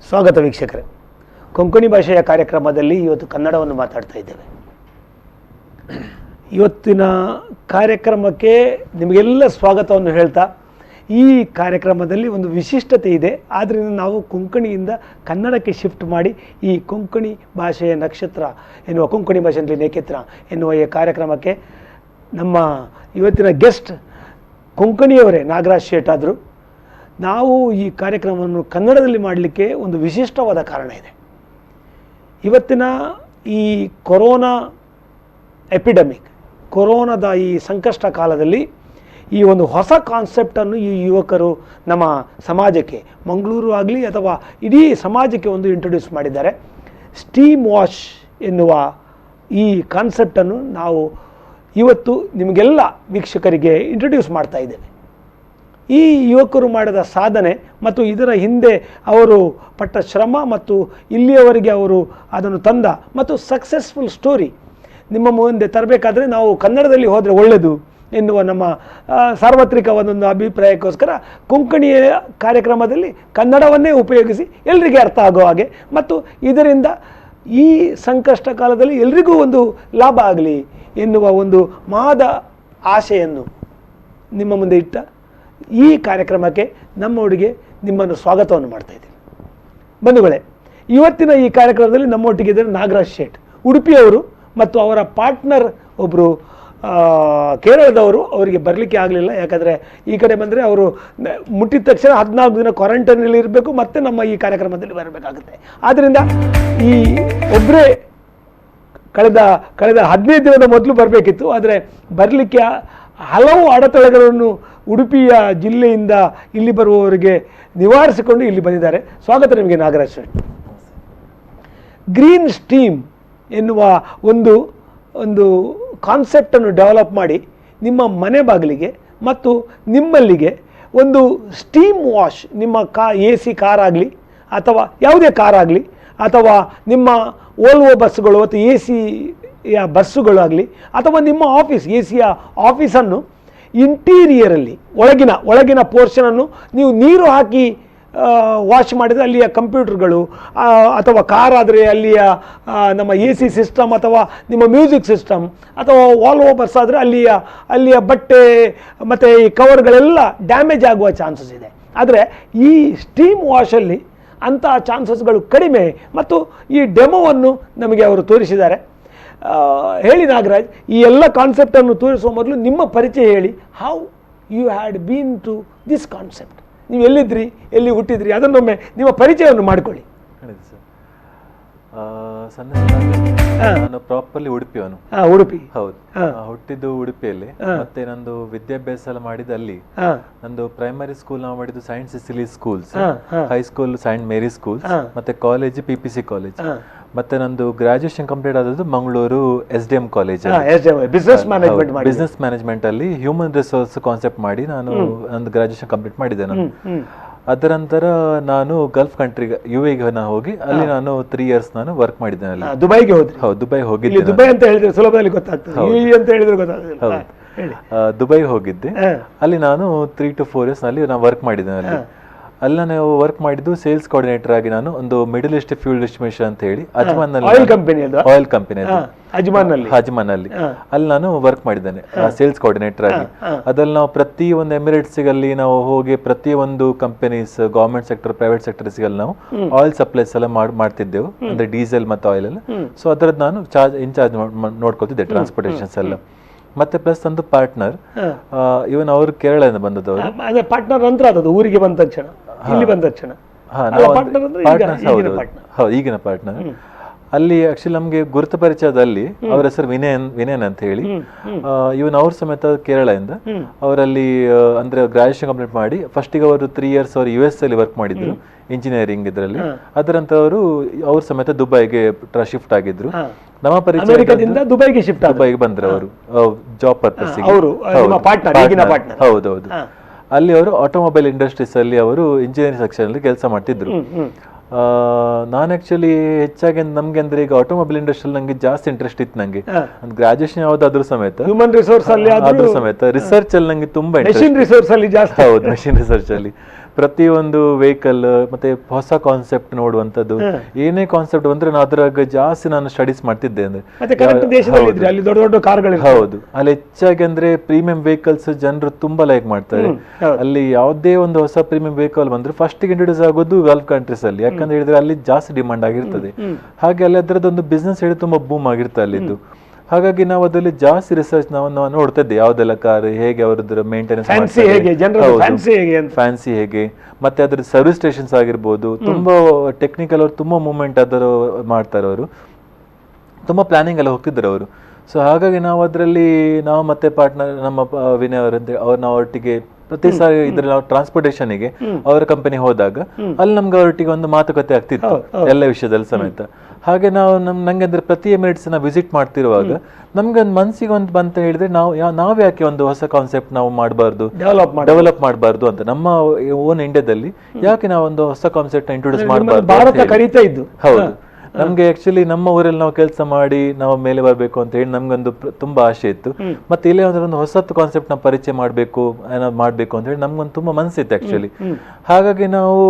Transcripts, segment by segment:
ಸ್ವಾಗತ ವೀಕ್ಷಕರೇ. ಕೊಂಕಣಿ ಭಾಷೆಯ ಕಾರ್ಯಕ್ರಮದಲ್ಲಿ ಇವತ್ತು ಕನ್ನಡವನ್ನು ಮಾತಾಡ್ತಾ ಇದ್ದೇವೆ. ಇವತ್ತಿನ ಕಾರ್ಯಕ್ರಮಕ್ಕೆ ನಿಮಗೆಲ್ಲ ಸ್ವಾಗತವನ್ನು ಹೇಳ್ತಾ, ಈ ಕಾರ್ಯಕ್ರಮದಲ್ಲಿ ಒಂದು ವಿಶಿಷ್ಟತೆ ಇದೆ. ಆದ್ದರಿಂದ ನಾವು ಕೊಂಕಣಿಯಿಂದ ಕನ್ನಡಕ್ಕೆ ಶಿಫ್ಟ್ ಮಾಡಿ ಈ ಕೊಂಕಣಿ ಭಾಷೆಯ ನಕ್ಷತ್ರ ಎನ್ನುವ ಕೊಂಕಣಿ ಭಾಷೆಯಲ್ಲಿ ನೇಕಿತ್ರ ಎನ್ನುವ ಈ ಕಾರ್ಯಕ್ರಮಕ್ಕೆ ನಮ್ಮ ಇವತ್ತಿನ ಗೆಸ್ಟ್ ಕೊಂಕಣಿಯವರೇ ನಾಗರಾಜ್ ಶೇಟ್ ಆದರು. ನಾವು ಈ ಕಾರ್ಯಕ್ರಮವನ್ನು ಕನ್ನಡದಲ್ಲಿ ಮಾಡಲಿಕ್ಕೆ ಒಂದು ವಿಶಿಷ್ಟವಾದ ಕಾರಣ ಇದೆ. ಇವತ್ತಿನ ಈ ಕೊರೋನಾ ಎಪಿಡೆಮಿಕ್, ಕೊರೋನಾದ ಈ ಸಂಕಷ್ಟ ಕಾಲದಲ್ಲಿ ಈ ಒಂದು ಹೊಸ ಕಾನ್ಸೆಪ್ಟನ್ನು ಈ ಯುವಕರು ನಮ್ಮ ಸಮಾಜಕ್ಕೆ, ಮಂಗಳೂರು ಆಗಲಿ ಅಥವಾ ಇಡೀ ಸಮಾಜಕ್ಕೆ ಒಂದು ಇಂಟ್ರೊಡ್ಯೂಸ್ ಮಾಡಿದ್ದಾರೆ. ಸ್ಟೀಮ್ ವಾಶ್ ಎನ್ನುವ ಈ ಕಾನ್ಸೆಪ್ಟನ್ನು ನಾವು ಇವತ್ತು ನಿಮಗೆಲ್ಲ ವೀಕ್ಷಕರಿಗೆ ಇಂಟ್ರೊಡ್ಯೂಸ್ ಮಾಡ್ತಾ ಇದ್ದೇವೆ. ಈ ಯುವಕರು ಮಾಡಿದ ಸಾಧನೆ ಮತ್ತು ಇದರ ಹಿಂದೆ ಅವರು ಪಟ್ಟ ಶ್ರಮ ಮತ್ತು ಇಲ್ಲಿಯವರೆಗೆ ಅವರು ಅದನ್ನು ತಂದ ಮತ್ತು ಸಕ್ಸಸ್ಫುಲ್ ಸ್ಟೋರಿ ನಿಮ್ಮ ಮುಂದೆ ತರಬೇಕಾದ್ರೆ ನಾವು ಕನ್ನಡದಲ್ಲಿ ಹೋದರೆ ಒಳ್ಳೆಯದು ಎನ್ನುವ ನಮ್ಮ ಸಾರ್ವತ್ರಿಕ ಒಂದೊಂದು ಅಭಿಪ್ರಾಯಕ್ಕೋಸ್ಕರ ಕೊಂಕಣಿಯ ಕಾರ್ಯಕ್ರಮದಲ್ಲಿ ಕನ್ನಡವನ್ನೇ ಉಪಯೋಗಿಸಿ ಎಲ್ಲರಿಗೆ ಅರ್ಥ ಆಗೋ ಹಾಗೆ ಮತ್ತು ಇದರಿಂದ ಈ ಸಂಕಷ್ಟ ಕಾಲದಲ್ಲಿ ಎಲ್ರಿಗೂ ಒಂದು ಲಾಭ ಆಗಲಿ ಎನ್ನುವ ಒಂದು ಮಹದ ಆಶೆಯನ್ನು ನಿಮ್ಮ ಮುಂದೆ ಇಟ್ಟ ಈ ಕಾರ್ಯಕ್ರಮಕ್ಕೆ ನಮ್ಮೊಟ್ಟಿಗೆ ನಿಮ್ಮನ್ನು ಸ್ವಾಗತವನ್ನು ಮಾಡ್ತಾ ಇದ್ದೀವಿ. ಬಂಧುಗಳೇ, ಇವತ್ತಿನ ಈ ಕಾರ್ಯಕ್ರಮದಲ್ಲಿ ನಮ್ಮೊಟ್ಟಿಗೆ ಇದ್ದಾರೆ ನಾಗರಾಜ್ ಶೇಟ್, ಉಡುಪಿಯವರು, ಮತ್ತು ಅವರ ಪಾರ್ಟ್ನರ್ ಒಬ್ಬರು ಕೇರಳದವರು. ಅವರಿಗೆ ಬರಲಿಕ್ಕೆ ಆಗಲಿಲ್ಲ, ಯಾಕಂದರೆ ಈ ಕಡೆ ಬಂದರೆ ಅವರು ಮುಟ್ಟಿದ ತಕ್ಷಣ 14 ದಿನ ಕ್ವಾರಂಟೈನಲ್ಲಿ ಇರಬೇಕು, ಮತ್ತು ನಮ್ಮ ಈ ಕಾರ್ಯಕ್ರಮದಲ್ಲಿ ಬರಬೇಕಾಗುತ್ತೆ. ಆದ್ದರಿಂದ ಈ ಒಬ್ಬರೇ ಕಳೆದ 15 ದಿನದ ಮೊದಲು ಬರಬೇಕಿತ್ತು, ಆದರೆ ಬರಲಿಕ್ಕೆ ಹಲವು ಅಡೆತಡೆಗಳನ್ನು ಉಡುಪಿಯ ಜಿಲ್ಲೆಯಿಂದ ಇಲ್ಲಿ ಬರುವವರಿಗೆ ನಿವಾರಿಸಿಕೊಂಡು ಇಲ್ಲಿ ಬಂದಿದ್ದಾರೆ. ಸ್ವಾಗತ ನಿಮಗೆ ನಾಗರಾಜ್ ಶೆಟ್. ಗ್ರೀನ್ ಸ್ಟೀಮ್ ಎನ್ನುವ ಒಂದು ಕಾನ್ಸೆಪ್ಟನ್ನು ಡೆವಲಪ್ ಮಾಡಿ ನಿಮ್ಮ ಮನೆ ಬಾಗಿಲಿಗೆ ಮತ್ತು ನಿಮ್ಮಲ್ಲಿಗೆ ಒಂದು ಸ್ಟೀಮ್ ವಾಶ್, ನಿಮ್ಮ AC ಕಾರ್ ಆಗಲಿ ಅಥವಾ ಯಾವುದೇ ಕಾರ್ ಆಗಲಿ ಅಥವಾ ನಿಮ್ಮ ಓಲ್ವೋ ಬಸ್ಸುಗಳು ಮತ್ತು AC ಬಸ್ಸುಗಳಾಗಲಿ ಅಥವಾ ನಿಮ್ಮ ಆಫೀಸ್ AC ಆಫೀಸನ್ನು ಇಂಟೀರಿಯರಲ್ಲಿ ಒಳಗಿನ ಪೋರ್ಷನನ್ನು ನೀವು ನೀರು ಹಾಕಿ ವಾಶ್ ಮಾಡಿದರೆ ಅಲ್ಲಿಯ ಕಂಪ್ಯೂಟರ್ಗಳು ಅಥವಾ ಕಾರ್ ಆದರೆ ಅಲ್ಲಿಯ ನಮ್ಮ AC ಸಿಸ್ಟಮ್ ಅಥವಾ ನಿಮ್ಮ ಮ್ಯೂಸಿಕ್ ಸಿಸ್ಟಮ್ ಅಥವಾ ವಾಲ್ವೋ ಬಸ್ ಆದರೆ ಅಲ್ಲಿಯ ಬಟ್ಟೆ ಮತ್ತು ಈ ಕವರ್ಗಳೆಲ್ಲ ಡ್ಯಾಮೇಜ್ ಆಗುವ ಚಾನ್ಸಸ್ ಇದೆ. ಆದರೆ ಈ ಸ್ಟೀಮ್ ವಾಶಲ್ಲಿ ಅಂಥ ಚಾನ್ಸಸ್ಗಳು ಕಡಿಮೆ ಮತ್ತು ಈ ಡೆಮೋವನ್ನು ನಮಗೆ ಅವರು ತೋರಿಸಿದ್ದಾರೆ. ಹೇಳಿ ನಾಗರಾಜ್, ಈ ಎಲ್ಲ ಕಾನ್ಸೆಪ್ಟನ್ನು ತೋರಿಸುವ ಮೊದಲು ನಿಮ್ಮ ಪರಿಚಯ ಹೇಳಿ. How you had been to this concept, ನೀವು ಎಲ್ಲಿದ್ರಿ, ಎಲ್ಲಿ ಹುಟ್ಟಿದ್ರಿ, ಅದನ್ನೊಮ್ಮೆ ನಿಮ್ಮ ಪರಿಚಯವನ್ನು ಮಾಡಿಕೊಳ್ಳಿ. ನಾನು ಪ್ರಾಪರ್ಲಿ ಉಡುಪಿಯವನು. ಉಡುಪಿ? ಹೌದು, ಹುಟ್ಟಿದ್ದು ಉಡುಪಿಯಲ್ಲಿ. ಮತ್ತೆ ನಂದು ವಿದ್ಯಾಭ್ಯಾಸ ಎಲ್ಲ ಮಾಡಿದ್ದು ಅಲ್ಲಿ. ನಂದು ಪ್ರೈಮರಿ ಸ್ಕೂಲ್ ನಾವು ಮಾಡಿದ್ದು Saint Cecily schools, high school Saint Mary schools, ಮತ್ತೆ ಕಾಲೇಜ್ PPC ಕಾಲೇಜ್. ಮತ್ತೆ ನಂದು ಗ್ರಾಜುಯೇಷನ್ ಕಂಪ್ಲೀಟ್ ಆದದ್ದು Mangaluru SDM college, business management ಅಲ್ಲಿ ಹ್ಯೂಮನ್ ರಿಸೋರ್ಸ್ ಕಾನ್ಸೆಪ್ಟ್ ಮಾಡಿ ನಾನು ನಂದು ಗ್ರಾಜುಯೇಷನ್ ಕಂಪ್ಲೀಟ್ ಮಾಡಿದ್ದೆ. ನಾನು ಅದರ ನಂತರ ನಾನು ಗಲ್ಫ್ ಕಂಟ್ರಿಗೆ UAE ಹೋಗಿ ಅಲ್ಲಿ ನಾನು 3 years ನಾನು ವರ್ಕ್ ಮಾಡಿದ್ದೇನೆ. ಅಲ್ಲಿ ದುಬೈಗೆ ಹೋದ್ರಿ? ಹೌದು, ದುಬೈ ಹೋಗಿದ್ದೆ. ದುಬೈ ಅಂತ ಹೇಳಿದ್ರೆ ಸುಲಭದಲ್ಲಿ ಗೊತ್ತಾಗ್ತದೆ, ಅಂತ ಹೇಳಿದ್ರೆ ಗೊತ್ತಾಗ್ತದೆ. ದುಬೈ ಹೋಗಿದ್ದೆ. ಅಲ್ಲಿ ನಾನು 3 to 4 years ನಲ್ಲಿ ನಾನು ವರ್ಕ್ ಮಾಡಿದ್ದೇನೆ. ಅಲ್ಲಿ ನಾನು ವರ್ಕ್ ಮಾಡಿದ್ದು ಸೇಲ್ಸ್ ಕೋಆರ್ಡಿನೇಟರ್ ಆಗಿ. ನಾನು ಒಂದು ಮಿಡಲ್ ಈಸ್ಟ್ ಫ್ಯೂಲ್ ಡಿಸ್ಟ್ರಿಬ್ಯೂಷನ್ ಅಂತ ಹೇಳಿ ಅಜ್ಮಾನ್ ಆಯಿಲ್ ಕಂಪನಿ ಅಜ್ಮಾನ್ ಅಲ್ಲಿ ನಾನು ವರ್ಕ್ ಮಾಡಿದ್ದೇನೆ ಸೇಲ್ಸ್ ಕೋಆರ್ಡಿನೇಟರ್ ಆಗಿ. ಅದ್ರಲ್ಲಿ ನಾವು ಪ್ರತಿ ಒಂದು ಎಮಿರೇಟ್ಸ್ಗಲ್ಲಿ ನಾವು ಹೋಗಿ ಪ್ರತಿ ಒಂದು ಕಂಪನೀಸ್, ಗವರ್ಮೆಂಟ್ ಸೆಕ್ಟರ್, ಪ್ರೈವೇಟ್ ಸೆಕ್ಟರ್ಸ್ಗೆಲ್ಲ ನಾವು ಆಯಿಲ್ ಸಪ್ಲೈಸ್ ಎಲ್ಲ ಮಾಡ್ತಿದ್ದೆವು, ಅಂದ್ರೆ ಡೀಸೆಲ್ ಮತ್ತು ಆಯಿಲ್ ಎಲ್ಲ. ಸೊ ಅದ್ರದ್ದು ನಾನು ಇನ್ಚಾರ್ಜ್ ನೋಡ್ಕೊತಿದ್ದೆ, ಟ್ರಾನ್ಸ್ಪೋರ್ಟೇಷನ್ಸ್ ಎಲ್ಲ. ಮತ್ತೆ ಪ್ಲಸ್ ಒಂದು ಪಾರ್ಟ್ನರ್, ಇವನ್ ಅವರು ಕೇರಳದಿಂದ ಬಂದದವರು. ಪಾರ್ಟ್ನರ್ ನಂತರ ಅದು ಊರಿಗೆ ಬಂದ ತಕ್ಷಣ, ಇಲ್ಲಿ ಬಂದ ತಕ್ಷಣ ಈಗಿನ ಪಾರ್ಟ್ನರ್. ಅಲ್ಲಿ ಆಕ್ಚುಲಿ ನಮ್ಗೆ ಗುರುತು ಪರಿಚಯದಲ್ಲಿ ಅವ್ರ ಹೆಸರು ವಿನಯನ್ ಅಂತ ಹೇಳಿ. ಇವನ್ ಅವ್ರ ಸಮೇತ ಕೇರಳದಿಂದ ಅವರಲ್ಲಿ ಅಂದ್ರೆ ಗ್ರಾಜುಯೇಷನ್ ಕಂಪ್ಲೀಟ್ ಮಾಡಿ ಫಸ್ಟಿಗೆ ಅವರು 3 years ಅವರು US ಅಲ್ಲಿ ವರ್ಕ್ ಮಾಡಿದ್ರು ಇಂಜಿನಿಯರಿಂಗ್ ಇದರಲ್ಲಿ. ಅದರ ನಂತರ ಅವ್ರ ಸಮೇತ ದುಬೈಗೆ ಶಿಫ್ಟ್ ಆಗಿದ್ರು. ನಮ್ಮ ಪರಿಚಯದಿಂದ ದುಬೈಗೆ ಬಂದ್ರು ಅವರು ಜಾಬ್ ಪರ್ಪಸ್. ಹೌದೌದು. ಅಲ್ಲಿ ಅವರು ಆಟೋಮೊಬೈಲ್ ಇಂಡಸ್ಟ್ರೀಸ್ ಅಲ್ಲಿ ಅವರು ಇಂಜಿನಿಯರಿಂಗ್ ಸೆಕ್ಷನ್ ಅಲ್ಲಿ ಕೆಲಸ ಮಾಡ್ತಿದ್ರು. ನಾನು ಆಕ್ಚುಲಿ ಹೆಚ್ಚಾಗಿ ನಮ್ಗೆ ಅಂದ್ರೆ ಈಗ ಆಟೋಮೊಬೈಲ್ ಇಂಡಸ್ಟ್ರಿ ನಂಗೆ ಜಾಸ್ತಿ ಇಂಟ್ರೆಸ್ಟ್ ಇತ್ತು. ನಂಗೆ ಗ್ರಾಜುಯೇಷನ್ ಯಾವ್ದಾದ್ರು ಸಮೇತ ಹ್ಯೂಮನ್ ರಿಸೋರ್ಸ್ ಅಲ್ಲಿ ಸಮೇತ ರಿಸರ್ಚ್ ಅಲ್ಲಿ ನಂಗೆ ತುಂಬಾ ಇಂಟ್ರೆಸ್ಟ್. ಮೆಷಿನ್ ರಿಸೋರ್ಸ್ ಅಲ್ಲಿ ಜಾಸ್ತಿ. ಹೌದು, ಮೆಷಿನ್ ರಿಸರ್ಚ್ ಅಲ್ಲಿ ಪ್ರತಿಯೊಂದು ವೆಹಿಕಲ್ ಮತ್ತೆ ಹೊಸ ಕಾನ್ಸೆಪ್ಟ್ ನೋಡುವಂತದ್ದು, ಏನೇ ಕಾನ್ಸೆಪ್ಟ್ ಬಂದ್ರೆ ನಾನು ಅದ್ರಾಗ ಜಾಸ್ತಿ ನಾನು ಸ್ಟಡೀಸ್ ಮಾಡ್ತಿದ್ದೆ. ಅಲ್ಲಿ ದೊಡ್ಡ ದೊಡ್ಡ ಕಾರ್ಗಳು. ಹೌದು, ಅಲ್ಲಿ ಹೆಚ್ಚಾಗಿ ಅಂದ್ರೆ ಪ್ರೀಮಿಯಂ ವೆಹಿಕಲ್ಸ್ ಜನರು ತುಂಬಾ ಲೈಕ್ ಮಾಡ್ತಾರೆ. ಅಲ್ಲಿ ಯಾವುದೇ ಒಂದು ಹೊಸ ಪ್ರೀಮಿಯಂ ವೆಹಿಕಲ್ ಬಂದ್ರೆ ಫಸ್ಟ್ ಇಂಟ್ರೊಡ್ಯೂಸ್ ಆಗೋದು ಗಲ್ಫ್ ಕಂಟ್ರೀಸ್ ಅಲ್ಲಿ, ಯಾಕಂದ್ರೆ ಹೇಳಿದ್ರೆ ಅಲ್ಲಿ ಜಾಸ್ತಿ ಡಿಮಾಂಡ್ ಆಗಿರ್ತದೆ. ಹಾಗೆ ಅಲ್ಲಿ ಅದರದೊಂದು ಬಿಸ್ನೆಸ್ ಹೇಳಿ ತುಂಬಾ ಬೂಮ್ ಆಗಿರ್ತದೆ ಅಲ್ಲಿದ್ದು. ಹಾಗಾಗಿ ನಾವು ಅದರಲ್ಲಿ ಜಾಸ್ತಿ ರಿಸರ್ಚ್ ನಾವು ನೋಡ್ತಾ ಇದ್ದೆ, ಯಾವ್ದೆಲ್ಲ ಕಾರ್ ಹೇಗೆ ಅವರದ್ದು ಮೇಂಟೆನೆನ್ಸ್, ಫ್ಯಾನ್ಸಿ ಹೇಗೆ, ಮತ್ತೆ ಅದ್ರ ಸರ್ವಿಸ್ ಸ್ಟೇಷನ್ಸ್ ಆಗಿರ್ಬೋದು, ತುಂಬಾ ಟೆಕ್ನಿಕಲ್ ಅವ್ರು ತುಂಬಾ ಮೂವ್ಮೆಂಟ್ ಅದರ ಮಾಡ್ತಾರೆ, ಅವರು ತುಂಬಾ ಪ್ಲಾನಿಂಗ್ ಎಲ್ಲ ಹೋಗ್ತಿದ್ರು ಅವರು. ಸೊ ಹಾಗಾಗಿ ನಾವು ಅದರಲ್ಲಿ ನಾವು ಮತ್ತೆ ಪಾರ್ಟ್ನರ್ ನಮ್ಮ ವಿನಯ್ ಅವರಂತ ನಾವು ಒಟ್ಟಿಗೆ ಪ್ರತಿ ಸಾರಿ ಇದ್ರಲ್ಲಿ ನಾವು ಟ್ರಾನ್ಸ್ಪೋರ್ಟೇಷನ್ಗೆ ಅವರ ಕಂಪನಿ ಹೋದಾಗ ಅಲ್ಲಿ ನಮ್ಗೆ ಅವರೊಟ್ಟಿಗೆ ಒಂದು ಮಾತುಕತೆ ಆಗ್ತಿತ್ತು ಎಲ್ಲ ವಿಷಯದಲ್ಲಿ ಸಮೇತ. ಹಾಗೆ ನಾವು ನಂಗೆ ಅಂದ್ರೆ ಪ್ರತಿ ಎಮಿರೇಟ್ಸ್ ನ ವಿಸಿಟ್ ಮಾಡ್ತಿರುವಾಗ ನಮ್ಗೆ ಒಂದು ಮನ್ಸಿಗೆ ಒಂದು ಬಂತ ಹೇಳಿದ್ರೆ ನಾವ್ ಯಾಕೆ ಒಂದು ಹೊಸ ಕಾನ್ಸೆಪ್ಟ್ ನಾವು ಮಾಡಬಾರ್ದು, ಡೆವಲಪ್ ಮಾಡಬಾರ್ದು ಅಂತ. ನಮ್ಮ ಓನ್ ಇಂಡಿಯಾದಲ್ಲಿ ಯಾಕೆ ನಾವು ಒಂದು ಹೊಸ ಕಾನ್ಸೆಪ್ಟ್ ಇಂಟ್ರೊಡ್ಯೂಸ್ ಮಾಡಬಾರ್ದು. ಹೌದು, ನಮ್ಗೆ ಆಕ್ಚುಲಿ ನಮ್ಮ ಊರಲ್ಲಿ ನಾವು ಕೆಲಸ ಮಾಡಿ ನಾವು ಮೇಲೆ ಬರಬೇಕು ಅಂತ ಹೇಳಿ ನಮ್ಗೊಂದು ತುಂಬಾ ಆಸೆ ಇತ್ತು. ಮತ್ತೆ ಇಲ್ಲೇ ಒಂದು ಹೊಸತ್ತು ಕಾನ್ಸೆಪ್ಟ್ ನ ಪರಿಚಯ ಮಾಡ್ಬೇಕು ಅಂತ ಹೇಳಿ ನಮ್ಗೊಂದು ತುಂಬಾ ಮನಸ್ಸಿತ್ತು ಆಕ್ಚುಲಿ. ಹಾಗಾಗಿ ನಾವು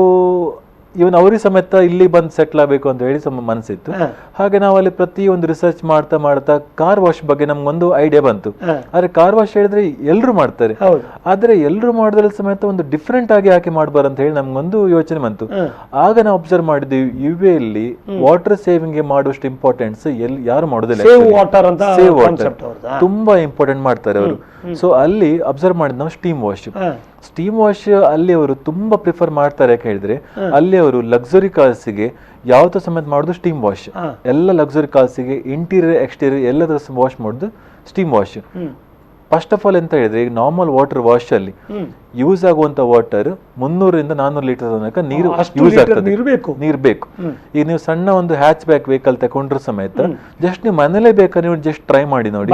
ಇವನ್ ಅವ್ರಿಗೆ ಸಮೇತ ಇಲ್ಲಿ ಬಂದು ಸೆಟ್ಲ್ ಆಗಬೇಕು ಅಂತ ಹೇಳಿ ಮನಸ್ಸಿತ್ತು. ಹಾಗೆ ನಾವು ಅಲ್ಲಿ ಪ್ರತಿಯೊಂದು ರಿಸರ್ಚ್ ಮಾಡ್ತಾ ಕಾರ್ ವಾಶ್ ಬಗ್ಗೆ ನಮ್ಗೊಂದು ಐಡಿಯಾ ಬಂತು. ಆದ್ರೆ ಕಾರ್ ವಾಶ್ ಹೇಳಿದ್ರೆ ಎಲ್ರು ಮಾಡ್ತಾರೆ, ಆದ್ರೆ ಎಲ್ರು ಮಾಡೋದ್ರಲ್ಲಿ ಸಮೇತ ಒಂದು ಡಿಫ್ರೆಂಟ್ ಆಗಿ ಯಾಕೆ ಮಾಡ್ಬಾರ್ದು ಅಂತ ಹೇಳಿ ನಮ್ಗೊಂದು ಯೋಚನೆ ಬಂತು. ಆಗ ನಾವು ಅಬ್ಸರ್ವ್ ಮಾಡಿದ್ವಿ, ಯುಎ ಅಲ್ಲಿ ವಾಟರ್ ಸೇವಿಂಗ್ ಗೆ ಮಾಡುವಷ್ಟು ಇಂಪಾರ್ಟೆನ್ಸ್ ಯಾರು ಮಾಡೋದಿಲ್ಲ. ಸೇವ್ ವಾಟರ್ ತುಂಬಾ ಇಂಪಾರ್ಟೆಂಟ್ ಮಾಡ್ತಾರೆ ಅವರು. ಸೊ ಅಲ್ಲಿ ಅಬ್ಸರ್ವ್ ಮಾಡಿದ್ ನಾವು ಸ್ಟೀಮ್ ವಾಶ್ ಅಲ್ಲಿ ಅವರು ತುಂಬಾ ಪ್ರಿಫರ್ ಮಾಡ್ತಾರೆ. ಯಾಕೆ ಹೇಳಿದ್ರೆ ಅಲ್ಲಿ ಅವರು ಲಕ್ಸುರಿ ಕಾರ್ಸ್ಗೆ ಯಾವತ್ತೂ ಸಮೇತ ಮಾಡೋದು ಸ್ಟೀಮ್ ವಾಶ್. ಎಲ್ಲ ಲಕ್ಸುರಿ ಕಾರ್ಸ್ಗೆ ಇಂಟೀರಿಯರ್ ಎಕ್ಸ್ಟೀರಿಯರ್ ಎಲ್ಲದರ ವಾಶ್ ಮಾಡೋದು steam wash. First of all ಎಂತ ಹೇಳಿದ್ರೆ, ಈಗ ನಾರ್ಮಲ್ ವಾಟರ್ ವಾಶ್ ಅಲ್ಲಿ ಯೂಸ್ ಆಗುವಂತ ವಾಟರ್ 300-400 ಲೀಟರ್ ತನಕ ನೀರು ಯೂಸ್ ಆಗ್ತದೆ, ನೀರು ಬೇಕು. ಈಗ ನೀವು ಸಣ್ಣ ಒಂದು ಹ್ಯಾಚ್ ಬ್ಯಾಕ್ ವೆಹಿಕಲ್ ತಗೊಂಡ್ರು ಸಮೇತ ಜಸ್ಟ್ ನೀವು ಮನೇಲೆ ಬೇಕಾ, ನೀವು ಜಸ್ಟ್ ಟ್ರೈ ಮಾಡಿ ನೋಡಿ.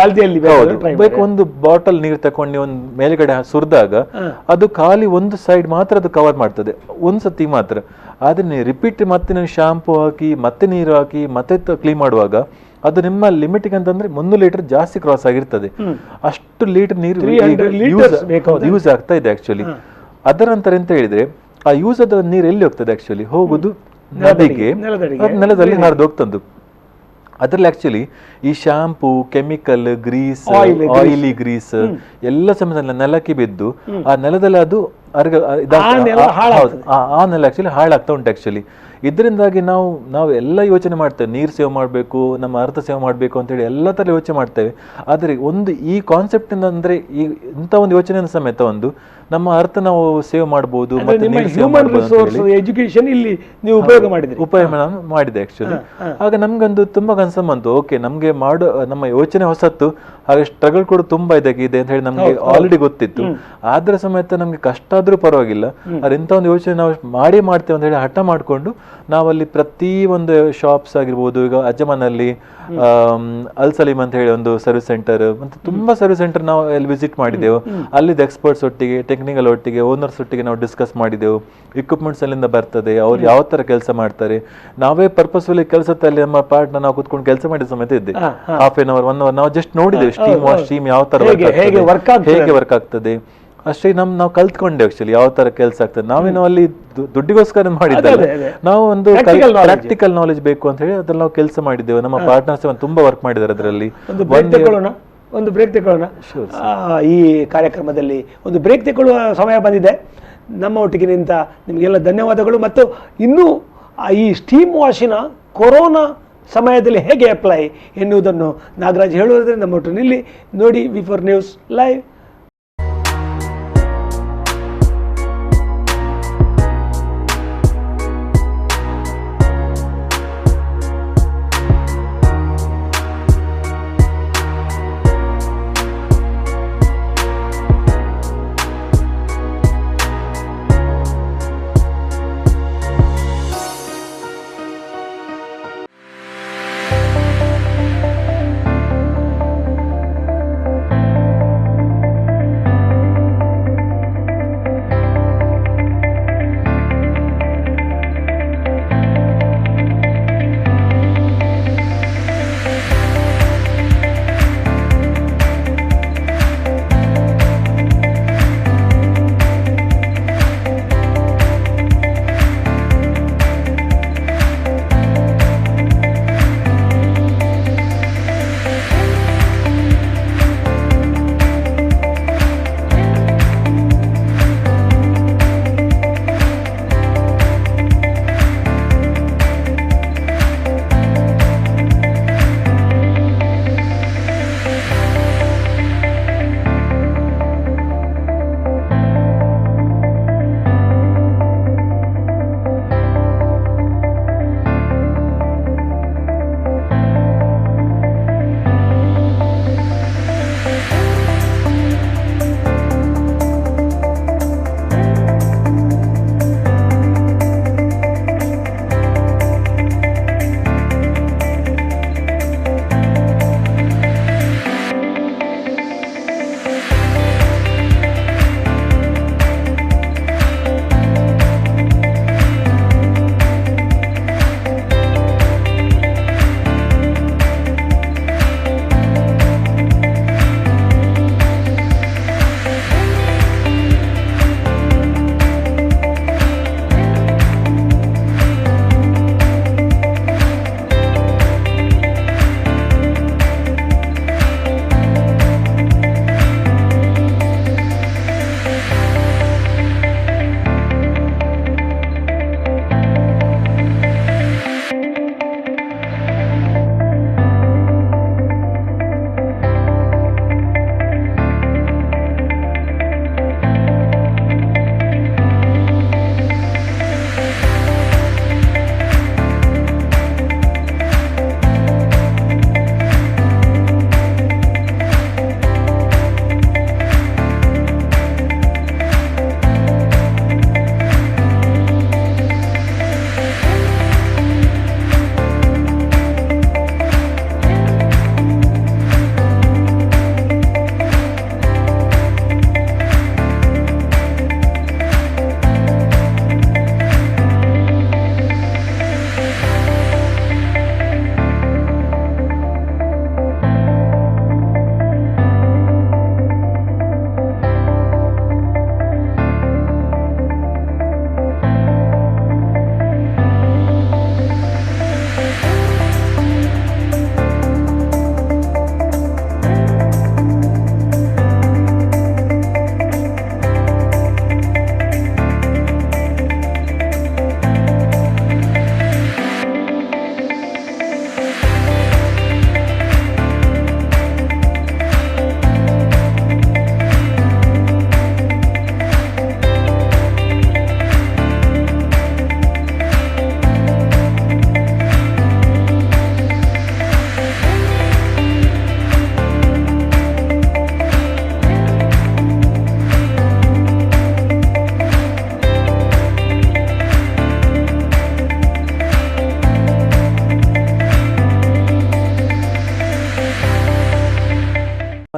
ಬೇಕು ಒಂದು ಬಾಟಲ್ ನೀರು ತಗೊಂಡು ನೀವು ಒಂದು ಮೇಲ್ಗಡೆ ಸುರಿದಾಗ ಅದು ಖಾಲಿ ಒಂದು ಸೈಡ್ ಮಾತ್ರ ಅದು ಕವರ್ ಮಾಡ್ತದೆ, ಒಂದ್ಸತಿ ಮಾತ್ರ. ಆದ್ರೆ ನೀವು ರಿಪೀಟ್ ಮತ್ತೆ ನೀವು ಶಾಂಪೂ ಹಾಕಿ ಮತ್ತೆ ನೀರು ಹಾಕಿ ಮತ್ತೆ ಕ್ಲೀನ್ ಮಾಡುವಾಗ ಅದು ನಿಮ್ಮ ಲಿಮಿಟ್ಗೆ ಅಂತಂದ್ರೆ 100 ಲೀಟರ್ ಜಾಸ್ತಿ ಕ್ರಾಸ್ ಆಗಿರ್ತದೆ. ಅಷ್ಟು ಲೀಟರ್ ನೀರು ಯೂಸ್ ಆಗ್ತಾ ಇದೆ ಆಕ್ಚುಲಿ. ಅದರ ನಂತರ ಎಂತ ಹೇಳಿದ್ರೆ, ಆ ಯೂಸ್ ಆದ ನೀರು ಎಲ್ಲಿ ಹೋಗ್ತದೆ ಆಕ್ಚುಲಿ, ಹೋಗುದು ನದಿಗೆ, ನೆಲದಲ್ಲಿ ಹರಿದು ಹೋಗ್ತದ್ದು. ಅದ್ರಲ್ಲಿ ಆಕ್ಚುಲಿ ಈ shampoo, chemical, grease, oily grease ಎಲ್ಲ ಸಮಯದಲ್ಲಿ ನೆಲಕ್ಕೆ ಬಿದ್ದು ಆ ನೆಲದಲ್ಲಿ ಅದು ಆ ನೆಲ ಆಕ್ಚುಲಿ ಹಾಳಾಗ್ತಾ ಉಂಟು ಆಕ್ಚುಲಿ. ಇದರಿಂದಾಗಿ ನಾವು ಎಲ್ಲ ಯೋಚನೆ ಮಾಡ್ತೇವೆ, ನೀರು ಸೇವ್ ಮಾಡಬೇಕು, ನಮ್ಮ ಅರ್ಥ ಸೇವ್ ಮಾಡಬೇಕು ಅಂತೇಳಿ ಎಲ್ಲ ತರ ಯೋಚನೆ ಮಾಡ್ತೇವೆ. ಆದರೆ ಒಂದು ಈ ಕಾನ್ಸೆಪ್ಟ್ ಅಂದ್ರೆ ಈ ಇಂಥ ಒಂದು ಯೋಚನೆ ಸಮೇತ ಒಂದು ನಮ್ಮ ಅರ್ಥ ನಾವು ಸೇವ್ ಮಾಡಬಹುದು. ಎಜುಕೇಶನ್ ಇಲ್ಲಿ ನೀವು ಉಪಯೋಗ ನಾನು ಮಾಡಿದೆ ಆಕ್ಚುಲಿ. ಆಗ ನಮ್ಗೊಂದು ತುಂಬಾ ಕನ್ಸರ್ನ್ ಬಂತು, ಓಕೆ ನಮ್ಗೆ ನಮ್ಮ ಯೋಚನೆ ಹೊಸತ್ತು, ಹಾಗೆ ಸ್ಟ್ರಗಲ್ ಕೂಡ ತುಂಬಾ ಇದೆ ಅಂತ ಹೇಳಿ ನಮ್ಗೆ ಆಲ್ರೆಡಿ ಗೊತ್ತಿತ್ತು. ಆದ್ರೆ ಸಮೇತ ನಮ್ಗೆ ಕಷ್ಟ ಆದ್ರೂ ಪರವಾಗಿಲ್ಲ, ಅದ್ರ ಇಂಥ ಒಂದು ಯೋಚನೆ ನಾವು ಮಾಡ್ತೇವೆ ಅಂತ ಹೇಳಿ ಹಠ ಮಾಡ್ಕೊಂಡು ನಾವಲ್ಲಿ ಪ್ರತಿ ಒಂದು ಶಾಪ್ಸ್ ಆಗಿರ್ಬೋದು, ಈಗ ಅಜ್ಜಮನಲ್ಲಿ ಅಲ್ ಸಲೀಮ್ ಅಂತ ಹೇಳಿ ಒಂದು ಸರ್ವಿಸ್ ಸೆಂಟರ್, ಮತ್ತೆ ತುಂಬಾ ಸರ್ವಿಸ್ ಸೆಂಟರ್ ನಾವು ಅಲ್ಲಿ ವಿಸಿಟ್ ಮಾಡಿದೆವು. ಅಲ್ಲಿದ್ದ ಎಕ್ಸ್ಪರ್ಟ್ಸ್ ಒಟ್ಟಿಗೆ, ಟೆಕ್ನಿಕಲ್ ಒಟ್ಟಿಗೆ, ಓನರ್ಸ್ ಒಟ್ಟಿಗೆ ನಾವು ಡಿಸ್ಕಸ್ ಮಾಡಿದೆವು. ಇಕ್ವಿಪ್ಮೆಂಟ್ಸ್ ಅಲ್ಲಿಂದ ಬರ್ತದೆ, ಅವ್ರು ಯಾವ ತರ ಕೆಲಸ ಮಾಡ್ತಾರೆ, ನಾವೇ ಪರ್ಪಸ್ಫುಲಿ ಕೆಲಸದಲ್ಲಿ ನಮ್ಮ ಪಾರ್ಟ್ನ ನಾವು ಕುತ್ಕೊಂಡು ಕೆಲಸ ಮಾಡಿದ ಸಮೇತ ಇದ್ದೆ. ಹಾಫ್ ಎನ್ ಅವರ್ 1 ಅವರ್ ನಾವು ಜಸ್ಟ್ ನೋಡಿದ್ದೇವೆ ಸ್ಟೀಮ್ ಯಾವ ತರ ಹೇಗೆ ವರ್ಕ್ ಆಗ್ತದೆ ಅಷ್ಟೇ. ನಾವು ಕಲ್ತ್ಕೊಂಡೆ ಆಕ್ಚುಲಿ ಯಾವ ತರ ಕೆಲಸ ಆಗ್ತದೆ. ನಾವೇನೋ ಅಲ್ಲಿ ದುಡ್ಡಿಗೋಸ್ಕರ ಮಾಡಿದ್ದೇವೆ, ನಾವು ಒಂದು ಪ್ರಾಕ್ಟಿಕಲ್ ನಾಲೆಜ್ ಬೇಕು ಅಂತ ಹೇಳಿ ಅದ್ರಲ್ಲಿ ನಾವು ಕೆಲಸ ಮಾಡಿದ್ದೇವೆ. ನಮ್ಮ ಪಾರ್ಟ್ನರ್ಸ್ ತುಂಬಾ ವರ್ಕ್ ಮಾಡಿದ್ದಾರೆ ಅದರಲ್ಲಿ. ಒಂದು ಬ್ರೇಕ್ ತಗೊಳ್ಳೋಣ. ಈ ಕಾರ್ಯಕ್ರಮದಲ್ಲಿ ಒಂದು ಬ್ರೇಕ್ ತಗೊಳ್ಳುವ ಸಮಯ ಬಂದಿದೆ. ನಮ್ಮ ಒಟ್ಟಿಗೆ ನಿಂತ ನಿಮಗೆಲ್ಲ ಧನ್ಯವಾದಗಳು. ಮತ್ತು ಇನ್ನೂ ಈ ಸ್ಟೀಮ್ ವಾಶಿನ ಕೊರೋನಾ ಸಮಯದಲ್ಲಿ ಹೇಗೆ ಅಪ್ಲೈ ಎನ್ನುವುದನ್ನು ನಾಗರಾಜ್ ಹೇಳುವುದರಿಂದ ನಮ್ಮ ಒಟ್ಟು ನಿಲ್ಲಿ ನೋಡಿ. ವಿ4 ನ್ಯೂಸ್ ಲೈವ್.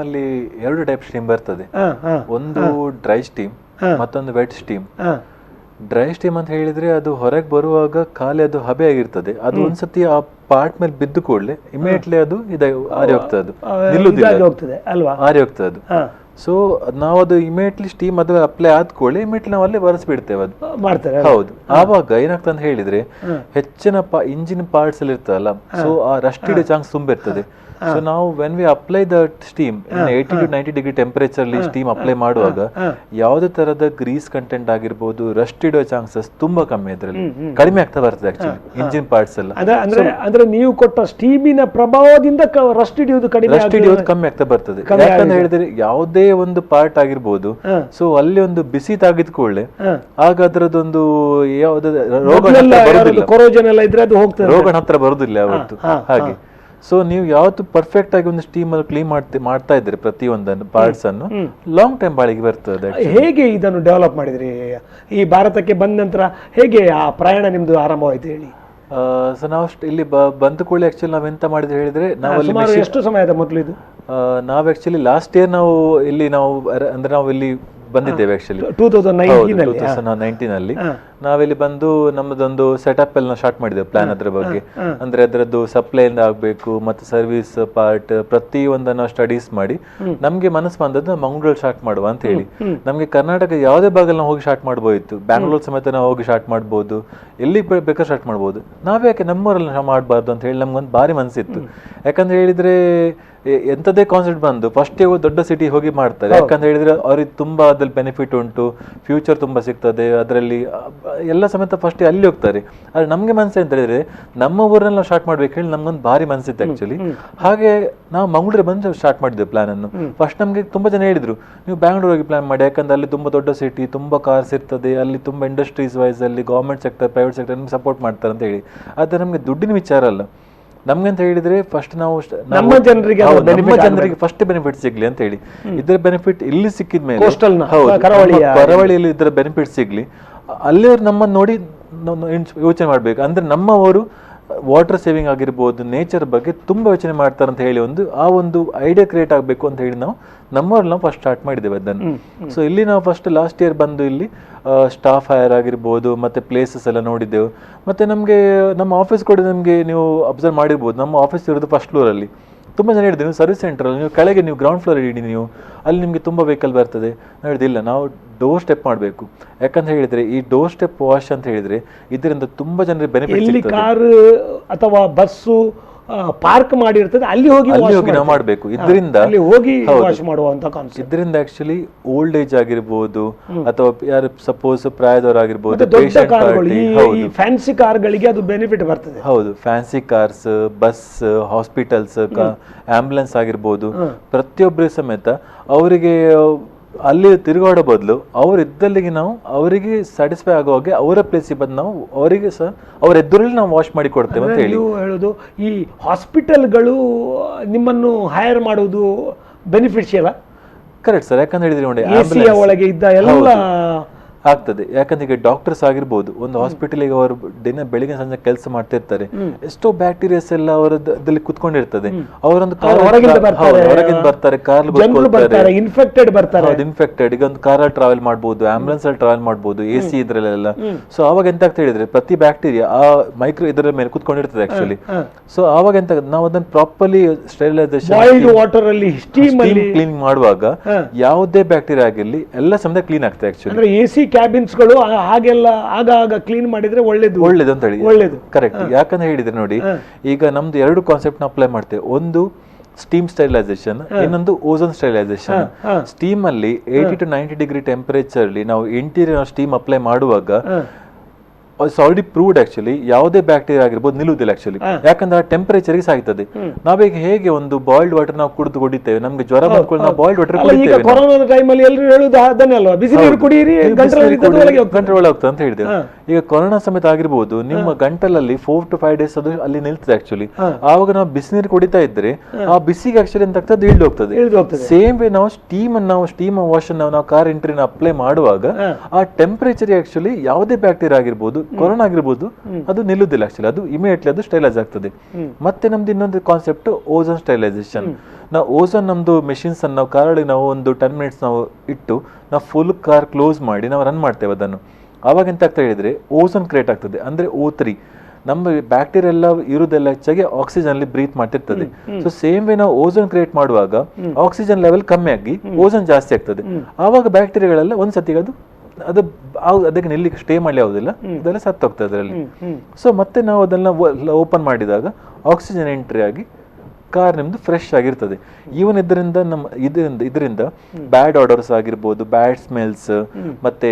ಅಲ್ಲಿ 2 ಟೈಪ್ ಸ್ಟೀಮ್ ಬರ್ತದೆ. ಹಾ, ಹಾ, ಒಂದು ಡ್ರೈ ಸ್ಟೀಮ್, ಮತ್ತೊಂದು ವೆಟ್ ಸ್ಟೀಮ್. ಹಾ. ಡ್ರೈ ಸ್ಟೀಮ್ ಅಂತ ಹೇಳಿದ್ರೆ ಅದು ಹೊರಗೆ ಬರುವಾಗ ಖಾಲಿ ಅದು ಹಬೆ ಆಗಿರ್ತದೆ. ಅದು ಒಂದ್ಸತಿ ಆ ಪಾರ್ಟ್ ಮೇಲೆ ಬಿದ್ದು ಕೂಡಲೇ ಇಮಿಡಿಯೇಟ್ಲಿ ಅದು ಆರಿ ಹೋಗ್ತದೆ, ಅದು ನಿಲ್ಲುದಿಲ್ಲ, ಹೋಗ್ತದೆ ಅಲ್ವಾ, ಆರಿ ಹೋಗ್ತದೆ ಅದು. ಸೊ ನಾವು ಅದು ಇಮಿಡಿಯೇಟ್ಲಿ ಸ್ಟೀಮ್ ಅದು ಅಪ್ಲೈ ಆದ್ಕೊಳ್ಳಿ ಇಮಿಡಿಯೇಟ್ಲಿ ನಾವು ಅಲ್ಲಿ ಬಿಡ್ತೇವೆ ಅದು ಮಾಡ್ತಾರೆ. ಹೌದು. ಆವಾಗ ಏನಾಗ್ತದೆ ಅಂತ ಹೇಳಿದ್ರೆ ಹೆಚ್ಚಿನ ಇಂಜಿನ್ ಪಾರ್ಟ್ಸ್ ಅಲ್ಲಿ ಇರ್ತದಲ್ಲ, ಸೊ ಆ ರಸ್ಟ್ ಹಿಡಿಯೋ ಚಾನ್ಸ್ ತುಂಬ ಇರ್ತದೆ. ಸೊ ನಾವು when we apply the steam 80 to 90 degree temperature ಅಲ್ಲಿ ಸ್ಟೀಮ್ ಅಪ್ಲೈ ಮಾಡುವಾಗ ಯಾವುದೇ ತರದ ಗ್ರೀಸ್ ಕಂಟೆಂಟ್ ಆಗಿರ್ಬೋದು, ರಸ್ಟ್ ಇಡೋ ಚಾನ್ಸಸ್ ತುಂಬಾ ಕಮ್ಮಿ, ಅದರಲ್ಲಿ ಕಡಿಮೆ ಆಗ್ತಾ ಬರ್ತದೆ ಆಕ್ಚುಲಿ ಇಂಜಿನ್ ಪಾರ್ಟ್ಸ್ ಎಲ್ಲ. ಅಂದ್ರೆ ನೀವು ಕೊಟ್ಟ ಸ್ಟೀಮಿನ ಪ್ರಭಾವದಿಂದ ರಸ್ಟ್ ಹಿಡಿಯೋದು ಕಮ್ಮಿ ಆಗ್ತಾ ಬರ್ತದೆ. ಯಾಕಂತ ಹೇಳಿದ್ರೆ ಯಾವುದೇ ಒಂದು ಪಾರ್ಟ್ ಆಗಿರ್ಬೋದು, ಸೊ ಅಲ್ಲಿ ಒಂದು ಬಿಸಿ ತಾಗಿದ್ಕೊಳ್ಳೆ ಆಗ ಅದರದೊಂದು ಯಾವ್ದು ರೋಗಣ ಹತ್ರ ಬರುದಿಲ್ಲ ಅವತ್ತು ಹಾಗೆ. ಸೊ ನೀವು ಯಾವತ್ತು ಪರ್ಫೆಕ್ಟ್ ಆಗಿ ಒಂದು ಸ್ಟೀಮ್ ಅಲ್ಲಿ ಕ್ಲೀನ್ ಮಾಡ್ತಾ ಇದ್ರೆ ಪ್ರತಿಯೊಂದನ್ನು ಪಾರ್ಟ್ಸ್ ಅನ್ನು ಲಾಂಗ್ ಟೈಮ್ ಬಾಳಿಗೆ ಬರ್ತದೆ. ಹೇಗೆ ಇದನ್ನು ಡೆವಲಪ್ ಮಾಡಿದ್ರಿ? ಈ ಭಾರತಕ್ಕೆ ಬಂದ ನಂತರ ಹೇಗೆ ಆ ಪ್ರಯಾಣ ನಿಮ್ದು ಆರಂಭವಾಯ್ತು ಹೇಳಿ. ಸೊ ನಾವು ಇಲ್ಲಿ ಬಂದ ಕೂಡಲೇ ಆಕ್ಚುಲಿ ನಾವೆಂತ ಮಾಡಿದ್ರೆ ಹೇಳಿದ್ರೆ, ನಾವು ಎಷ್ಟು ಸಮಯದ ಮೊದಲು ಇದು? ನಾವು ಆಕ್ಚುಲಿ ಲಾಸ್ಟ್ ಇಯರ್ ನಾವು ಇಲ್ಲಿ ನಾವು ಇಲ್ಲಿ ಬಂದಿದ್ದೇವೆ ಆಕ್ಚುಲಿ 2019 ಅಲ್ಲಿ. ನಾವಿಲ್ಲಿ ಬಂದು ನಮ್ಮದೊಂದು ಸೆಟಪ್ ಎಲ್ಲ ಸ್ಟಾರ್ಟ್ ಮಾಡಿದ್ದೇವೆ, ಪ್ಲಾನ್ ಅದ್ರ ಬಗ್ಗೆ. ಅಂದ್ರೆ ಅದರದ್ದು ಸಪ್ಲೈ ಇಂದ ಆಗ್ಬೇಕು ಮತ್ತೆ ಸರ್ವಿಸ್ ಪಾರ್ಟ್ ಪ್ರತಿ ಒಂದನ್ನು ಸ್ಟಡೀಸ್ ಮಾಡಿ ನಮ್ಗೆ ಮನಸ್ಸು ಬಂದದ್ದು ಮಂಗಳೂರು ಸ್ಟಾರ್ಟ್ ಮಾಡುವ ಅಂತ ಹೇಳಿ. ನಮ್ಗೆ ಕರ್ನಾಟಕ ಯಾವುದೇ ಭಾಗದಲ್ಲಿ ನಾವು ಹೋಗಿ ಸ್ಟಾರ್ಟ್ ಮಾಡ್ಬೋದಿತ್ತು, ಬ್ಯಾಂಗ್ಳೂರ್ ಸಮೇತ ನಾವು ಹೋಗಿ ಸ್ಟಾರ್ಟ್ ಮಾಡ್ಬೋದು, ಎಲ್ಲಿ ಬೇಕಾದ್ರೆ ಸ್ಟಾರ್ಟ್ ಮಾಡ್ಬೋದು. ನಾವ್ಯಾಕೆ ನಮ್ಮೂರಲ್ಲಿ ನಾವು ಮಾಡಬಾರ್ದು ಅಂತ ಹೇಳಿ ನಮ್ಗೊಂದು ಭಾರಿ ಮನಸ್ಸಿತ್ತು. ಯಾಕಂದ್ರೆ ಹೇಳಿದ್ರೆ ಎಂಥದೇ ಕಾನ್ಸೆಪ್ಟ್ ಬಂದು ಫಸ್ಟ್ ದೊಡ್ಡ ಸಿಟಿ ಹೋಗಿ ಮಾಡ್ತಾರೆ, ಯಾಕಂತ ಹೇಳಿದ್ರೆ ಅವ್ರಿಗೆ ತುಂಬಾ ಅದ್ರಲ್ಲಿ ಬೆನಿಫಿಟ್ ಉಂಟು, ಫ್ಯೂಚರ್ ತುಂಬಾ ಸಿಗ್ತದೆ ಅದರಲ್ಲಿ ಎಲ್ಲ ಸಮೇತ ಫಸ್ಟ್ ಅಲ್ಲಿ ಹೋಗ್ತಾರೆ. ಆದ್ರೆ ನಮ್ಗೆ ಮನಸ್ಸು ಅಂತ ಹೇಳಿದ್ರೆ ನಮ್ಮ ಊರಲ್ಲಿ ನಾವು ಸ್ಟಾರ್ಟ್ ಮಾಡ್ಬೇಕು ಹೇಳಿ ನಮ್ಗೊಂದು ಭಾರಿ ಮನಸ್ಸಿತ್ತು ಆಕ್ಚುಲಿ. ಹಾಗೆ ನಾವು ಮಂಗಳೂರು ಬಂದು ಸ್ಟಾರ್ಟ್ ಮಾಡಿದ್ದೇವೆ ಪ್ಲಾನ್ ಅನ್ನು. ಫಸ್ಟ್ ನಮ್ಗೆ ತುಂಬಾ ಜನ ಹೇಳಿದ್ರು ನೀವು ಬ್ಯಾಂಗ್ಳೂರ್ ಹೋಗಿ ಪ್ಲಾನ್ ಮಾಡಿ, ಯಾಕಂದ್ರೆ ಅಲ್ಲಿ ತುಂಬಾ ದೊಡ್ಡ ಸಿಟಿ, ತುಂಬಾ ಕಾರ್ಸ್ ಇರ್ತದೆ, ಅಲ್ಲಿ ತುಂಬಾ ಇಂಡಸ್ಟ್ರೀಸ್ ವೈಸ್ ಅಲ್ಲಿ ಗವರ್ಮೆಂಟ್ ಸೆಕ್ಟರ್ ಪ್ರೈವೇಟ್ ಸೆಕ್ಟರ್ ನಿಮ್ಗೆ ಸಪೋರ್ಟ್ ಮಾಡ್ತಾರೆ ಅಂತ ಹೇಳಿ. ಆದ್ರೆ ನಮ್ಗೆ ದುಡ್ಡಿನ ವಿಚಾರ ಅಲ್ಲ, ನಮ್ಗೆ ಅಂತ ಹೇಳಿದ್ರೆ ಫಸ್ಟ್ ನಾವು ನಮ್ಮ ಜನರಿಗೆ ಫಸ್ಟ್ ಬೆನಿಫಿಟ್ ಸಿಗ್ಲಿ ಅಂತ ಹೇಳಿ. ಇದ್ರ ಬೆನಿಫಿಟ್ ಇಲ್ಲಿ ಸಿಕ್ಕಿದ ಮೇಲೆ ಕರಾವಳಿಯಲ್ಲಿ ಇದ್ರ ಬೆನಿಫಿಟ್ ಸಿಗ್ಲಿ, ಅಲ್ಲಿಯವ್ರು ನಮ್ಮನ್ನು ನೋಡಿ ಯೋಚನೆ ಮಾಡ್ಬೇಕು. ಅಂದ್ರೆ ನಮ್ಮವರು ವಾಟರ್ ಸೇವಿಂಗ್ ಆಗಿರ್ಬೋದು, ನೇಚರ್ ಬಗ್ಗೆ ತುಂಬಾ ಯೋಚನೆ ಮಾಡ್ತಾರೆ ಅಂತ ಹೇಳಿ ಒಂದು ಐಡಿಯಾ ಕ್ರಿಯೇಟ್ ಆಗಬೇಕು ಅಂತ ಹೇಳಿ ನಮ್ಮವ್ರಲ್ಲಿ ನಾವು ಫಸ್ಟ್ ಸ್ಟಾರ್ಟ್ ಮಾಡಿದ್ದೇವೆ ಅದನ್ನು. ಸೊ ಇಲ್ಲಿ ನಾವು ಫಸ್ಟ್ ಲಾಸ್ಟ್ ಇಯರ್ ಬಂದು ಇಲ್ಲಿ ಸ್ಟಾಫ್ ಹೈರ್ ಆಗಿರ್ಬೋದು ಮತ್ತೆ ಪ್ಲೇಸಸ್ ಎಲ್ಲ ನೋಡಿದ್ದೆವು. ಮತ್ತೆ ನಮಗೆ ನಮ್ಮ ಆಫೀಸ್ ಕೂಡ ನಮಗೆ ನೀವು ಅಬ್ಸರ್ವ್ ಮಾಡಿರ್ಬೋದು, ನಮ್ಮ ಆಫೀಸ್ ಇರೋದು ಫಸ್ಟ್ ಫ್ಲೋರಲ್ಲಿ. ತುಂಬ ಜನ ಹೇಳಿದೆ ನೀವು ಸರ್ವಿಸ್ ಸೆಂಟ್ರಲ್ಲಿ ನೀವು ಕೆಳಗೆ ನೀವು ಗ್ರೌಂಡ್ ಫ್ಲೋರ್ ಇಡಿ, ನೀವು ಅಲ್ಲಿ ನಿಮಗೆ ತುಂಬ ವೆಹಿಕಲ್ ಬರ್ತದೆ. ನಾವು ಹೇಳಿದಿಲ್ಲ, ನಾವು ಡೋರ್ ಸ್ಟೆಪ್ ಮಾಡಬೇಕು. ಯಾಕಂತ ಹೇಳಿದ್ರೆ ಈ ಡೋರ್ ಸ್ಟೆಪ್ ವಾಶ್ ಅಂತ ಹೇಳಿದ್ರೆ ಇದರಿಂದ ತುಂಬಾ ಜನರಿಗೆ ಬೆನಿಫಿಟ್. ಕಾರು ಅಥವಾ ಬಸ್ಸು ಪಾರ್ಕ್ ಮಾಡಿರ್ತದೆ ಅಲ್ಲಿ ಹೋಗಿ ನಾವು ಮಾಡಬೇಕು. ಇದರಿಂದ ಇದರಿಂದ ಆಕ್ಚುಲಿ ಓಲ್ಡ್ ಏಜ್ ಆಗಿರ್ಬೋದು ಅಥವಾ ಯಾರು ಸಪೋಸ್ ಪ್ರಾಯದವರಾಗಿರ್ಬೋದು, ಫ್ಯಾನ್ಸಿ ಕಾರ್ಗಳಿಗೆ ಅದು ಬೆನಿಫಿಟ್ ಬರ್ತದೆ. ಹೌದು, fancy cars, bus, hospitals, ambulance ಆಗಿರ್ಬೋದು, ಪ್ರತಿಯೊಬ್ಬರ ಸಮೇತ ಅವರಿಗೆ ಅಲ್ಲಿ ತಿರುಗಾಡೋ ಬದಲು ಅವರಿದ್ದಲ್ಲಿಗೆ ನಾವು ಅವರಿಗೆ ಸ್ಯಾಟಿಸ್ಫೈ ಆಗೋ ಹಾಗೆ ಅವರ ಪ್ಲೇಸಿಗೆ ಬಂದು ನಾವು ಅವರಿಗೆ ಸಹ ಅವರ ಎದುರಲ್ಲಿ ನಾವು ವಾಶ್ ಮಾಡಿ ಕೊಡ್ತೇವೆ ಅಂತ ಹೇಳಿ ಹೇಳೋದು. ಈ ಹಾಸ್ಪಿಟಲ್ಗಳು ನಿಮ್ಮನ್ನು ಹೈರ್ ಮಾಡುವುದು ಬೆನಿಫಿಷಿಯಲ್? Correct sir. ಯಾಕಂತ ಹೇಳಿದ್ರೆ ನೋಡಿ ಒಳಗೆ ಇದ್ದ ಎಲ್ಲ ಆಗ್ತದೆ. ಯಾಕಂದ್ರೆ ಈಗ ಡಾಕ್ಟರ್ಸ್ ಆಗಿರ್ಬೋದು, ಒಂದು ಹಾಸ್ಪಿಟಲ್ಗೆ ಅವರು ದಿನ ಬೆಳಿಗ್ಗೆ ಸಂಜೆ ಕೆಲಸ ಮಾಡ್ತಿರ್ತಾರೆ, ಎಷ್ಟೋ ಬ್ಯಾಕ್ಟೀರಿಯಾಸ್ ಎಲ್ಲ ಅವರದಲ್ಲಿ ಕುತ್ಕೊಂಡಿರ್ತದೆ. ಅವರೊಂದು ಹೊರಗಿಂದ ಬರ್ತಾರೆ, ಕಾರ್ ಇನ್ಫೆಕ್ಟೆಡ್. ಈಗ ಒಂದು ಕಾರಲ್ಲಿ ಟ್ರಾವೆಲ್ ಮಾಡ್ಬೋದು, ಆಂಬುಲೆನ್ಸ್ ಅಲ್ಲಿ ಟ್ರಾವೆಲ್ ಮಾಡ್ಬೋದು, AC ಇದ್ರಲ್ಲೆಲ್ಲ. ಸೊ ಅವಾಗ ಎಂತ ಆಗ್ತಾ ಹೇಳಿದ್ರೆ ಪ್ರತಿ ಬ್ಯಾಕ್ಟೀರಿಯಾ ಆ ಮೈಕ್ರೋ ಇದರ ಮೇಲೆ ಕುತ್ಕೊಂಡಿರ್ತದೆ ಆಕ್ಚುಲಿ. ಸೊ ಅವಾಗ ಎಂತ ನಾವು ಅದನ್ನ ಪ್ರಾಪರ್ಲಿ ಸ್ಟೆರಿಲೈಸೇಷನ್ ವಾಟರ್ ಅಲ್ಲಿ ಕ್ಲೀನ್ ಮಾಡುವಾಗ ಯಾವುದೇ ಬ್ಯಾಕ್ಟೀರಿಯಾ ಆಗಿರ್ಲಿ ಎಲ್ಲ ಸಮೇತ ಕ್ಲೀನ್ ಆಗ್ತದೆ ಆಕ್ಚುಲಿ. AC ಕ್ಯಾಬಿನ್ಸ್ಗಳು ಹಾಗೆಲ್ಲ ಆಗಾಗ ಕ್ಲೀನ್ ಮಾಡಿದ್ರೆ ಒಳ್ಳೇದು ಅಂತ ಹೇಳಿ. ಕರೆಕ್ಟ್. ಯಾಕಂತ ಹೇಳಿದ್ರೆ ನೋಡಿ, ಈಗ ನಮ್ದು 2 ಕಾನ್ಸೆಪ್ಟ್ ನ ಅಪ್ಲೈ ಮಾಡ್ತೇವೆ. ಒಂದು ಸ್ಟೀಮ್ ಸ್ಟೆರಿಲೈಸೇಷನ್, ಇನ್ನೊಂದು ಓಝೋನ್ ಸ್ಟೆರಿಲೈಸೇಷನ್. ಸ್ಟೀಮ್ ಅಲ್ಲಿ 80 to 90 ಡಿಗ್ರಿ ಟೆಂಪರೇಚರ್ ಅಲ್ಲಿ ನಾವು ಇಂಟೀರಿಯರ್ ಸ್ಟೀಮ್ ಅಪ್ಲೈ ಮಾಡುವಾಗ ಆಲ್ರೆಡಿ ಪ್ರೂವ್ಡ್ ಆಕ್ಚುಲಿ ಯಾವುದೇ ಬ್ಯಾಕ್ಟೀರಿಯಾ ಆಗಿರ್ಬೋದು ನಿಲ್ಲುವುದಿಲ್ಲ ಆಕ್ಚುಲಿ. ಯಾಕಂದ್ರೆ ಟೆಂಪರೇಚರ್ ಸಾಯ್ತದೆ. ನಾವೀಗ ಹೇಗೆ ಒಂದು ಬಾಯ್ಲ್ಡ್ ವಾಟರ್ ನಾವು ಕುಡಿದು ಕುಡಿತೇವೆ, ನಮ್ಗೆ ಜ್ವರ ಬಂದ್ಕೊಂಡು ನಾವು ಬಾಯ್ಲ್ಡ್ ವಾಟರ್ ಕುಡಿತೇವೆ. ಕೊರೋನಾ ಟೈಮಲ್ಲಿ ಎಲ್ಲರೂ ಹೇಳುವುದು ಅದನ್ನೇ ಅಲ್ವಾ, ಬಿಸಿ ನೀರು ಕುಡಿಯಿರಿ ಗಂಟಲು ಒಳಗೆ ಹೋಗ್ತದೆ ಅಂತ ಹೇಳಿದ್ದೇವೆ. ಈಗ ಕೊರೋನಾ ಸಮೇತ ಆಗಿರ್ಬೋದು, ನಿಮ್ಮ ಗಂಟಲಲ್ಲಿ 4 to 5 days ಅದು ಅಲ್ಲಿ ನಿಲ್ತದೆ ಆಕ್ಚುಲಿ. ಆವಾಗ ನಾವು ಬಿಸಿನೀರು ಕುಡಿತಾ ಇದ್ರೆ ಆ ಬಿಸಿಗೆ ಆಕ್ಚುಲಿ ಎಂತ ಆಗ್ತದೆ, ಇಳಿದು ಹೋಗ್ತದೆ. ಸೇಮ್ ವೇ ನಾವು ಸ್ಟೀಮ್ ವಾಶ್ ನಾವು ಕಾರ್ ಇಂಟೀರಿಯರ್ ಅಪ್ಲೈ ಮಾಡುವಾಗ ಆ ಟೆಂಪರೇಚರ್ ಆಕ್ಚುಲಿ ಯಾವುದೇ ಬ್ಯಾಕ್ಟೀರಿಯಾ ಆಗಿರ್ಬೋದು ಕೊರೋನಾ ಆಗಿರ್ಬೋದು, ಅದು ನಿಲ್ಲುದಿಲ್ಲ ಆಕ್ಚುಲಿ, ಅದು ಇಮಿಡಿಯೇಟ್ಲಿ ಅದು ಸ್ಟೈಲೈಸ್ ಆಗ್ತದೆ. ಮತ್ತೆ ನಮ್ದು ಇನ್ನೊಂದು ಕಾನ್ಸೆಪ್ಟ್ ಓಝೋನ್ ಸ್ಟೈಲೈಸೇಷನ್. ನಾವು ಓಝೋನ್ ನಮ್ದು ಮೆಷಿನ್ಸ್ ಅನ್ನು ನಾವು ಕಾರೊಳಗೆ ನಾವು ಒಂದು 10 minutes ನಾವು ಇಟ್ಟು ನಾವು ಫುಲ್ ಕಾರ್ ಕ್ಲೋಸ್ ಮಾಡಿ ನಾವು ರನ್ ಮಾಡ್ತೇವೆ ಅದನ್ನು. ಆವಾಗ ಎಂತ ಆಗ್ತಾ ಹೇಳಿದ್ರೆ ಓಝೋನ್ ಕ್ರಿಯೇಟ್ ಆಗ್ತದೆ, ಅಂದ್ರೆ O3. ನಮ್ಮ ಬ್ಯಾಕ್ಟೀರಿಯಾ ಎಲ್ಲ ಇರುವುದೆಲ್ಲ ಹೆಚ್ಚಾಗಿ ಆಕ್ಸಿಜನ್ ಅಲ್ಲಿ ಬ್ರೀತ್ ಮಾಡ್ತಿರ್ತದೆ. ಸೊ ಸೇಮ್ ವೇ ನಾವು ಓಝೋನ್ ಕ್ರಿಯೇಟ್ ಮಾಡುವಾಗ ಆಕ್ಸಿಜನ್ ಲೆವೆಲ್ ಕಮ್ಮಿ ಆಗಿ ಓಝೋನ್ ಜಾಸ್ತಿ ಆಗ್ತದೆ. ಆವಾಗ ಬ್ಯಾಕ್ಟೀರಿಯಾಗಳೆಲ್ಲ ಒಂದ್ಸತಿಗೆ ಅದು ಅದಕ್ಕೆ ನಿಲ್ಲಿಗೆ ಸ್ಟೇ ಮಾಡಲಿ ಆಗುದಿಲ್ಲ, ಅದೆಲ್ಲ ಸತ್ತೋಗ್ತದೆ ಅದರಲ್ಲಿ. ಸೊ ಮತ್ತೆ ನಾವು ಅದನ್ನ ಓಪನ್ ಮಾಡಿದಾಗ ಆಕ್ಸಿಜನ್ ಎಂಟ್ರಿ ಆಗಿ ಕಾರ್ ನಿಮ್ದು ಫ್ರೆಶ್ ಆಗಿರ್ತದೆ. ಈವನ್ ಇದರಿಂದ ಬ್ಯಾಡ್ ಆರ್ಡರ್ಸ್ ಆಗಿರ್ಬೋದು, ಬ್ಯಾಡ್ ಸ್ಮೆಲ್ಸ್, ಮತ್ತೆ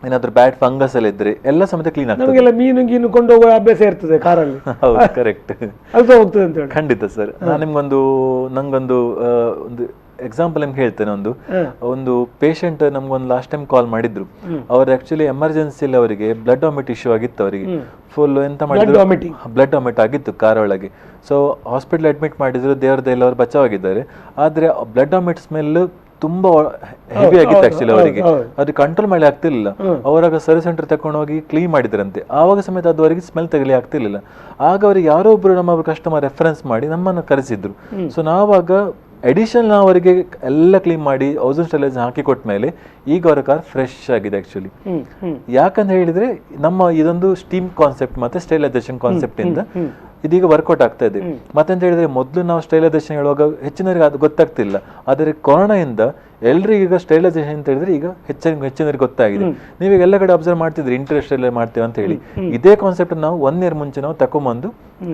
ಏನಾದ್ರೂ ಬ್ಯಾಡ್ ಫಂಗಸ್ ಎಲ್ಲ ಇದ್ರೆ ಎಲ್ಲ ಸಮೇತ ಕ್ಲೀನ್ ಆಗ್ತದೆ. ನಮಗೆಲ್ಲ ಮೀನು ಗೀನು ಕೊಂಡೋಗುವ ಅಭ್ಯಾಸ ಇರ್ತದೆ ಕಾರಲ್ಲಿ. ಹೌದು, ಕರೆಕ್ಟ್, ಅದು ಹೋಗ್ತದೆ ಅಂತ ಹೇಳಿ. ಖಂಡಿತ ಸರ್. ನಾನು ನಂಗೊಂದು ಒಂದು ಎಕ್ಸಾಂಪಲ್ ನಿಮ್ಗೆ ಹೇಳ್ತೇನೆ. ಒಂದು ಪೇಷಂಟ್ ನಮ್ಗೊಂದು ಲಾಸ್ಟ್ ಟೈಮ್ ಕಾಲ್ ಮಾಡಿದ್ರು. ಅವ್ರು ಆಕ್ಚುಲಿ ಎಮರ್ಜೆನ್ಸಿಲಿ ಅವರಿಗೆ ಬ್ಲಡ್ ವಾಮಿಟ್ ಇಶ್ಯೂ ಆಗಿತ್ತು. ಅವರಿಗೆ ಫುಲ್ ಎಂತ ಮಾಡಿದ್ರು, ಬ್ಲಡ್ ವಾಮಿಟ್ ಆಗಿತ್ತು ಕಾರ್ ಒಳಗೆ. ಸೊ ಹಾಸ್ಪಿಟಲ್ ಅಡ್ಮಿಟ್ ಮಾಡಿದ್ರು, ದೇವ್ರದೆಲ್ಲ ಅವ್ರು ಬಚಾವಾಗಿದ್ದಾರೆ. ಆದ್ರೆ ಬ್ಲಡ್ ವಾಮಿಟ್ ಸ್ಮೆಲ್ ತುಂಬಾ ಹೆವಿ ಆಗಿತ್ತು ಆಕ್ಚುಲಿ ಅವರಿಗೆ, ಅದು ಕಂಟ್ರೋಲ್ ಮಾಡಿ ಆಗ್ತಿರ್ಲಿಲ್ಲ. ಅವರಾಗ ಸರ್ವಿಸ್ ಸೆಂಟರ್ ತಗೊಂಡೋಗಿ ಕ್ಲೀನ್ ಮಾಡಿದ್ರಂತೆ. ಆವಾಗ ಸಮೇತ ಅದು ಅವರಿಗೆ ಸ್ಮೆಲ್ ತೆಗಲಿ ಆಗ್ತಿರ್ಲಿಲ್ಲ. ಆಗ ಅವ್ರಿಗೆ ಯಾರೋ ಒಬ್ರು ನಮ್ಮ ಕಸ್ಟಮರ್ ರೆಫರೆನ್ಸ್ ಮಾಡಿ ನಮ್ಮನ್ನು ಕರೆಸಿದ್ರು. ಸೊ ನಾವಾಗ ಅಡಿಷನಲ್ ನಾವು ಅವರಿಗೆ ಎಲ್ಲ ಕ್ಲೀನ್ ಮಾಡಿ ಓಝೋನ್ ಸ್ಟೈಲೈಸೇಷನ್ ಹಾಕಿ ಕೊಟ್ಟ ಮೇಲೆ ಈಗ ಅವರ ಕಾರ್ ಫ್ರೆಶ್ ಆಗಿದೆ ಆಕ್ಚುಲಿ. ಯಾಕಂತ ಹೇಳಿದ್ರೆ ನಮ್ಮ ಇದೊಂದು ಸ್ಟೀಮ್ ಕಾನ್ಸೆಪ್ಟ್ ಮತ್ತೆ ಸ್ಟೈಲೈಸೇಷನ್ ಕಾನ್ಸೆಪ್ಟ್ ಇಂದ ಇದೀಗ ವರ್ಕೌಟ್ ಆಗ್ತಾ ಇದೆ. ಮತ್ತೆಂತ ಹೇಳಿದ್ರೆ ಮೊದಲು ನಾವು ಸ್ಟೈಲೈಸೇಷನ್ ಹೇಳುವಾಗ ಹೆಚ್ಚಿನವರಿಗೆ ಅದು ಗೊತ್ತಾಗ್ತಿಲ್ಲ. ಆದರೆ ಕೊರೋನಾಯಿಂದ ಎಲ್ರಿಗೂ ಈಗ ಸ್ಟೈಲೈಸೇಷನ್ ಅಂತ ಹೇಳಿದ್ರೆ ಈಗ ಹೆಚ್ಚಿನವರಿಗೆ ಗೊತ್ತಾಗಿದೆ. ನೀವೀಗ ಎಲ್ಲ ಕಡೆ ಅಬ್ಸರ್ವ್ ಮಾಡ್ತಿದ್ರಿ ಇಂಟ್ರೆಸ್ಟ್ ಎಲ್ಲ ಮಾಡ್ತೇವೆ ಅಂತ ಹೇಳಿ. ಇದೇ ಕಾನ್ಸೆಪ್ಟ್ ನಾವು 1 year ಮುಂಚೆ ನಾವು ತಕೊಂಡ್ಬಂದು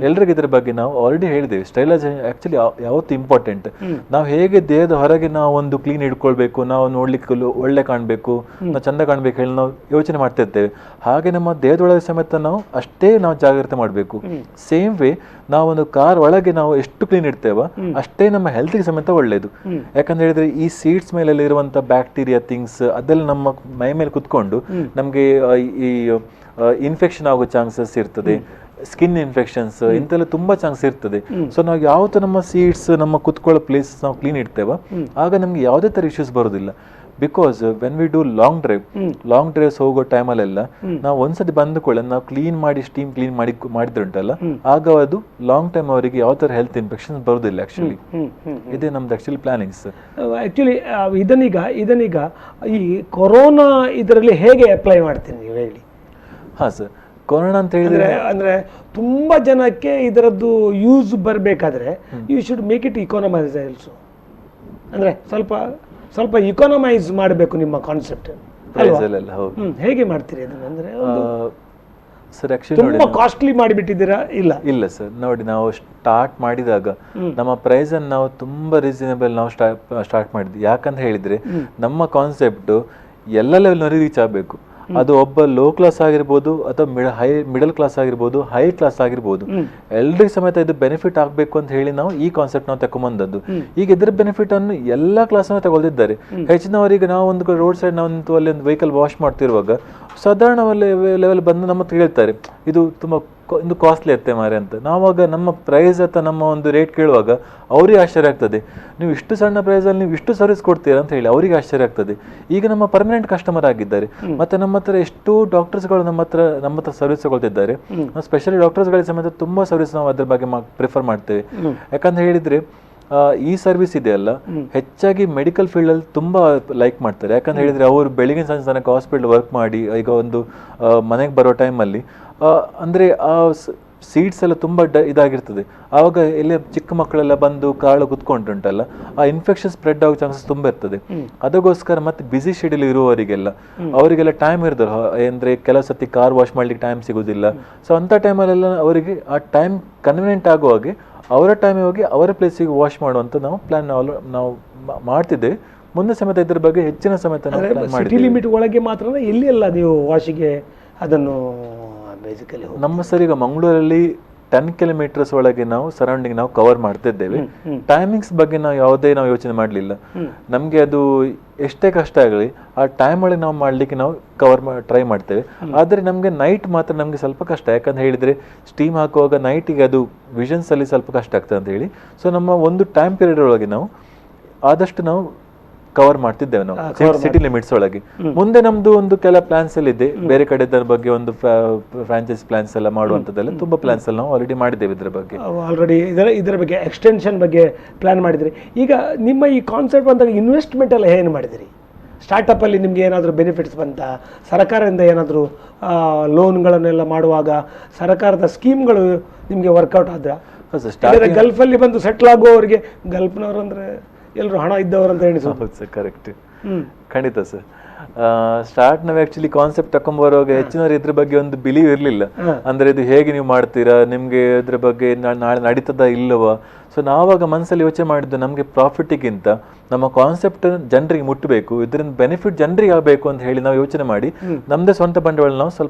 ಎಲ್ರಿಗೂ ಇದ್ರ ಬಗ್ಗೆ ನಾವು ಆಲ್ರೆಡಿ ಹೇಳಿದ್ದೇವೆ. ಸ್ಟೈಲೈಸೇಷನ್ ಆಕ್ಚುಲಿ ಯಾವತ್ತು ಇಂಪಾರ್ಟೆಂಟ್. ನಾವು ಹೇಗೆ ದೇಹದ ಹೊರಗೆ ನಾವು ಒಂದು ಕ್ಲೀನ್ ಇಟ್ಕೊಳ್ಬೇಕು, ನಾವು ನೋಡ್ಲಿಕ್ಕೆ ಒಳ್ಳೆ ಕಾಣ್ಬೇಕು, ನಾವು ಚಂದ ಕಾಣ್ಬೇಕು ಹೇಳಿ ನಾವು ಯೋಚನೆ ಮಾಡ್ತಿರ್ತೇವೆ. ಹಾಗೆ ನಮ್ಮ ದೇಹದೊಳಗೆ ಸಮೇತ ನಾವು ಅಷ್ಟೇ ನಾವು ಜಾಗ್ರತೆ ಮಾಡಬೇಕು. ಸೇಮ್ ವೇ ನಾವು ಒಂದು ಕಾರ್ ಒಳಗೆ ನಾವು ಎಷ್ಟು ಕ್ಲೀನ್ ಇಡ್ತೇವ ಅಷ್ಟೇ ನಮ್ಮ ಹೆಲ್ತ್ಗೆ ಸಮೇತ ಒಳ್ಳೇದು. ಯಾಕಂತ ಹೇಳಿದ್ರೆ ಈ ಸೀಟ್ಸ್ ಮೇಲೆ ಇರುವಂತ ಬ್ಯಾಕ್ಟೀರಿಯಾ ಥಿಂಗ್ಸ್ ಅದೆಲ್ಲ ನಮ್ಮ ಮೈ ಮೇಲೆ ಕುತ್ಕೊಂಡು ನಮ್ಗೆ ಈ ಇನ್ಫೆಕ್ಷನ್ ಆಗೋ ಚಾನ್ಸಸ್ ಇರ್ತದೆ. ಸ್ಕಿನ್ ಇನ್ಫೆಕ್ಷನ್ಸ್ ಇಂತೆಲ್ಲ ತುಂಬಾ ಚಾನ್ಸ್ ಇರ್ತದೆ. ಸೊ ನಾವು ಯಾವತ್ತು ನಮ್ಮ ಸೀಟ್ಸ್ ನಮ್ಮ ಕುತ್ಕೊಳ್ಳೋ ಪ್ಲೇಸ್ ನಾವು ಕ್ಲೀನ್ ಇಡ್ತೇವ ಆಗ ನಮ್ಗೆ ಯಾವುದೇ ತರ ಇಶ್ಯೂಸ್ ಬರೋದಿಲ್ಲ. Because when we do long drives ಹೋಗೋ ಟೈಮಲ್ಲೆಲ್ಲ ನಾವು ಒಂದ್ಸತಿ ಬಂದುಕೊಳ್ಳ ನಾವು ಕ್ಲೀನ್ ಮಾಡಿ ಸ್ಟೀಮ್ ಕ್ಲೀನ್ ಮಾಡಿದ್ರುಂಟಲ್ಲ ಆಗ ಅದು ಲಾಂಗ್ ಟೈಮ್ ಅವರಿಗೆ ಯಾವ ತರ ಹೆಲ್ತ್ ಇನ್ಫೆಕ್ಷನ್ ಬರೋದಿಲ್ಲ. ಆಕ್ಚುಲಿ ಇದೇ ನಮ್ದು ಆಕ್ಚುಲಿ ಪ್ಲಾನಿಂಗ್ಸ್. ಆಕ್ಚುಲಿ ಇದನ್ನೀಗ ಈ ಕೊರೋನಾ ಇದರಲ್ಲಿ ಹೇಗೆ ಅಪ್ಲೈ ಮಾಡ್ತೀನಿ ನೀವು ಹೇಳಿ? ಹಾ ಸರ್, ಕೊರೋನಾ ಅಂತ ಹೇಳಿದ್ರೆ ಅಂದ್ರೆ ತುಂಬಾ ಜನಕ್ಕೆ ಇದರದ್ದು ಯೂಸ್ ಬರಬೇಕಾದ್ರೆ you should make it economise also. ಅಂದ್ರೆ ಸ್ವಲ್ಪ ಇಕಾನಮೈಸ್ ಮಾಡಬೇಕು ನಿಮ್ಮ ಕಾನ್ಸೆಪ್ಟ್. ಹೇಗೆ ಮಾಡ್ತೀರಿ ಅದನ್ನ? ಅಂದ್ರೆ ಸರ್ ಆಕ್ಚುಲಿ ತುಂಬಾ ಕಾಸ್ಟ್ಲಿ ಮಾಡಿಬಿಟ್ಟಿದ್ದೀರಾ? ಇಲ್ಲ ಸರ್, ನೋಡಿ ನಾವು ಸ್ಟಾರ್ಟ್ ಮಾಡಿದಾಗ ನಮ್ಮ ಪ್ರೈಸ್ ಅನ್ನು ನಾವು ತುಂಬಾ ರೀಸನೇಬಲ್ ನಾವು ಸ್ಟಾರ್ಟ್ ಮಾಡಿದ್ವಿ. ಯಾಕಂತ ಹೇಳಿದ್ರೆ ನಮ್ಮ ಕಾನ್ಸೆಪ್ಟ್ ಎಲ್ಲ ಲೆವೆಲ್ನವರೆಗೆ ರೀಚ್ ಆಗಬೇಕು. ಅದು ಒಬ್ಬ ಲೋ ಕ್ಲಾಸ್ ಆಗಿರ್ಬೋದು ಅಥವಾ ಮಿಡಲ್ ಕ್ಲಾಸ್ ಆಗಿರ್ಬೋದು, ಹೈ ಕ್ಲಾಸ್ ಆಗಿರ್ಬೋದು, ಎಲ್ರಿಗೂ ಸಮೇತ ಇದು ಬೆನಿಫಿಟ್ ಆಗ್ಬೇಕು ಅಂತ ಹೇಳಿ ನಾವು ಈ ಕಾನ್ಸೆಪ್ಟ್ ನಾವು ತಗೊಂಬಂದದ್ದು. ಈಗ ಇದ್ರ ಬೆನಿಫಿಟ್ ಅನ್ನು ಎಲ್ಲಾ ಕ್ಲಾಸ್ ತಗೊಳ್ತಿದ್ದಾರೆ. ಹೆಚ್ಚಿನವರಿಗೆ ನಾವು ಒಂದು ರೋಡ್ ಸೈಡ್ ನಾವು ನಿಂತು ಅಲ್ಲಿ ಒಂದು ವೆಹಿಕಲ್ ವಾಶ್ ಮಾಡ್ತಿರುವಾಗ ಸಾಧಾರಣ ಲೆವೆಲ್ ಬಂದು ನಮ್ಮ ಹತ್ರ ಹೇಳ್ತಾರೆ ಇದು ತುಂಬಾ ಇದು ಕಾಸ್ಟ್ಲಿ ಇರುತ್ತೆ ಮಾರೆ ಅಂತ. ನಾವಾಗ ನಮ್ಮ ಪ್ರೈಸ್ ಅಥವಾ ನಮ್ಮ ಒಂದು ರೇಟ್ ಕೇಳುವಾಗ ಅವ್ರಿಗೆ ಆಶ್ಚರ್ಯ ಆಗ್ತದೆ, ನೀವು ಇಷ್ಟು ಸಣ್ಣ ಪ್ರೈಸಲ್ಲಿ ನೀವು ಇಷ್ಟು ಸರ್ವಿಸ್ ಕೊಡ್ತೀರಾ ಅಂತ ಹೇಳಿ ಅವರಿಗೆ ಆಶ್ಚರ್ಯ ಆಗ್ತದೆ. ಈಗ ನಮ್ಮ ಪರ್ಮನೆಂಟ್ ಕಸ್ಟಮರ್ ಆಗಿದ್ದಾರೆ. ಮತ್ತೆ ನಮ್ಮ ಹತ್ರ ಎಷ್ಟು ಡಾಕ್ಟರ್ಸ್ಗಳು ನಮ್ಮ ಹತ್ರ ಸರ್ವಿಸ್ ತಗೊಳ್ತಿದ್ದಾರೆ. ಸ್ಪೆಷಲಿ ಡಾಕ್ಟರ್ಸ್ಗಳಿಗೆ ಸಮೇತ ತುಂಬಾ ಸರ್ವಿಸ್ ನಾವು ಅದ್ರ ಬಗ್ಗೆ ಪ್ರಿಫರ್ ಮಾಡ್ತೇವೆ. ಯಾಕಂತ ಹೇಳಿದ್ರೆ ಈ ಸರ್ವಿಸ್ ಇದೆಯಲ್ಲ ಹೆಚ್ಚಾಗಿ ಮೆಡಿಕಲ್ ಫೀಲ್ಡ್ ಅಲ್ಲಿ ತುಂಬಾ ಲೈಕ್ ಮಾಡ್ತಾರೆ. ಯಾಕಂತ ಹೇಳಿದ್ರೆ ಅವರು ಬೆಳಿಗ್ಗೆ ಸಂಜೆ ತನಕ ಹಾಸ್ಪಿಟಲ್ ವರ್ಕ್ ಮಾಡಿ ಈಗ ಒಂದು ಮನೆಗೆ ಬರೋ ಟೈಮಲ್ಲಿ ಅಂದ್ರೆ ಆ ಸೀಟ್ಸ್ ಎಲ್ಲ ತುಂಬಾ ಇದಾಗಿರ್ತದೆ. ಆವಾಗ ಎಲ್ಲ ಚಿಕ್ಕ ಮಕ್ಕಳೆಲ್ಲ ಬಂದು ಕಾಳು ಕುತ್ಕೊಂಡುಂಟಲ್ಲ ಆ ಇನ್ಫೆಕ್ಷನ್ ಸ್ಪ್ರೆಡ್ ಆಗೋ ಚಾನ್ಸಸ್ ತುಂಬಾ ಇರ್ತದೆ. ಅದಕ್ಕೋಸ್ಕರ ಮತ್ತೆ ಬಿಸಿ ಶೆಡ್ಯೂಲ್ ಅವರಿಗೆಲ್ಲ ಟೈಮ್ ಇರ್ತದೆ. ಅಂದ್ರೆ ಕೆಲವು ಸತಿ ಕಾರ್ ವಾಶ್ ಮಾಡ್ಲಿಕ್ಕೆ ಟೈಮ್ ಸಿಗುದಿಲ್ಲ. ಸೊ ಅಂತ ಟೈಮಲ್ಲೆಲ್ಲ ಅವರಿಗೆ ಆ ಟೈಮ್ ಕನ್ವೀನಿಯಂಟ್ ಆಗೋ ಹಾಗೆ ಅವರ ಟೈಮ್ ಹೋಗಿ ಅವರ ಪ್ಲೇಸಿಗೆ ವಾಶ್ ಮಾಡುವಂತ ನಾವು ಪ್ಲಾನ್ ನಾವು ಮಾಡ್ತಿದ್ದೇವೆ. ಮುಂದೆ ಸಮೇತ ಇದ್ರ ಬಗ್ಗೆ ಹೆಚ್ಚಿನ ಸಮೇತ ಸಿಟಿ ಲಿಮಿಟ್ ಒಳಗೆ ಮಾತ್ರ ಎಲ್ಲಿ ಎಲ್ಲ ನೀವು ವಾಶಿಗೆ ಅದನ್ನು ಬೇಸಿಕಲಿ ನಮ್ಮ ಸರ್ ಈಗ ಮಂಗಳೂರಲ್ಲಿ 10 kilometers ಒಳಗೆ ನಾವು ಸರೌಂಡಿಂಗ್ ನಾವು ಕವರ್ ಮಾಡ್ತಿದ್ದೇವೆ. ಟೈಮಿಂಗ್ಸ್ ಬಗ್ಗೆ ನಾವು ಯಾವುದೇ ನಾವು ಯೋಚನೆ ಮಾಡಲಿಲ್ಲ. ನಮ್ಗೆ ಅದು ಎಷ್ಟೇ ಕಷ್ಟ ಆಗಲಿ ಆ ಟೈಮ್ ಒಳಗೆ ನಾವು ಮಾಡ್ಲಿಕ್ಕೆ ನಾವು ಟ್ರೈ ಮಾಡ್ತೇವೆ. ಆದ್ರೆ ನಮ್ಗೆ ನೈಟ್ ಮಾತ್ರ ನಮ್ಗೆ ಸ್ವಲ್ಪ ಕಷ್ಟ. ಯಾಕಂತ ಹೇಳಿದ್ರೆ ಸ್ಟೀಮ್ ಹಾಕುವಾಗ ನೈಟಿಗೆ ಅದು ವಿಷನ್ಸ್ ಅಲ್ಲಿ ಸ್ವಲ್ಪ ಕಷ್ಟ ಆಗ್ತದೆ ಅಂತ ಹೇಳಿ. ಸೊ ನಮ್ಮ ಒಂದು ಟೈಮ್ ಪೀರಿಯಡ್ ಒಳಗೆ ನಾವು ಆದಷ್ಟು ನಾವು ಕವರ್ ಮಾಡ್ತಿದ್ದೇವೆ ನಾವು ಸಿಟಿ ಲಿಮಿಟ್ಸ್ ಒಳಗೆ. ಮುಂದೆ ನಮ್ದು ಒಂದು ಕೆಲ ಪ್ಲಾನ್ಸ್ ಎಲ್ಲ ಇದೆ, ಬೇರೆ ಕಡೆ ಇದರ ಬಗ್ಗೆ ಒಂದು ಫ್ರಾಂಚೈಸ್ ಪ್ಲಾನ್ಸ್ ಎಲ್ಲ ಮಾಡುವಂತದ್ದೆಲ್ಲ ತುಂಬಾ ಪ್ಲಾನ್ಸ್ ಎಲ್ಲ ನಾವು ಆಲ್ರೆಡಿ ಮಾಡಿದ್ದೇವೆ. ಇದ್ರ ಬಗ್ಗೆ ಆಲ್ರೆಡಿ ಇದರ ಬಗ್ಗೆ ಎಕ್ಸ್ಟೆನ್ಷನ್ ಬಗ್ಗೆ ಪ್ಲಾನ್ ಮಾಡಿದ್ರಿ. ಈಗ ನಿಮ್ಮ ಈ ಕಾನ್ಸೆಪ್ಟ್ ಬಂದಾಗ ಇನ್ವೆಸ್ಟ್ಮೆಂಟ್ ಎಲ್ಲ ಏನು ಮಾಡಿದಿರಿ? ಸ್ಟಾರ್ಟಪ್ ಅಲ್ಲಿ ನಿಮ್ಗೆ ಏನಾದರೂ ಬೆನಿಫಿಟ್ಸ್ ಬಂತ? ಸರ್ಕಾರದಿಂದ ಏನಾದರೂ ಲೋನ್ಗಳನ್ನೆಲ್ಲ ಮಾಡುವಾಗ ಸರ್ಕಾರದ ಸ್ಕೀಮ್ಗಳು ನಿಮಗೆ ವರ್ಕೌಟ್ ಆದ್ರ? ಗಲ್ಫಲ್ಲಿ ಬಂದು ಸೆಟ್ಲ್ ಆಗುವವರಿಗೆ, ಗಲ್ಫ್ನವ್ರು ಅಂದ್ರೆ ಎಲ್ಲರೂ ಹಣ ಇದ್ದವರು ಅಂತ ಎಣಿಸೋದು. ಹೌದು ಸರ್, ಕರೆಕ್ಟ್, ಖಂಡಿತ ಸರ್. ಸ್ಟಾರ್ಟ್ ನಾವು ಆಕ್ಚುಲಿ ಕಾನ್ಸೆಪ್ಟ್ ತಕೊಂಬರುವಾಗ ಹೆಚ್ಚಿನವ್ರು ಇದ್ರ ಬಗ್ಗೆ ಒಂದು ಬಿಲೀವ್ ಇರಲಿಲ್ಲ. ಅಂದ್ರೆ ಇದು ಹೇಗೆ ನೀವು ಮಾಡ್ತೀರಾ, ನಿಮ್ಗೆ ಇದ್ರ ಬಗ್ಗೆ ನಾಳೆ ನಡೀತದ ಇಲ್ಲವಾ? ಸೊ ನಾವಾಗ ಮನಸ್ಸಲ್ಲಿ ಯೋಚನೆ ಮಾಡಿದ್ದು, ನಮಗೆ ಪ್ರಾಫಿಟಿಗಿಂತ ನಮ್ಮ ಕಾನ್ಸೆಪ್ಟ್ ಜನರಿಗೆ ಮುಟ್ಟಬೇಕು, ಇದರಿಂದ ಬೆನಿಫಿಟ್ ಜನರಿಗೆ ಆಗಬೇಕು ಅಂತ ಹೇಳಿ ನಾವು ಯೋಚನೆ ಮಾಡಿ ನಮ್ದೇ ಸ್ವಂತ ಬಂಡವಾಳ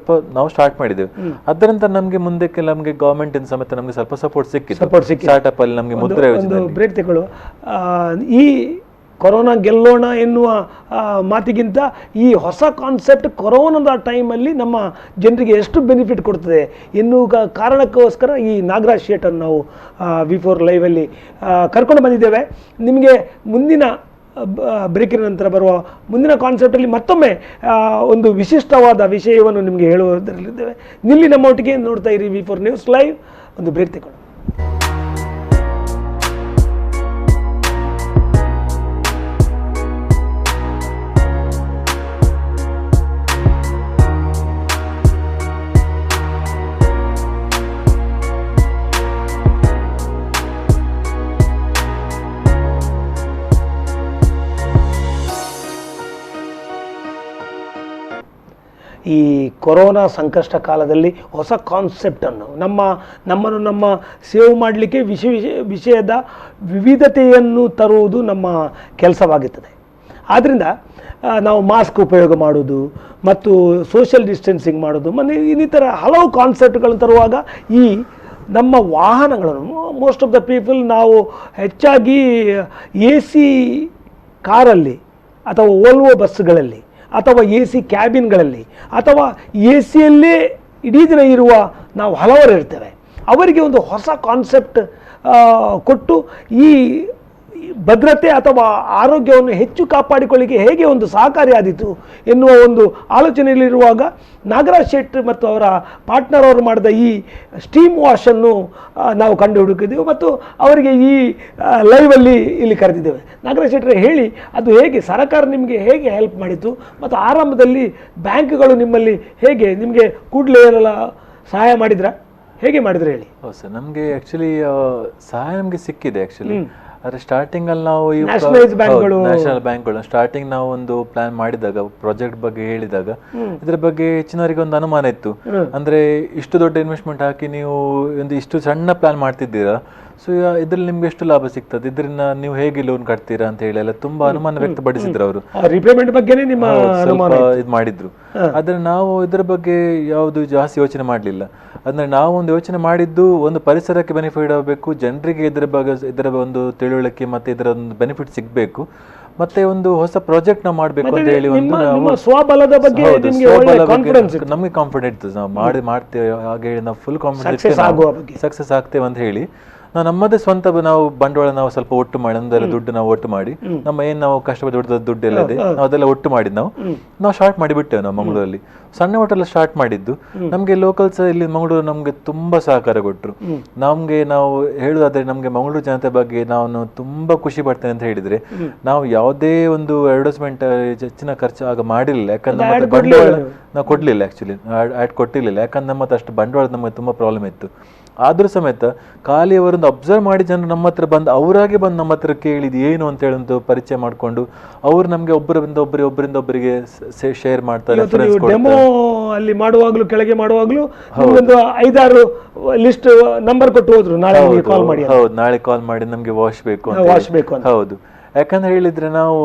ನಾವು ಸ್ಟಾರ್ಟ್ ಮಾಡಿದ್ದೇವೆ. ಅದರಂತ ನಮಗೆ ಮುಂದಕ್ಕೆ ನಮಗೆ ಗವರ್ಮೆಂಟ್ ಇಂದ ಸಮೇತ ನಮಗೆ ಸ್ವಲ್ಪ ಸಪೋರ್ಟ್ ಸಿಕ್ಕಿತ್ತು. ಸ್ಟಾರ್ಟ್ಅಪ್ ಅಲ್ಲಿ ನಮಗೆ ಮುದ್ರೆ ಬ್ರೇಕ್ ತಗೊಳ್ಳುವ ಈ ಕೊರೋನಾ ಗೆಲ್ಲೋಣ ಎನ್ನುವ ಮಾತಿಗಿಂತ ಈ ಹೊಸ ಕಾನ್ಸೆಪ್ಟ್ ಕೊರೋನಾದ ಟೈಮಲ್ಲಿ ನಮ್ಮ ಜನರಿಗೆ ಎಷ್ಟು ಬೆನಿಫಿಟ್ ಕೊಡ್ತದೆ ಎನ್ನುವ ಕಾರಣಕ್ಕೋಸ್ಕರ ಈ ನಾಗರಾಜ್ ಶೇಟನ್ನು ನಾವು V4 ಲೈವಲ್ಲಿ ಕರ್ಕೊಂಡು ಬಂದಿದ್ದೇವೆ. ನಿಮಗೆ ಮುಂದಿನ ಬ್ರೇಕಿನ ನಂತರ ಬರುವ ಮುಂದಿನ ಕಾನ್ಸೆಪ್ಟಲ್ಲಿ ಮತ್ತೊಮ್ಮೆ ಒಂದು ವಿಶಿಷ್ಟವಾದ ವಿಷಯವನ್ನು ನಿಮಗೆ ಹೇಳುವುದರಲ್ಲಿದ್ದೇವೆ. ನಿಲ್ಲಿ ನಮ್ಮೊಟ್ಟಿಗೆ ನೋಡ್ತಾ ಇರಿ V4 ನ್ಯೂಸ್ ಲೈವ್. ಒಂದು ಬ್ರೇಕ್ ತಗೊಳ್ಳಿ. ಈ ಕೊರೋನಾ ಸಂಕಷ್ಟ ಕಾಲದಲ್ಲಿ ಹೊಸ ಕಾನ್ಸೆಪ್ಟನ್ನು ನಮ್ಮ ಸೇವ್ ಮಾಡಲಿಕ್ಕೆ ವಿಷಯದ ವಿವಿಧತೆಯನ್ನು ತರುವುದು ನಮ್ಮ ಕೆಲಸವಾಗಿರ್ತದೆ. ಆದ್ದರಿಂದ ನಾವು ಮಾಸ್ಕ್ ಉಪಯೋಗ ಮಾಡೋದು ಮತ್ತು ಸೋಷಿಯಲ್ ಡಿಸ್ಟೆನ್ಸಿಂಗ್ ಮಾಡೋದು, ಇನ್ನಿತರ ಹಲವು ಕಾನ್ಸೆಪ್ಟ್ಗಳನ್ನು ತರುವಾಗ ಈ ನಮ್ಮ ವಾಹನಗಳನ್ನು ಮೋಸ್ಟ್ ಆಫ್ ದ ಪೀಪಲ್ ನಾವು ಹೆಚ್ಚಾಗಿ AC ಕಾರಲ್ಲಿ ಅಥವಾ ವೋಲ್ವೋ ಬಸ್ಗಳಲ್ಲಿ ಅಥವಾ AC ಕ್ಯಾಬಿನ್ಗಳಲ್ಲಿ ಅಥವಾ ACಯಲ್ಲೇ ಇಡೀ ದಿನ ಇರುವ ನಾವು ಹಲವರು ಇರ್ತೇವೆ. ಅವರಿಗೆ ಒಂದು ಹೊಸ ಕಾನ್ಸೆಪ್ಟ್ ಕೊಟ್ಟು ಈ ಭದ್ರತೆ ಅಥವಾ ಆರೋಗ್ಯವನ್ನು ಹೆಚ್ಚು ಕಾಪಾಡಿಕೊಳ್ಳಿಕ್ಕೆ ಹೇಗೆ ಒಂದು ಸಹಕಾರಿಯಾದೀತು ಎನ್ನುವ ಒಂದು ಆಲೋಚನೆಯಲ್ಲಿರುವಾಗ ನಾಗರಾಜ್ ಶೆಟ್ ಮತ್ತು ಅವರ ಪಾರ್ಟ್ನರ್ ಅವರು ಮಾಡಿದ ಈ ಸ್ಟೀಮ್ ವಾಶನ್ನು ನಾವು ಕಂಡು ಹುಡುಕಿದ್ದೆವು ಮತ್ತು ಅವರಿಗೆ ಈ ಲೈವಲ್ಲಿ ಇಲ್ಲಿ ಕರೆದಿದ್ದೇವೆ. ನಾಗರಾಜ್ ಶೆಟ್ಟರೆ, ಹೇಳಿ, ಅದು ಹೇಗೆ ಸರ್ಕಾರ ನಿಮಗೆ ಹೇಗೆ ಹೆಲ್ಪ್ ಮಾಡಿತು ಮತ್ತು ಆರಂಭದಲ್ಲಿ ಬ್ಯಾಂಕ್ಗಳು ನಿಮ್ಮಲ್ಲಿ ಹೇಗೆ ನಿಮಗೆ ಕೂಡಲೇ ಎಲ್ಲ ಸಹಾಯ ಮಾಡಿದ್ರಾ? ಹೇಗೆ ಮಾಡಿದ್ರೆ ಹೇಳಿ. ಹೌದು ಸರ್, ನಮಗೆ ಆ್ಯಕ್ಚುಲಿ ಸಹಾಯ ನಮಗೆ ಸಿಕ್ಕಿದೆ ಆ್ಯಕ್ಚುಲಿ. ಆದರೆ ಸ್ಟಾರ್ಟಿಂಗ್ ಅಲ್ಲಿ ನಾವು ನ್ಯಾಷನಲ್ ಬ್ಯಾಂಕ್ಗಳು ಸ್ಟಾರ್ಟಿಂಗ್ ನಾವು ಒಂದು ಪ್ಲಾನ್ ಮಾಡಿದಾಗ, ಪ್ರಾಜೆಕ್ಟ್ ಬಗ್ಗೆ ಹೇಳಿದಾಗ ಇದ್ರ ಬಗ್ಗೆ ಹೆಚ್ಚಿನವರಿಗೆ ಒಂದು ಅನುಮಾನ ಇತ್ತು. ಅಂದ್ರೆ ಇಷ್ಟು ದೊಡ್ಡ ಇನ್ವೆಸ್ಟ್ಮೆಂಟ್ ಹಾಕಿ ನೀವು ಒಂದು ಇಷ್ಟು ಸಣ್ಣ ಪ್ಲಾನ್ ಮಾಡ್ತಿದ್ದೀರಾ, ಸೊ ಇದ್ರಲ್ಲಿ ನಿಮ್ಗೆ ಎಷ್ಟು ಲಾಭ ಸಿಗ್ತದೆ, ಇದರಿಂದ ನೀವು ಹೇಗೆ ಲೋನ್ ಕಟ್ತೀರಾ ಅಂತ ಹೇಳಿ ಎಲ್ಲ ತುಂಬಾ ಅನುಮಾನ ವ್ಯಕ್ತಪಡಿಸಿದ್ರು ಅವರು. ರಿಪೇಮೆಂಟ್ ಬಗ್ಗೆ ಇದು ಮಾಡಿದ್ರು. ಆದ್ರೆ ನಾವು ಇದ್ರ ಬಗ್ಗೆ ಯಾವುದು ಜಾಸ್ತಿ ಯೋಚನೆ ಮಾಡ್ಲಿಲ್ಲ. ಅಂದ್ರೆ ನಾವು ಒಂದು ಯೋಚನೆ ಮಾಡಿದ್ದು, ಒಂದು ಪರಿಸರಕ್ಕೆ ಬೆನಿಫಿಟ್ ಆಗಬೇಕು, ಜನರಿಗೆ ಇದರ ಒಂದು ತಿಳುವಳಿಕೆ ಮತ್ತೆ ಇದರ ಒಂದು ಬೆನಿಫಿಟ್ ಸಿಗ್ಬೇಕು, ಮತ್ತೆ ಒಂದು ಹೊಸ ಪ್ರಾಜೆಕ್ಟ್ ನಾವು ಮಾಡ್ಬೇಕು ಅಂತ ಹೇಳಿ ಒಂದು ಸ್ವಬಲದ ಬಗ್ಗೆ ನಮಗೆ ಕಾನ್ಫಿಡೆಂಟ್ ನಾವು ಮಾಡ್ತೇವೆ ಹಾಗೆ ನಾವು ಫುಲ್ ಕಾನ್ಫಿಡೆನ್ಸ್ ಸಕ್ಸಸ್ ಆಗ್ತೇವೆ ಅಂತ ಹೇಳಿ ನಾವು ನಮ್ಮದೇ ಸ್ವಂತ ನಾವು ಬಂಡವಾಳ ನಾವು ಸ್ವಲ್ಪ ಒಟ್ಟು ಮಾಡಿ, ನಮ್ದೆಲ್ಲ ದುಡ್ಡು ನಾವು ಒಟ್ಟು ಮಾಡಿ, ನಮ್ಮ ಏನ್ ನಾವು ಕಷ್ಟಪಟ್ಟು ದುಡ್ಡು ಎಲ್ಲ ಇದೆ ನಾವು ಅದೆಲ್ಲ ಒಟ್ಟು ಮಾಡಿ ನಾವು ಸ್ಟಾರ್ಟ್ ಮಾಡಿಬಿಟ್ಟೇವೆ. ನಾವು ಮಂಗಳೂರಲ್ಲಿ ಸಣ್ಣ ಹೋಟೆಲ್ ಸ್ಟಾರ್ಟ್ ಮಾಡಿದ್ದು. ನಮ್ಗೆ ಲೋಕಲ್ಸ್ ಇಲ್ಲಿ ಮಂಗಳೂರು ನಮ್ಗೆ ತುಂಬಾ ಸಹಕಾರ ಕೊಟ್ರು. ನಮ್ಗೆ ನಾವು ಹೇಳುದಾದ್ರೆ ನಮ್ಗೆ ಮಂಗಳೂರು ಜನತೆ ಬಗ್ಗೆ ನಾನು ತುಂಬಾ ಖುಷಿ ಪಡ್ತೇನೆ ಅಂತ ಹೇಳಿದ್ರೆ, ನಾವು ಯಾವುದೇ ಒಂದು ಅಡ್ವರ್ಟೈಸ್ಮೆಂಟ್ ಹೆಚ್ಚಿನ ಖರ್ಚು ಆಗ ಮಾಡಿರ್ಲಿಲ್ಲ. ಯಾಕಂದ್ರೆ ನಮ್ಮ ಬಂಡವಾಳ ನಾವು ಕೊಡ್ಲಿಲ್ಲ, ಆಕ್ಚುಲಿ ಆಡ್ ಕೊಟ್ಟಿರ್ಲಿಲ್ಲ. ಯಾಕಂದ್ರೆ ನಮ್ಮ ಅಷ್ಟು ಬಂಡವಾಳ ನಮಗೆ ತುಂಬಾ ಪ್ರಾಬ್ಲಮ್ ಇತ್ತು. ಆದ್ರೂ ಸಮೇತ ಖಾಲಿ ಅವರೊಂದು ಅಬ್ಸರ್ವ್ ಮಾಡಿ ಜನರು ನಮ್ಮ ಹತ್ರ ಬಂದು ಅವರಾಗೆ ಬಂದು ನಮ್ಮ ಹತ್ರ ಕೇಳಿದ್ ಏನು ಅಂತ ಹೇಳಿ ಒಂದು ಪರಿಚಯ ಮಾಡ್ಕೊಂಡು ಅವ್ರು ನಮ್ಗೆ ಒಬ್ಬರಿಂದ ಒಬ್ಬರಿಗೆ ಶೇರ್ ಮಾಡ್ತಾರೆ. ಡೆಮೋ ಅಲ್ಲಿ ಮಾಡುವಾಗ್ಲೂ ಕೆಳಗೆ ಮಾಡುವಾಗ್ಲೂ ಒಂದು 5-6 ಲಿಸ್ಟ್ ನಂಬರ್ ಕೊಟ್ಟು ಹೋದ್ರು, ನಾಳೆ ಕಾಲ್ ಮಾಡಿ. ಹೌದು, ನಾಳೆ ಕಾಲ್ ಮಾಡಿ ನಮ್ಗೆ ವಾಶ್ ಬೇಕು ಅಂತ. ಹೌದು, ಯಾಕಂದ್ರೆ ಹೇಳಿದ್ರೆ ನಾವು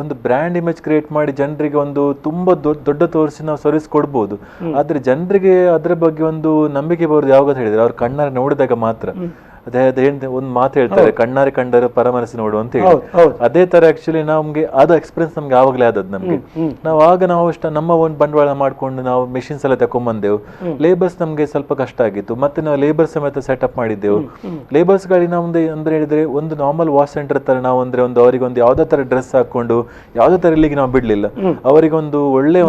ಒಂದು ಬ್ರ್ಯಾಂಡ್ ಇಮೇಜ್ ಕ್ರಿಯೇಟ್ ಮಾಡಿ ಜನರಿಗೆ ಒಂದು ತುಂಬಾ ದೊಡ್ಡ ತೋರಿಸಿ ನಾವು ಸರ್ವಿಸ್ ಕೊಡ್ಬೋದು. ಆದ್ರೆ ಜನರಿಗೆ ಅದ್ರ ಬಗ್ಗೆ ಒಂದು ನಂಬಿಕೆ ಬರೋದು ಯಾವಾಗ ಹೇಳಿದ್ರೆ ಅವ್ರ ಕಣ್ಣಾರೆ ನೋಡಿದಾಗ ಮಾತ್ರ. ಅದೇ ಒಂದು ಮಾತು ಹೇಳ್ತಾರೆ, ಕಣ್ಣಾರೆ ಕಂಡರೆ ಪರಮನಸ್ಸು ನೋಡು ಅಂತ ಹೇಳಿ. ಅದೇ ತರ ಆಕ್ಚುಲಿ ನಮ್ಗೆ ಅದು ಎಕ್ಸ್ಪೀರಿಯನ್ಸ್ ನಮ್ಗೆ ಆವಾಗಲೇ ಆದದ್ದು ನಮ್ಗೆ. ನಾವು ನಮ್ಮ ಒಂದು ಬಂಡವಾಳ ಮಾಡ್ಕೊಂಡು ನಾವು ಮೆಷಿನ್ಸ್ ಎಲ್ಲ ತಕೊಂಡ್ಬಂದೆವು. ಲೇಬರ್ಸ್ ನಮ್ಗೆ ಸ್ವಲ್ಪ ಕಷ್ಟ ಆಗಿತ್ತು, ಮತ್ತೆ ನಾವು ಲೇಬರ್ ಸಮೇತ ಸೆಟಪ್ ಮಾಡಿದ್ದೆವು. ಲೇಬರ್ಸ್ ಗಳಿಗೆ ನಮ್ದು ಅಂದ್ರೆ ಹೇಳಿದ್ರೆ ಒಂದು ನಾರ್ಮಲ್ ವಾಶ್ ಸೆಂಟರ್ ತರ ನಾವು ಅಂದ್ರೆ ಒಂದು ಅವರಿಗೆ ಒಂದು ಯಾವ್ದೇ ತರ ಡ್ರೆಸ್ ಹಾಕೊಂಡು ಯಾವ್ದೇ ತರ ಇಲ್ಲಿಗೆ ನಾವು ಬಿಡ್ಲಿಲ್ಲ. ಅವರಿಗೊಂದು ಒಳ್ಳೆ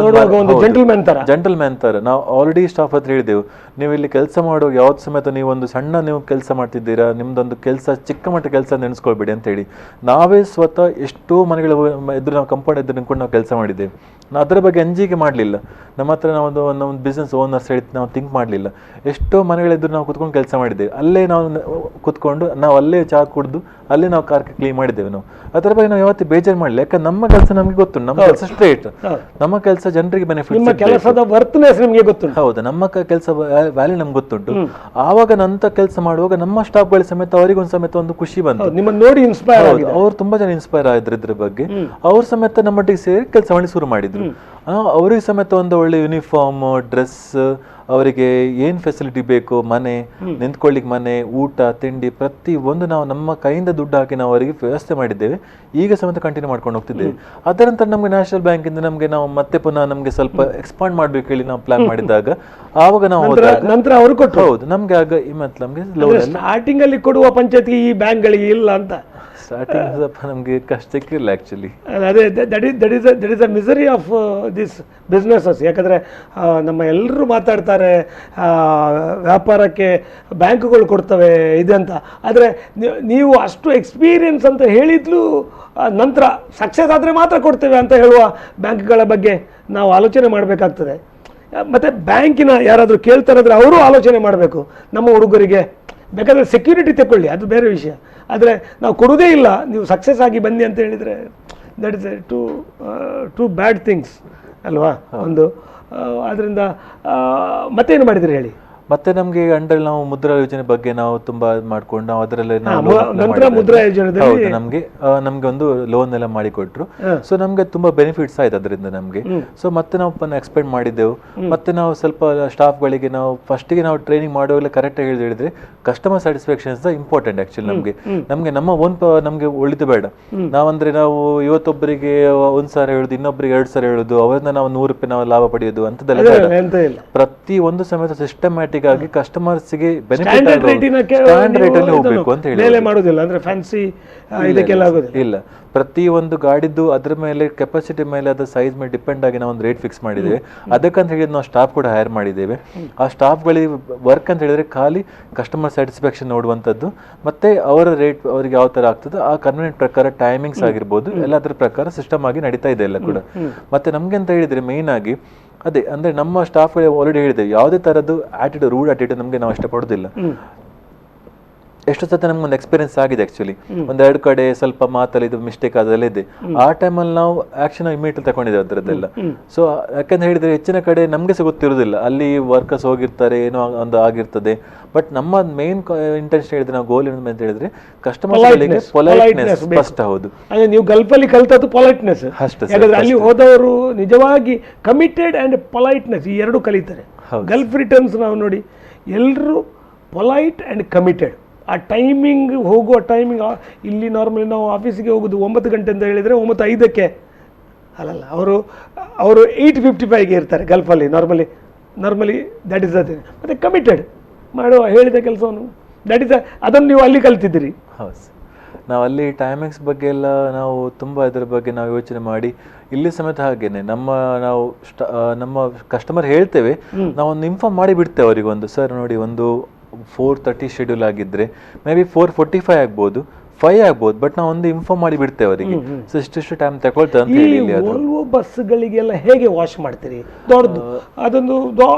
ಜೆಂಟಲ್ಮ್ಯಾನ್ ತರ ನಾವು ಆಲ್ರೆಡಿ ಸ್ಟಾಫ್ ಹತ್ರ ಹೇಳಿದೆವು, ನೀವು ಇಲ್ಲಿ ಕೆಲಸ ಮಾಡೋ ಯಾವ್ದು ಸಮೇತ ನೀವು ಒಂದು ಸಣ್ಣ ನೀವು ಕೆಲಸ ಮಾಡ್ತಿದ್ದೀರಾ, ನಿಮ್ದೊಂದು ಕೆಲಸ ಚಿಕ್ಕ ಮಟ್ಟ ಕೆಲಸ ನೆನೆಸ್ಕೊಳ್ಬೇಡಿ ಅಂತ ಹೇಳಿ. ನಾವೇ ಸ್ವತಃ ಎಷ್ಟೋ ಮನೆಗಳ ಎದುರು ನಾವು ಕಂಪೌಂಡ್ ಎದುರು ನಿಂತ್ಕೊಂಡು ನಾವು ಕೆಲಸ ಮಾಡಿದ್ದೇವೆ. ನಾವು ಅದರ ಬಗ್ಗೆ ಅಂಜಿಕೆ ಮಾಡಲಿಲ್ಲ. ನಮ್ಮ ಹತ್ರ ನಾವು ಬಿಸ್ನೆಸ್ ಓನರ್ಸ್ ಹೇಳಿ ನಾವು ಥಿಂಕ್ ಮಾಡಲಿಲ್ಲ. ಎಷ್ಟೋ ಮನೆಗಳೆದುರು ನಾವು ಕುತ್ಕೊಂಡು ಕೆಲಸ ಮಾಡಿದ್ದೇವೆ. ಅಲ್ಲೇ ನಾವು ಕುತ್ಕೊಂಡು ನಾವು ಅಲ್ಲೇ ಚಹಾ ಕುಡಿದು ಅಲ್ಲೇ ನಾವು ಕಾರ್ ಕ್ಲೀನ್ ಮಾಡಿದ್ದೇವೆ. ನಾವು ಅದರ ಬಗ್ಗೆ ನಾವು ಯಾವತ್ತೂ ಬೇಜಾರು ಮಾಡಲಿಲ್ಲ. ಯಾಕಂದ್ರೆ ನಮ್ಮ ಕೆಲಸ ನಮಗೆ ಗೊತ್ತು, ನಮ್ಮ ಕೆಲಸ ಸ್ಟ್ರೇಟ್, ನಮ್ಮ ಕೆಲಸ ಜನರಿಗೆ ಬೆನಿಫಿಟ್, ಕೆಲಸದ ವರ್ತನೆಸ್ ನಿಮಗೆ ಗೊತ್ತು. ಹೌದು, ನಮ್ಮ ಕೆಲಸ ವ್ಯಾಲ್ಯೂ ನಮ್ಗೆ ಗೊತ್ತುಂಟು. ಆವಾಗ ನಂತ ಕೆಲಸ ಮಾಡುವಾಗ ನಮ್ಮ ಸ್ಟಾಫ್ಗಳ ಸಮೇತ ಅವರಿಗೊಂದು ಸಮೇತ ಒಂದು ಖುಷಿ ಬಂತು, ನಿಮ್ಮನ್ನು ನೋಡಿ ಇನ್ಸ್ಪೈರ್. ಅವ್ರು ತುಂಬಾ ಜನ ಇನ್ಸ್ಪೈರ್ ಆದ್ರು ಇದ್ರ ಬಗ್ಗೆ. ಅವ್ರ ಸಮೇತ ನಮ್ಮೊಟ್ಟಿಗೆ ಸೇರಿ ಕೆಲಸ ಮಾಡಿ ಶುರು ಮಾಡಿದ್ರು. ಅವರಿಗೆ ಸಮೇತ ಒಂದು ಒಳ್ಳೆ ಯೂನಿಫಾರ್ಮ್, ಡ್ರೆಸ್, ಅವರಿಗೆ ಏನ್ ಫೆಸಿಲಿಟಿ ಬೇಕು, ಮನೆ ನಿಂತ್ಕೊಳ್ಳಿಕ್ ಮನೆ, ಊಟ ತಿಂಡಿ ಪ್ರತಿ ಒಂದು ನಾವು ನಮ್ಮ ಕೈಯಿಂದ ದುಡ್ಡು ಹಾಕಿ ನಾವು ಅವರಿಗೆ ವ್ಯವಸ್ಥೆ ಮಾಡಿದ್ದೇವೆ. ಈಗ ಸಮೇತ ಕಂಟಿನ್ಯೂ ಮಾಡ್ಕೊಂಡು ಹೋಗ್ತಿದ್ದೇವೆ. ಅದರ ನಂತರ ನಮ್ಗೆ ನ್ಯಾಷನಲ್ ಬ್ಯಾಂಕ್ ಇಂದ ನಮ್ಗೆ ನಾವು ಮತ್ತೆ ಪುನಃ ನಮ್ಗೆ ಸ್ವಲ್ಪ ಎಕ್ಸ್ಪಾಂಡ್ ಮಾಡ್ಬೇಕು ಹೇಳಿ ನಾವು ಪ್ಲಾನ್ ಮಾಡಿದಾಗ ಆವಾಗ ನಾವು ನಂತರ ಅವರು ಕೊಟ್ಟರು. ಹೌದು, ನಮ್ಗೆ ಆಗ ನಮ್ಗೆ ಸ್ಟಾರ್ಟಿಂಗ್ ಅಲ್ಲಿ ಕೊಡುವ ಪಂಚಾಯತ್ಗೆ ಈ ಬ್ಯಾಂಕ್ ಗಳಿಗೆ ಇಲ್ಲ ಅಂತ ಸ್ಟಾರ್ಟಿಂಗ್ ಸ್ವಲ್ಪ ನಮ್ಗೆ ಕಷ್ಟಕ್ಕಿಲ್ಲ ಆಕ್ಚುಲಿ. ಅದೇ that is the misery of this businesses. ಯಾಕಂದರೆ ನಮ್ಮ ಎಲ್ಲರೂ ಮಾತಾಡ್ತಾರೆ ವ್ಯಾಪಾರಕ್ಕೆ ಬ್ಯಾಂಕ್ಗಳು ಕೊಡ್ತವೆ ಇದಂತ. ಆದರೆ ನೀವು ಅಷ್ಟು ಎಕ್ಸ್ಪೀರಿಯನ್ಸ್ ಅಂತ ಹೇಳಿದ್ಲು ನಂತರ ಸಕ್ಸಸ್ ಆದರೆ ಮಾತ್ರ ಕೊಡ್ತೇವೆ ಅಂತ ಹೇಳುವ ಬ್ಯಾಂಕ್ಗಳ ಬಗ್ಗೆ ನಾವು ಆಲೋಚನೆ ಮಾಡಬೇಕಾಗ್ತದೆ. ಮತ್ತು ಬ್ಯಾಂಕಿನ ಯಾರಾದರೂ ಕೇಳ್ತಾರಾದ್ರೆ ಅವರು ಆಲೋಚನೆ ಮಾಡಬೇಕು. ನಮ್ಮ ಹುಡುಗರಿಗೆ ಬೇಕಾದರೆ ಸೆಕ್ಯೂರಿಟಿ ತಗೊಳ್ಳಿ, ಅದು ಬೇರೆ ವಿಷಯ. ಆದರೆ ನಾವು ಕೊಡೋದೇ ಇಲ್ಲ, ನೀವು ಸಕ್ಸಸ್ ಆಗಿ ಬನ್ನಿ ಅಂತ ಹೇಳಿದರೆ that is too bad things ಅಲ್ವಾ ಒಂದು. ಅದರಿಂದ ಮತ್ತೇನು ಮಾಡಿದ್ರಿ ಹೇಳಿ? ಮತ್ತೆ ನಮ್ಗೆ ಅಂಡರ್ ನಾವು ಮುದ್ರಾ ಯೋಜನೆ ಬಗ್ಗೆ ನಾವು ತುಂಬಾ ಮಾಡ್ಕೊಂಡು ನಾವು ಅದರಲ್ಲಿ ಮುದ್ರಾ ಯೋಜನೆ ನಮ್ಗೆ ಒಂದು ಲೋನ್ ಎಲ್ಲ ಮಾಡಿ ಕೊಟ್ರು. ಸೊ ನಮ್ಗೆ ತುಂಬಾ ಬೆನಿಫಿಟ್ಸ್ ಆಯ್ತು ಅದರಿಂದ ನಮ್ಗೆ. ಸೊ ಮತ್ತೆ ನಾವು ಎಕ್ಸ್ಪೆಕ್ಟ್ ಮಾಡಿದ್ದೆವು. ಮತ್ತೆ ನಾವು ಸ್ವಲ್ಪ ಸ್ಟಾಫ್ ಗಳಿಗೆ ನಾವು ಫಸ್ಟಿಗೆ ನಾವು ಟ್ರೈನಿಂಗ್ ಮಾಡುವಾಗಲೇ ಕರೆಕ್ಟ್ ಆಗಿ ಹೇಳಿದ್ರೆ customer satisfaction is important actually. ನಮ್ಗೆ ನಮ್ಮ ಓನ್ ನಮ್ಗೆ ಒಳ್ಳೆದು ಬೇಡ. ನಾವಂದ್ರೆ ನಾವು ಇವತ್ತೊಬ್ಬರಿಗೆ 1,000 ಹೇಳುದು, ಇನ್ನೊಬ್ಬರಿಗೆ 2,000 ಹೇಳುದು, ಅವರಿಂದ ನಾವು 100 ರೂಪಾಯಿ ನಾವು ಲಾಭ ಪಡೆಯೋದು ಅಂತದೆಲ್ಲ ಬೇಡ. ಪ್ರತಿ ಒಂದು ಸಮೇತ ಸಿಸ್ಟಮ್ಯಾಟಿಕ್ ಆಗಿ ಕಸ್ಟಮರ್ಸ್ ಗೆ ಬೆನಿಫಿಟ್ ಸ್ಟ್ಯಾಂಡರ್ಡ್ ರೇಟ್ ಅಲ್ಲಿ ಹೋಗ್ಬೇಕು ಅಂತ ಹೇಳಿ ಮಾಡೋದಿಲ್ಲ. ಅಂದ್ರೆ ಫ್ಯಾನ್ಸಿ ಇದಕ್ಕೆಲ್ಲ ಆಗೋದಿಲ್ಲ. ಇಲ್ಲ, ಪ್ರತಿ ಒಂದು ಗಾಡಿದ್ದು ಅದ್ರ ಮೇಲೆ ಕೆಪಾಸಿಟಿ ಮೇಲೆ ಅದ್ರ ಸೈಜ್ ಮೇಲೆ ಡಿಪೆಂಡ್ ಆಗಿ ನಾವು ಒಂದು ರೇಟ್ ಫಿಕ್ಸ್ ಮಾಡಿದ್ದೇವೆ. ಅದಕ್ಕಂತ ಹೇಳಿದ್ರೆ ನಾವು ಸ್ಟಾಫ್ ಕೂಡ ಹೈರ್ ಮಾಡಿದ್ದೇವೆ. ಆ ಸ್ಟಾಫ್ಗಳಿಗೆ ವರ್ಕ್ ಅಂತ ಹೇಳಿದ್ರೆ ಖಾಲಿ ಕಸ್ಟಮರ್ ಸ್ಯಾಟಿಸ್ಫ್ಯಾಕ್ಷನ್ ನೋಡುವಂಥದ್ದು, ಮತ್ತೆ ಅವರ ರೇಟ್ ಅವ್ರಿಗೆ ಯಾವ ತರ ಆಗ್ತದೆ ಆ ಕನ್ವೀನಿಯಂಟ್ ಪ್ರಕಾರ ಟೈಮಿಂಗ್ಸ್ ಆಗಿರ್ಬೋದು ಎಲ್ಲ ಅದ್ರ ಪ್ರಕಾರ ಸಿಸ್ಟಮ್ ಆಗಿ ನಡೀತಾ ಇದೆ ಎಲ್ಲ ಕೂಡ. ಮತ್ತೆ ನಮ್ಗೆ ಅಂತ ಹೇಳಿದ್ರೆ ಮೇನ್ ಆಗಿ ಅದೇ ಅಂದ್ರೆ ನಮ್ಮ ಸ್ಟಾಫ್ ಆಲ್ರೆಡಿ ಹೇಳಿದ್ದೇವೆ, ಯಾವುದೇ ತರದ್ದು ಆಟಿಟ್ಯೂಡ್, ರೂಡ್ ಆಟಿಟ್ಯೂಡ್ ನಮ್ಗೆ ನಾವು ಇಷ್ಟಪಡೋದಿಲ್ಲ. ಎಷ್ಟು ಸತ ನಮ್ಗೆ ಒಂದು ಎಕ್ಸ್ಪೀರಿಯನ್ಸ್ ಆಗಿದೆ ಆಕ್ಚುಲಿ. 1-2 ಕಡೆ ಸ್ವಲ್ಪ ಮಾತಲ್ಲಿ ಇದು ಮಿಸ್ಟೇಕ್ ಅದೆಲ್ಲ ಇದೆ. ಆ ಟೈಮಲ್ಲಿ ನಾವು ಆಕ್ಷನ್ ಇಮಿಡಿಯೇಟ್ ತಗೊಂಡಿದ್ದೇವೆ ಅದರದ್ದೆಲ್ಲ. ಸೊ ಯಾಕಂತ ಹೇಳಿದ್ರೆ ಹೆಚ್ಚಿನ ಕಡೆ ನಮ್ಗೆ ಸಹ ಗೊತ್ತಿರೋದಿಲ್ಲ, ಅಲ್ಲಿ ವರ್ಕರ್ಸ್ ಹೋಗಿರ್ತಾರೆ, ಏನೋ ಒಂದು ಆಗಿರ್ತದೆ. ಬಟ್ ನಮ್ಮ ಮೇನ್ ಇಂಟೆನ್ಷನ್ ಹೇಳಿದ್ರೆ ನಾವು ಗೋಲ್ ಏನು ಅಂತ ಹೇಳಿದ್ರೆ ಕಸ್ಟಮರ್ಗಳಿಗೆ ಪೊಲೈಟ್ನೆಸ್ ಫಸ್ಟ್. ಹೌದು, ನೀವು ಗಲ್ಫಲ್ಲಿ ಕಲ್ತದ್ದು ಪೊಲೈಟ್ನೆಸ್ ಅಷ್ಟೇ. ಅಲ್ಲಿ ಹೋದವರು ನಿಜವಾಗಿ ಕಮಿಟೆಡ್ ಅಂಡ್ ಪೊಲೈಟ್ನೆಸ್ ಈ ಎರಡು ಕಲಿತಾರೆ. ಗಲ್ಫ್ ರಿಟರ್ನ್ಸ್ ನಾವು ನೋಡಿ ಎಲ್ಲರೂ ಪೊಲೈಟ್ ಅಂಡ್ ಕಮಿಟೆಡ್. ಆ ಟೈಮಿಂಗ್, ಹೋಗುವ ಟೈಮಿಂಗ್, ಇಲ್ಲಿ ನಾರ್ಮಲಿ ನಾವು ಆಫೀಸಿಗೆ ಹೋಗೋದು 9 ಗಂಟೆ ಅಂತ ಹೇಳಿದರೆ 9:05 ಅಲ್ಲಲ್ಲ, ಅವರು 8:55 ಇರ್ತಾರೆ ಗಲ್ಫಲ್ಲಿ normally that is the thing. ಮತ್ತು ಕಮಿಟೆಡ್ ಮಾಡುವ ಹೇಳಿದ ಕೆಲಸವನ್ನು ದ್ಯಾಟ್ ಇಸ್ ಅದನ್ನು ನೀವು ಅಲ್ಲಿ ಕಲ್ತಿದ್ದೀರಿ. ಹೌದು, ನಾವು ಅಲ್ಲಿ ಟೈಮಿಂಗ್ಸ್ ಬಗ್ಗೆ ಎಲ್ಲ ನಾವು ತುಂಬ ಇದರ ಬಗ್ಗೆ ನಾವು ಯೋಚನೆ ಮಾಡಿ ಇಲ್ಲಿ ಸಮೇತ ಹಾಗೇನೆ ನಮ್ಮ ಕಸ್ಟಮರ್ ಹೇಳ್ತೇವೆ, ನಾವೊಂದು ಇನ್ಫಾರ್ಮ್ ಮಾಡಿ ಬಿಡ್ತೇವೆ ಅವರಿಗೆ. ಒಂದು ಸರ್ ನೋಡಿ, ಒಂದು 4:30 ಶೆಡ್ಯೂಲ್ ಆಗಿದ್ರೆ ಮೇ ಬಿ 4:45 ಆಗ್ಬೋದು, 5 ಆಗ್ಬೋದು, ಬಟ್ ನಾವು ಒಂದು ಇನ್ಫಾರ್ಮ್ ಮಾಡಿ ಬಿಡ್ತೇವೆ ಅವರಿಗೆ. ಸೊ ಇಷ್ಟು ಟೈಮ್ ತಗೊಳ್ತೇವೆ ಅಂತ ಹೇಳಿ. ವೋಲ್ವೋ ಬಸ್ಗಳಿಗೆಲ್ಲ ಹೇಗೆ ವಾಶ್ ಮಾಡ್ತೀರಿ? ದೊಡ್ಡದು, ಅದೊಂದು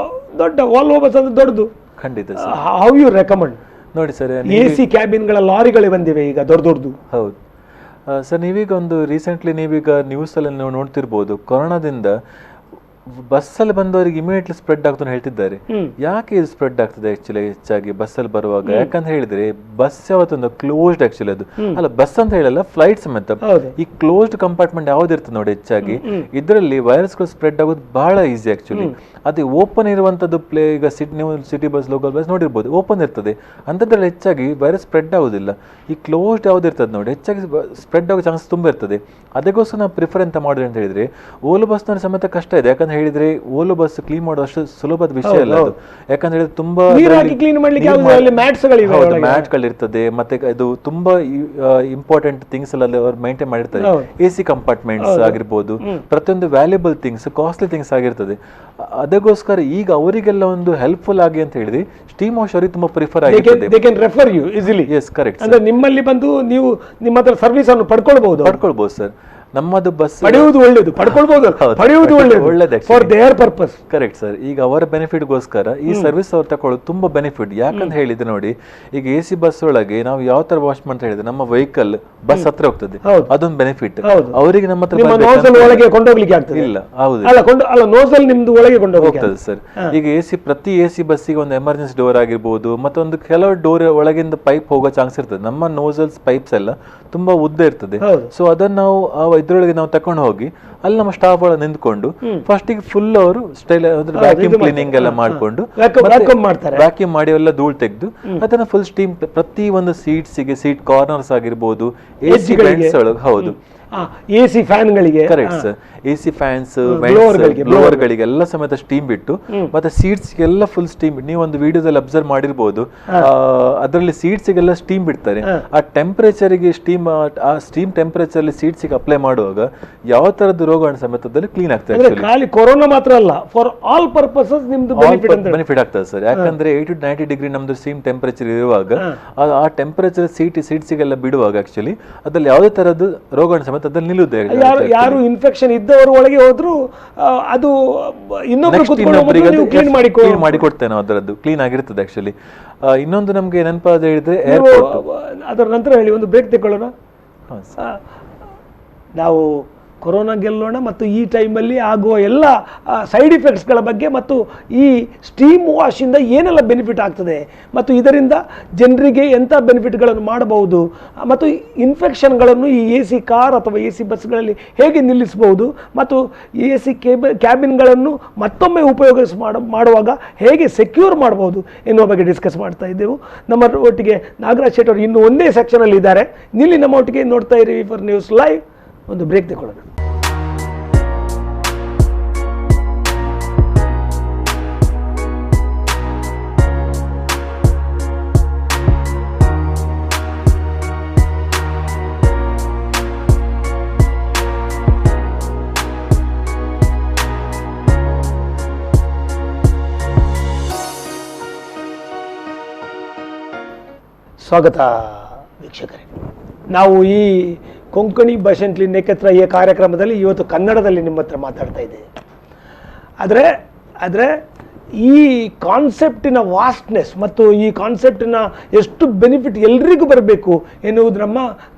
ದೊಡ್ಡ ವೋಲ್ವೋ ಬಸ್ ಅಂದ್ರೆ ದೊಡ್ಡದು. ಖಂಡಿತ. How you recommend? ನೋಡಿ ಸರ್, AC ಕ್ಯಾಬಿನ್ಗಳ ಲಾರಿಗಳೇ ಬಂದಿವೆ ಈಗ ದೊಡ್ಡದು. ಹೌದು ಸರ್, ನೀವೀಗ ಒಂದು ರೀಸೆಂಟ್ಲಿ ನೀವೀಗ ನ್ಯೂಸಲ್ಲಿ ನೀವು ನೋಡ್ತಿರ್ಬೋದು, ಕೊರೋನಾದಿಂದ ಬಸ್ಸಲ್ಲಿ ಬಂದವರಿಗೆ ಇಮಿಡಿಯೇಟ್ಲಿ ಸ್ಪ್ರೆಡ್ ಆಗ್ತಾನೆ ಹೇಳ್ತಿದ್ದಾರೆ. ಯಾಕೆ ಇದು ಸ್ಪ್ರೆಡ್ ಆಗ್ತದೆ ಆಕ್ಚುಲಿ ಹೆಚ್ಚಾಗಿ ಬಸ್ಸಲ್ಲಿ ಬರುವಾಗ? ಯಾಕಂತ ಹೇಳಿದ್ರೆ ಬಸ್ ಯಾವತ್ತೊಂದು ಕ್ಲೋಸ್ಡ್ ಆಕ್ಚುಲಿ ಅದು ಅಲ್ಲ, ಬಸ್ ಅಂತ ಹೇಳಲ್ಲ, ಫ್ಲೈಟ್ ಸಮೇತ ಈ ಕ್ಲೋಸ್ಡ್ ಕಂಪಾರ್ಟ್ಮೆಂಟ್ ಯಾವ್ದಿರ್ತದೆ ನೋಡಿ ಹೆಚ್ಚಾಗಿ, ಇದರಲ್ಲಿ ವೈರಸ್ಗಳು ಸ್ಪ್ರೆಡ್ ಆಗೋದು ಬಹಳ ಈಸಿ ಆಕ್ಚುಲಿ. ಅದೇ ಓಪನ್ ಇರುವಂತದ್ದು ಈಗ ನೀವು ಸಿಟಿ ಬಸ್, ಲೋಕಲ್ ಬಸ್ ನೋಡಿರ್ಬೋದು, ಓಪನ್ ಇರ್ತದೆ, ಅಂತದ್ರಲ್ಲಿ ಹೆಚ್ಚಾಗಿ ವೈರಸ್ ಸ್ಪ್ರೆಡ್ ಆಗೋದಿಲ್ಲ. ಈ ಕ್ಲೋಸ್ಡ್ ಯಾವ್ದಿರ್ತದೆ ನೋಡಿ ಹೆಚ್ಚಾಗಿ ಸ್ಪ್ರೆಡ್ ಆಗೋ ಚಾನ್ಸ್ ತುಂಬಾ ಇರ್ತದೆ. ಅದಕ್ಕೋಸ್ಕರ ನಾವು ಪ್ರಿಫರ್ ಎಂತ ಮಾಡಿದ್ರೆ ಅಂತ ಹೇಳಿದ್ರೆ, ಓಲೋ ಬಸ್ನ ಸಮೇತ ಕಷ್ಟ ಇದೆ. ಯಾಕಂತ ಹೇಳಿದ್ರೆ ಓಲೋ ಬಸ್ ಕ್ಲೀನ್ ಮಾಡೋಷ್ಟು ಸುಲಭದ ವಿಷಯ ಅಲ್ಲ ಅದು. ಯಾಕಂತ ಹೇಳಿದ್ರೆ ತುಂಬಾ ಮ್ಯಾಟ್ ಗಳಿರ್ತದೆ, ಮತ್ತೆ ಇದು ತುಂಬಾ ಇಂಪಾರ್ಟೆಂಟ್ ಥಿಂಗ್ಸ್ ಎಲ್ಲ ಅವ್ರು ಮೇಂಟೈನ್ ಮಾಡಿರ್ತಾರೆ. AC ಕಂಪಾರ್ಟ್ಮೆಂಟ್ಸ್ ಆಗಿರ್ಬೋದು, ಪ್ರತಿಯೊಂದು ವ್ಯಾಲ್ಯೂಬಲ್ ಥಿಂಗ್ಸ್, ಕಾಸ್ಟ್ಲಿ ಥಿಂಗ್ಸ್ ಆಗಿರ್ತದೆ. ಅದಕ್ಕೋಸ್ಕರ ಈಗ ಅವರಿಗೆಲ್ಲ ಒಂದು ಹೆಲ್ಪ್ಫುಲ್ ಆಗಿ ಅಂತ ಹೇಳಿದ್ರೆ ಸ್ಟೀಮ್ ವಾಶ್ ಅವರಿಗೆ ತುಂಬಾ ಪ್ರಿಫರ್ ಆಗಿದೆ. Yes correct. ಅಂದ್ರೆ ನಿಮ್ಮಲ್ಲಿ ಬಂದು ನೀವು ನಿಮ್ಮ ಹತ್ರ ಸರ್ವಿಸ್ ಅನ್ನು ಪಡ್ಕೊಳ್ಬಹುದು ಸರ್. ನಮ್ಮದು ಬಸ್ ಪಡೆಯುವುದು ಒಳ್ಳೆಯದು, ಪಡ್ಕೊಳ್ಬಹುದು, ಪಡೆಯುವುದು ಒಳ್ಳೆಯದು for there purpose. Correct sir. ಈಗ ಅವರ ಬೆನಿಫಿಟ್ಗೋಸ್ಕರ ಈ ಸರ್ವಿಸ್ ಅವ್ರು ತಕೊಳ್ಳೋದು ತುಂಬಾ ಬೆನಿಫಿಟ್. ಯಾಕಂತ ಹೇಳಿದ್ರೆ ನೋಡಿ, ಈಗ AC ಬಸ್ ಒಳಗೆ ನಾವು ಯಾವ ತರ ವಾಶ್ ಅಂತ ಹೇಳಿದ್ರೆ ನಮ್ಮ ವೆಹಿಕಲ್ ಬಸ್ ಹತ್ರ ಹೋಗ್ತದೆ, ಅದೊಂದು ಬೆನಿಫಿಟ್. ಅವರಿಗೆ ನಮ್ಮ ಹತ್ರ ಒಳಗೆ ಕೊಂಡೋಗ್ಲಿಕ್ಕೆ ಆಗ್ತದೆ ಇಲ್ಲ. ಹೌದು, ನೋಸಲ್ ನಿಮ್ದು ಒಳಗೆ ಹೋಗ್ತದೆ ಸರ್. ಈಗ ಪ್ರತಿ AC ಬಸ್ಸಿಗೆ ಒಂದು ಎಮರ್ಜೆನ್ಸಿ ಡೋರ್ ಆಗಿರ್ಬೋದು, ಮತ್ತೊಂದು ಕೆಲವು ಡೋರ್ ಒಳಗಿಂದ ಪೈಪ್ ಹೋಗೋ ಚಾನ್ಸ್ ಇರ್ತದೆ. ನಮ್ಮ ನೋಸಲ್ಸ್ ಪೈಪ್ಸ್ ಎಲ್ಲ ತುಂಬಾ ಉದ್ದ ಇರ್ತದೆ. ಸೊ ಅದನ್ನ ನಾವು ಇದ್ರೊಳಗೆ ನಾವು ತಕೊಂಡು ಹೋಗಿ ಅಲ್ಲಿ ನಮ್ಮ ಸ್ಟಾಫ್ ಒಳಗೆ ನಿಂತ್ಕೊಂಡು ಫಸ್ಟ್ ಗೆ ಫುಲ್ ಅವರು ಸ್ಟೈಲ್ ವ್ಯಾಕ್ಯೂಮ್ ಕ್ಲೀನಿಂಗ್ ಎಲ್ಲ ಮಾಡ್ಕೊಂಡು ವ್ಯಾಕ್ಯೂಮ್ ಮಾಡಿ ಎಲ್ಲ ಧೂಳು ತೆಗೆದು ಅದನ್ನ ಫುಲ್ ಸ್ಟೀಮ್ ಪ್ರತಿ ಒಂದು ಸೀಟ್ಸಿಗೆ, ಸೀಟ್ ಕಾರ್ನರ್ಸ್ ಆಗಿರ್ಬೋದು, AC ಬೆಂಟ್ಸ್ ಒಳಗೆ, ಹೌದು AC ಫ್ಯಾನ್ಗಳಿಗೆ, correct sir, AC fans, blower ಗಳಿಗೆಲ್ಲ ಸಮೇತ ಸ್ಟೀಮ್ ಬಿಟ್ಟು, ಮತ್ತೆ ಸೀಟ್ಸ್ ಗೆಲ್ಲ ಫುಲ್ ಸ್ಟೀಮ್. ನೀವು ಒಂದು ವಿಡಿಯೋದಲ್ಲಿ ಅಬ್ಸರ್ವ್ ಮಾಡಿರ್ಬೋದು, ಅದರಲ್ಲಿ ಸೀಟ್ಸ್ ಗೆಲ್ಲ ಸ್ಟೀಮ್ ಬಿಡ್ತಾರೆ. ಆ ಟೆಂಪರೇಚರ್ ಗೆ ಆ ಸ್ಟೀಮ್ ಟೆಂಪರೇಚರ್ ಅಲ್ಲಿ ಸೀಟ್ಸ್ ಗೆ ಅಪ್ಲೈ ಮಾಡುವಾಗ ಯಾವ ತರದ ರೋಗಾಣು ಸಮೇತದಲ್ಲಿ ಕ್ಲೀನ್ ಆಗ್ತದೆ. ಖಾಲಿ ಕೊರೋನಾ ಮಾತ್ರ ಅಲ್ಲ, ಫಾರ್ ಆಲ್ ಪರ್ಪಸಸ್ ನಿಮ್ದು ಬೆನಿಫಿಟ್ ಆಗ್ತದೆ ಸರ್. ಯಾಕಂದ್ರೆ 80 to 90 ಡಿಗ್ರಿ ನಮ್ದು ಸ್ಟೀಮ್ ಟೆಂಪರೇಚರ್ ಇರುವಾಗ ಆ ಟೆಂಪರೇಚರ್ ಸೀಟ್ಸ್ ಗೆಲ್ಲ ಬಿಡುವಾಗ ಆಕ್ಚುಲಿ ಅದ್ರಲ್ಲಿ ಯಾವುದೇ ತರದ್ದು ರೋಗಾಣು ಸಮೇತ ಅದ್ರಲ್ಲಿ ನಿಲ್ಲುತ್ತೆ. ಯಾರು ಇನ್ಫೆಕ್ಷನ್ ಇದ್ದವರು ಒಳಗೆ ಹೋದ್ರು ಅದು ಇನ್ನೊಬ್ಬರು ಕ್ಲೀನ್ ಮಾಡಿ ಕೊಡ್ತೇವೆ ನಾವು, ಅದರದ್ದು ಕ್ಲೀನ್ ಆಗಿರ್ತದೆ ಆಕ್ಚುಲಿ. ಇನ್ನೊಂದು ನಮ್ಗೆ ನೆನಪಾದ ಹೇಳಿದ್ರೆ ಏರ್ಪೋರ್ಟ್. ಅದರ ನಂತರ ಹೇಳಿ, ಒಂದು ಬ್ರೇಕ್ ತಗೊಳ್ಳೋಣ. ನಾವು ಕೊರೋನಾ ಗೆಲ್ಲೋಣ ಮತ್ತು ಈ ಟೈಮಲ್ಲಿ ಆಗುವ ಎಲ್ಲ ಸೈಡ್ ಇಫೆಕ್ಟ್ಸ್ಗಳ ಬಗ್ಗೆ ಮತ್ತು ಈ ಸ್ಟೀಮ್ ವಾಶಿಂದ ಏನೆಲ್ಲ ಬೆನಿಫಿಟ್ ಆಗ್ತದೆ ಮತ್ತು ಇದರಿಂದ ಜನರಿಗೆ ಎಂಥ ಬೆನಿಫಿಟ್ಗಳನ್ನು ಮಾಡಬಹುದು ಮತ್ತು ಇನ್ಫೆಕ್ಷನ್ಗಳನ್ನು ಈ AC ಕಾರ್ ಅಥವಾ AC ಬಸ್ಗಳಲ್ಲಿ ಹೇಗೆ ನಿಲ್ಲಿಸಬಹುದು ಮತ್ತು AC ಕ್ಯಾಬಿನ್ಗಳನ್ನು ಮತ್ತೊಮ್ಮೆ ಮಾಡುವಾಗ ಹೇಗೆ ಸೆಕ್ಯೂರ್ ಮಾಡಬಹುದು ಎನ್ನುವ ಬಗ್ಗೆ ಡಿಸ್ಕಸ್ ಮಾಡ್ತಾ ಇದ್ದೆವು. ನಮ್ಮ ಒಟ್ಟಿಗೆ ನಾಗರಾಜ್ ಶೆಟ್ಟಿ ಅವರು ಇನ್ನೂ ಒಂದೇ ಸೆಕ್ಷನಲ್ಲಿ ಇದ್ದಾರೆ. ನಿಲ್ಲಿ ನಮ್ಮ ಒಟ್ಟಿಗೆ ನೋಡ್ತಾ ಇರಿ ಫಾರ್ ನ್ಯೂಸ್ ಲೈವ್. ಒಂದು ಬ್ರೇಕ್ ತಗೊಳ್ಳೋಣ. ಸ್ವಾಗತ ವೀಕ್ಷಕರೇ. ನಾವು ಈ ಕೊಂಕಣಿ ಬಸಂಟ್ಲಿ ನೇಕತ್ರ ಈ ಕಾರ್ಯಕ್ರಮದಲ್ಲಿ ಇವತ್ತು ಕನ್ನಡದಲ್ಲಿ ನಿಮ್ಮ ಹತ್ರ ಮಾತಾಡ್ತಾ ಇದ್ದೇವೆ. ಆದರೆ ಈ ಕಾನ್ಸೆಪ್ಟಿನ ವಾಸ್ಟ್ನೆಸ್ ಮತ್ತು ಈ ಕಾನ್ಸೆಪ್ಟಿನ ಎಷ್ಟು ಬೆನಿಫಿಟ್ ಎಲ್ರಿಗೂ ಬರಬೇಕು ಎನ್ನುವುದು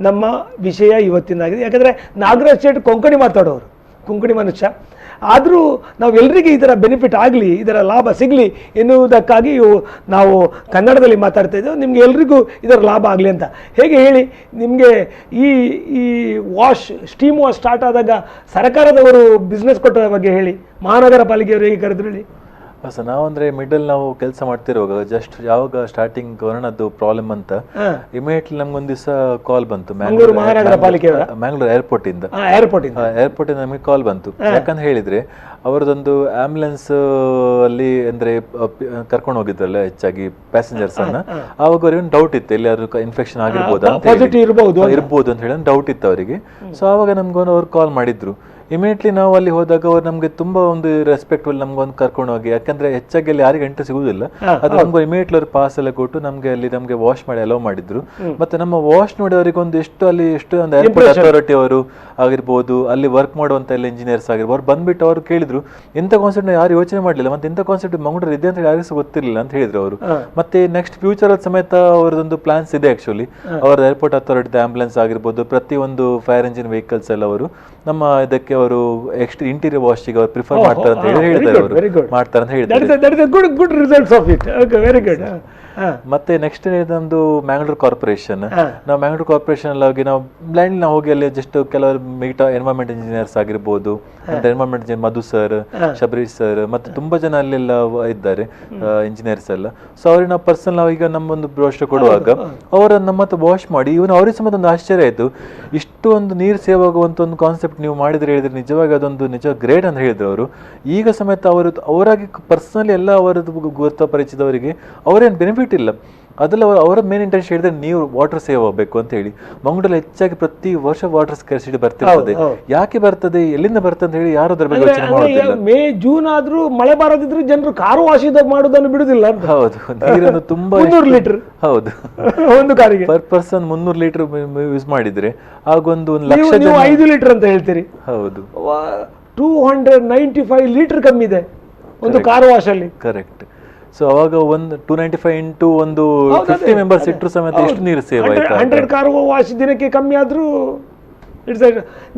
ನಮ್ಮ ವಿಷಯ ಇವತ್ತಿನಾಗಿದೆ. ಯಾಕಂದರೆ ನಾಗರಾಜ್ ಶೆಟ್ಟಿ ಕೊಂಕಣಿ ಮಾತಾಡೋರು, ಕೊಂಕಣಿ ಮನುಷ್ಯ. ಆದರೂ ನಾವು ಎಲ್ರಿಗೂ ಇದರ ಬೆನಿಫಿಟ್ ಆಗಲಿ, ಇದರ ಲಾಭ ಸಿಗಲಿ ಎನ್ನುವುದಕ್ಕಾಗಿ ನಾವು ಕನ್ನಡದಲ್ಲಿ ಮಾತಾಡ್ತಾ ಇದ್ದೇವೆ. ನಿಮಗೆ ಎಲ್ರಿಗೂ ಇದರ ಲಾಭ ಆಗಲಿ ಅಂತ. ಹೇಗೆ ಹೇಳಿ, ನಿಮಗೆ ಈ ಸ್ಟೀಮ್ ವಾಶ್ ಸ್ಟಾರ್ಟ್ ಆದಾಗ ಸರ್ಕಾರದವರು ಬಿಸ್ನೆಸ್ ಕೊಟ್ಟ ಬಗ್ಗೆ ಹೇಳಿ, ಮಹಾನಗರ ಪಾಲಿಕೆಯವರು ಹೇಗೆ ಕರೆದ್ರು ಹೇಳಿ. ಸರ್, ನಾವಂದ್ರೆ ಮಿಡಲ್ ನಾವು ಕೆಲಸ ಮಾಡ್ತಿರುವಾಗ ಜಸ್ಟ್ ಯಾವಾಗ ಸ್ಟಾರ್ಟಿಂಗ್ ಕೊರೋನಾದ್ದು ಪ್ರಾಬ್ಲಮ್ ಅಂತ ಇಮಿಡಿಯೇಟ್ಲಿ ನಮ್ಗೊಂದು ದಿವಸ ಕಾಲ್ ಬಂತು ಮ್ಯಾಂಗ್ಳೂರ್ ಏರ್ಪೋರ್ಟ್ ಇಂದ ನಮಗೆ ಕಾಲ್ ಬಂತು. ಯಾಕಂತ ಹೇಳಿದ್ರೆ ಅವರದೊಂದು ಆಂಬ್ಯುಲೆನ್ಸ್ ಅಲ್ಲಿ ಅಂದ್ರೆ ಕರ್ಕೊಂಡು ಹೋಗಿದ್ರಲ್ಲ ಹೆಚ್ಚಾಗಿ ಪ್ಯಾಸೆಂಜರ್ಸ್ ಅನ್ನ. ಆವಾಗ ಅವ್ರಿಗೆ ಡೌಟ್ ಇತ್ತು, ಎಲ್ಲಾದ್ರೂ ಇನ್ಫೆಕ್ಷನ್ ಆಗಿರ್ಬೋದಾ ಇರ್ಬೋದು ಅಂತ ಹೇಳಿ ಡೌಟ್ ಇತ್ತು ಅವರಿಗೆ. ಸೊ ಆವಾಗ ನಮ್ಗೊಂದು ಅವ್ರು ಕಾಲ್ ಮಾಡಿದ್ರು. ಇಮಿಡಿಯೇಟ್ಲಿ ನಾವು ಅಲ್ಲಿ ಹೋದಾಗ ಅವ್ರು ನಮ್ಗೆ ತುಂಬಾ ಒಂದು ರೆಸ್ಪೆಕ್ಟ್ಫುಲ್ ನಮ್ಗೊಂದು ಕರ್ಕೊಂಡು ಹೋಗಿ, ಯಾಕಂದ್ರೆ ಹೆಚ್ಚಾಗಿ ಅಲ್ಲಿ ಯಾರಿಗೆ ಎಂಟ್ರಿ ಸಿಗುದಿಲ್ಲ, ಅದು ನಮ್ಗೆ ಇಮಿಡಿಯೇಟ್ಲಿ ಅವ್ರು ಪಾಸ್ ಎಲ್ಲ ಕೊಟ್ಟು ನಮ್ಗೆ ವಾಶ್ ಮಾಡಿ ಅಲೋ ಮಾಡಿದ್ರು. ಮತ್ತೆ ನಮ್ಮ ವಾಶ್ ನೋಡಿ ಅವರಿಗೆ ಒಂದು ಎಷ್ಟು ಒಂದು ಏರ್ಪೋರ್ಟ್ ಅಥಾರಿಟಿ ಅವರು ಆಗಿರ್ಬೋದು, ಅಲ್ಲಿ ವರ್ಕ್ ಮಾಡುವಂತ ಎಲ್ಲ ಇಂಜಿನಿಯರ್ಸ್ ಆಗಿರ್ಬೋದು, ಅವ್ರು ಬಂದ್ಬಿಟ್ಟು ಅವರು ಕೇಳಿದ್ರು ಎಂತ ಕಾನ್ಸೆಪ್ಟ್ ಯಾರು ಯೋಚನೆ ಮಾಡಲಿಲ್ಲ, ಮತ್ತೆ ಎಂತ ಕಾನ್ಸೆಪ್ಟ್ ಮಂಗಳೂರು ಇದೆ ಅಂತ ಯಾರಿಗೂ ಸಹ ಗೊತ್ತಿರಲಿಲ್ಲ ಅಂತ ಹೇಳಿದ್ರು ಅವರು. ಮತ್ತೆ ನೆಕ್ಸ್ಟ್ ಫ್ಯೂಚರ್ ಸಮೇತ ಅವರದೊಂದು ಪ್ಲಾನ್ಸ್ ಇದೆ ಆಕ್ಚುಲಿ. ಅವರ ಏರ್ಪೋರ್ಟ್ ಅಥಾರಿಟಿ ಆಂಬುಲೆನ್ಸ್ ಆಗಿರ್ಬೋದು, ಪ್ರತಿಯೊಂದು ಫೈರ್ ಇಂಜಿನ್ ವೆಹಿಕಲ್ಸ್ ಎಲ್ಲ ಅವರು ನಮ್ಮ ಇದಕ್ಕೆ ಅವರು ಇಂಟೀರಿಯರ್ ವಾಶಿಗೆ ಅವರು ಪ್ರಿಫರ್ ಮಾಡ್ತಾರೆ ಅಂತ ಹೇಳಿ ಹೇಳಿದ್ದಾರೆ, ಅವರು ಮಾಡ್ತಾರೆ ಅಂತ ಹೇಳಿದ್ದಾರೆ. Good results of it. Okay, very good. ಮತ್ತೆ ನೆಕ್ಸ್ಟ್ ನಮ್ದು ಮ್ಯಾಂಗ್ಳೂರ್ ಕಾರ್ಪೊರೇಷನ್. ನಾವು ಮ್ಯಾಂಗ್ಳೂರ್ ಕಾರ್ಪೊರೇಷನ್ ಅಲ್ಲಿ ಹೋಗಿ ನಾವು ಬ್ಲೈಂಡ್ ನಾವು ಹೋಗಿ ಅಲ್ಲಿ ಜಸ್ಟ್ ಕೆಲವರು ಮಿಗತಾ ಎನ್ವೈರನ್ಮೆಂಟ್ ಇಂಜಿನಿಯರ್ಸ್ ಆಗಿರ್ಬೋದು, ಎನ್ವೈರನ್ಮೆಂಟ್ ಇಂಜಿನಿಯರ್ ಮಧು ಸರ್, ಶಬರೀಶ್ ಸರ್, ಮತ್ತೆ ತುಂಬಾ ಜನ ಅಲ್ಲೆಲ್ಲ ಇದ್ದಾರೆ ಇಂಜಿನಿಯರ್ಸ್ ಎಲ್ಲ. ಸೊ ಅವ್ರಿಗೆ ನಾವು ಪರ್ಸನಲ್ ಈಗ ನಮ್ಮೊಂದು ಬ್ರೋಷರ್ ಕೊಡುವಾಗ ಅವರ ನಮ್ಮ ಹತ್ರ ವಾಶ್ ಮಾಡಿ ಇವನು ಅವ್ರಿಗೆ ಸಮೇತ ಒಂದು ಆಶ್ಚರ್ಯ ಆಯ್ತು, ಇಷ್ಟು ಒಂದು ನೀರು ಸೇವ್ ಆಗುವಂತ ಒಂದು ಕಾನ್ಸೆಪ್ಟ್ ನೀವು ಮಾಡಿದ್ರೆ ಹೇಳಿದ್ರೆ ನಿಜವಾಗಿ ಅದೊಂದು ನಿಜ ಗ್ರೇಟ್ ಅಂತ ಹೇಳಿದ್ರು ಅವರು. ಈಗ ಸಮೇತ ಅವರು ಅವರಾಗಿ ಪರ್ಸನಲಿ ಎಲ್ಲ ಅವರದ್ದು ಗೊತ್ತ ಪರಿಚಯದವರಿಗೆ ಅವರೇನು ಬೆನಿಫಿಟ್ ಇಲ್ಲ, ಅದೆಲ್ಲ ಅವರ ಮೇನ್ ಇಂಟೆನ್ಷನ್ ಹೇಳಿದ್ರೆ ನೀವು ವಾಟರ್ ಸೇವ್ ಆಗಬೇಕು ಅಂತ ಹೇಳಿ. ಮಂಗಳೂರಲ್ಲಿ ಹೆಚ್ಚಾಗಿ ಪ್ರತಿ ವರ್ಷ ವಾಟರ್ ಸ್ಕ್ಯಾರ್ಸಿಟಿ ಬರ್ತಿರ್ತದೆ. ಯಾಕೆ ಬರ್ತದೆ, ಎಲ್ಲಿಂದ ಬರ್ತದೆ ಅಂತ ಹೇಳಿ ಯಾರು ಅದ್ರ ಬಗ್ಗೆ ಯೋಚನೆ ಮಾಡೋದಿಲ್ಲ. ಮೇ ಜೂನ್ ಆದ್ರೂ ಮಳೆ ಬರದಿದ್ರೆ ಜನರು ಕಾರು ವಾಶ್ ಮಾಡುವುದನ್ನು ಬಿಡುದಿಲ್ಲ. ಹೌದು, ನೀರನ್ನು ತುಂಬಾ 300 ಲೀಟರ್ ಹೌದು ಒಂದು ಕಾರಿಗೆ ಪರ್ ಪರ್ಸನ್ 300 ಲೀಟರ್ ಯೂಸ್ ಮಾಡಿದ್ರೆ ಆಗೊಂದು 1 ಲಕ್ಷ 5 ಲೀಟರ್ ಅಂತ ಹೇಳ್ತೀರಿ. ಹೌದು, 295 ಲೀಟರ್ ಕಮ್ಮಿ ಇದೆ ಒಂದು ಕಾರು ವಾಶ್ ಅಲ್ಲಿ. ಕರೆಕ್ಟ್. ಸೊ ಅವಾಗ 295 ಇಂಟು ಒಂದು 50 ಮೆಂಬರ್ಸ್ ಇಟ್ಟರು ಸಮೇತ ಎಷ್ಟು ನೀರು ಸೇವ್ ಆಯ್ತು. 100 ಕಾರು ವಾಶ್ ದಿನಕ್ಕೆ ಕಮ್ಮಿ ಆದ್ರೂ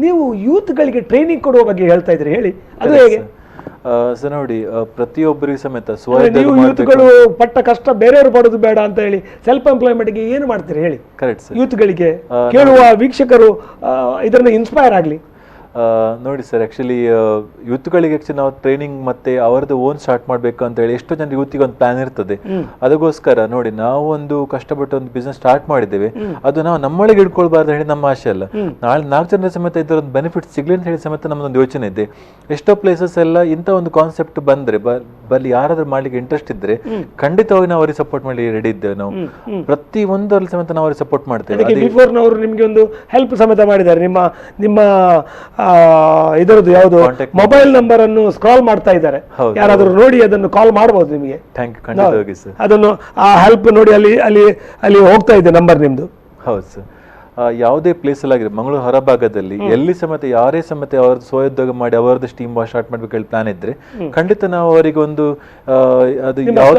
ನೀವು ಯೂತ್ಗಳಿಗೆ ಟ್ರೈನಿಂಗ್ ಕೊಡುವ ಬಗ್ಗೆ ಹೇಳ್ತಾ ಇದ್ರಿ, ಹೇಳಿ ಅದು ಹೇಗೆ? ಸರ್ ನೋಡಿ, ಪ್ರತಿಯೊಬ್ಬರಿಗೂ ಸಮೇತ ನೀವು ಯೂತ್ಗಳು ಪಟ್ಟ ಕಷ್ಟ ಬೇರೆಯವರು ಪಡೋದು ಬೇಡ ಅಂತ ಹೇಳಿ ಸೆಲ್ಫ್ ಎಂಪ್ಲಾಯ್ಮೆಂಟ್ಗೆ ಏನು ಮಾಡ್ತೀರಿ ಹೇಳಿ? Correct sir. ಯೂತ್ಗಳಿಗೆ ಕೇಳುವ ವೀಕ್ಷಕರು ಇದರಿಂದ ಇನ್ಸ್ಪೈರ್ ಆಗಲಿ. ನೋಡಿ ಸರ್, ಆ್ಯಕ್ಚುಲಿ ಯೂತ್ಗಳಿಗೆ ನಾವು ಟ್ರೈನಿಂಗ್ ಮತ್ತೆ ಅವರದ್ದು ಓನ್ ಸ್ಟಾರ್ಟ್ ಮಾಡಬೇಕು ಅಂತ ಹೇಳಿ ಎಷ್ಟೋ ಜನ ಯೂತಿಗೆ ಒಂದು ಪ್ಲಾನ್ ಇರ್ತದೆ. ಅದಕ್ಕೋಸ್ಕರ ನೋಡಿ ನಾವು ಒಂದು ಕಷ್ಟಪಟ್ಟು ಒಂದು ಬಿಸ್ನೆಸ್ ಸ್ಟಾರ್ಟ್ ಮಾಡಿದ್ದೇವೆ, ಅದು ನಾವು ನಮ್ಮೊಳಗೆ ಇಟ್ಕೊಳ್ಬಾರ್ದು ಹೇಳಿ ನಮ್ಮ ಆಸೆ ಅಲ್ಲ. ನಾಳೆ 4 ಜನರ ಸಮೇತ ಇದರೊಂದು ಬೆನಿಫಿಟ್ ಸಿಗ್ಲಿ ಅಂತ ಹೇಳಿ ಸಮೇತ ನಮ್ಮದೊಂದು ಯೋಚನೆ ಇದೆ. ಎಷ್ಟೋ ಪ್ಲೇಸಸ್ ಎಲ್ಲ ಇಂಥ ಒಂದು ಕಾನ್ಸೆಪ್ಟ್ ಬಂದ್ರೆ ಬಲ್ಲಿ ಯಾರಾದ್ರೂ ಮಾಡ್ಲಿಕ್ಕೆ ಇಂಟ್ರೆಸ್ಟ್ ಇದ್ರೆ ಖಂಡಿತವಾಗಿ ನಾವು ಅವ್ರಿಗೆ ಸಪೋರ್ಟ್ ಮಾಡಿ ರೆಡಿ ಇದ್ದೇವೆ. ನಾವು ಪ್ರತಿ ಒಂದರಲ್ಲಿ ಸಮೇತ ನಾವು ಅವ್ರಿಗೆ ಸಪೋರ್ಟ್ ಮಾಡ್ತೇವೆ. ಬಿಫೋರ್ನವರು ನಿಮ್ಗೆ ಒಂದು ಹೆಲ್ಪ್ ಸಮೇತ ಮಾಡಿದ್ದಾರೆ. ನಿಮ್ಮ ಇದರದ್ದು ಯಾವುದು ಮೊಬೈಲ್ ನಂಬರ್ ಅನ್ನು ಸ್ಕ್ರಾಲ್ ಮಾಡ್ತಾ ಇದ್ದಾರೆ, ಯಾರಾದ್ರೂ ನೋಡಿ ಅದನ್ನು ಕಾಲ್ ಮಾಡಬಹುದು ನಿಮಗೆ. ಖಂಡಿತವಾಗಿ ಸರ್, ಅದನ್ನು ಆ ಹೆಲ್ಪ್ ನೋಡಿ ಅಲ್ಲಿ ಹೋಗ್ತಾ ಇದೆ ನಂಬರ್ ನಿಮ್ದು. ಹೌದು ಸರ್. ಯಾವುದೇ ಪ್ಲೇಸ್ ಅಲ್ಲಿ ಆಗಿರೋ ಮಂಗಳೂರು ಹೊರಭಾಗದಲ್ಲಿ ಎಲ್ಲಿ ಸಮೇತ ಯಾರೇ ಸಮೇತ ಅವ್ರದ್ದು ಸ್ವಯೋದ್ಯೋಗ ಮಾಡಿ ಅವರದ್ದು ಸ್ಟೀಮ್ ವಾಶ್ ಸ್ಟಾರ್ಟ್ ಮಾಡ್ಬೇಕು ಹೇಳಿ ಪ್ಲಾನ್ ಇದ್ರೆ ಖಂಡಿತ ನಾವು ಅವರಿಗೆ ಒಂದು ಅದು ಯಾವ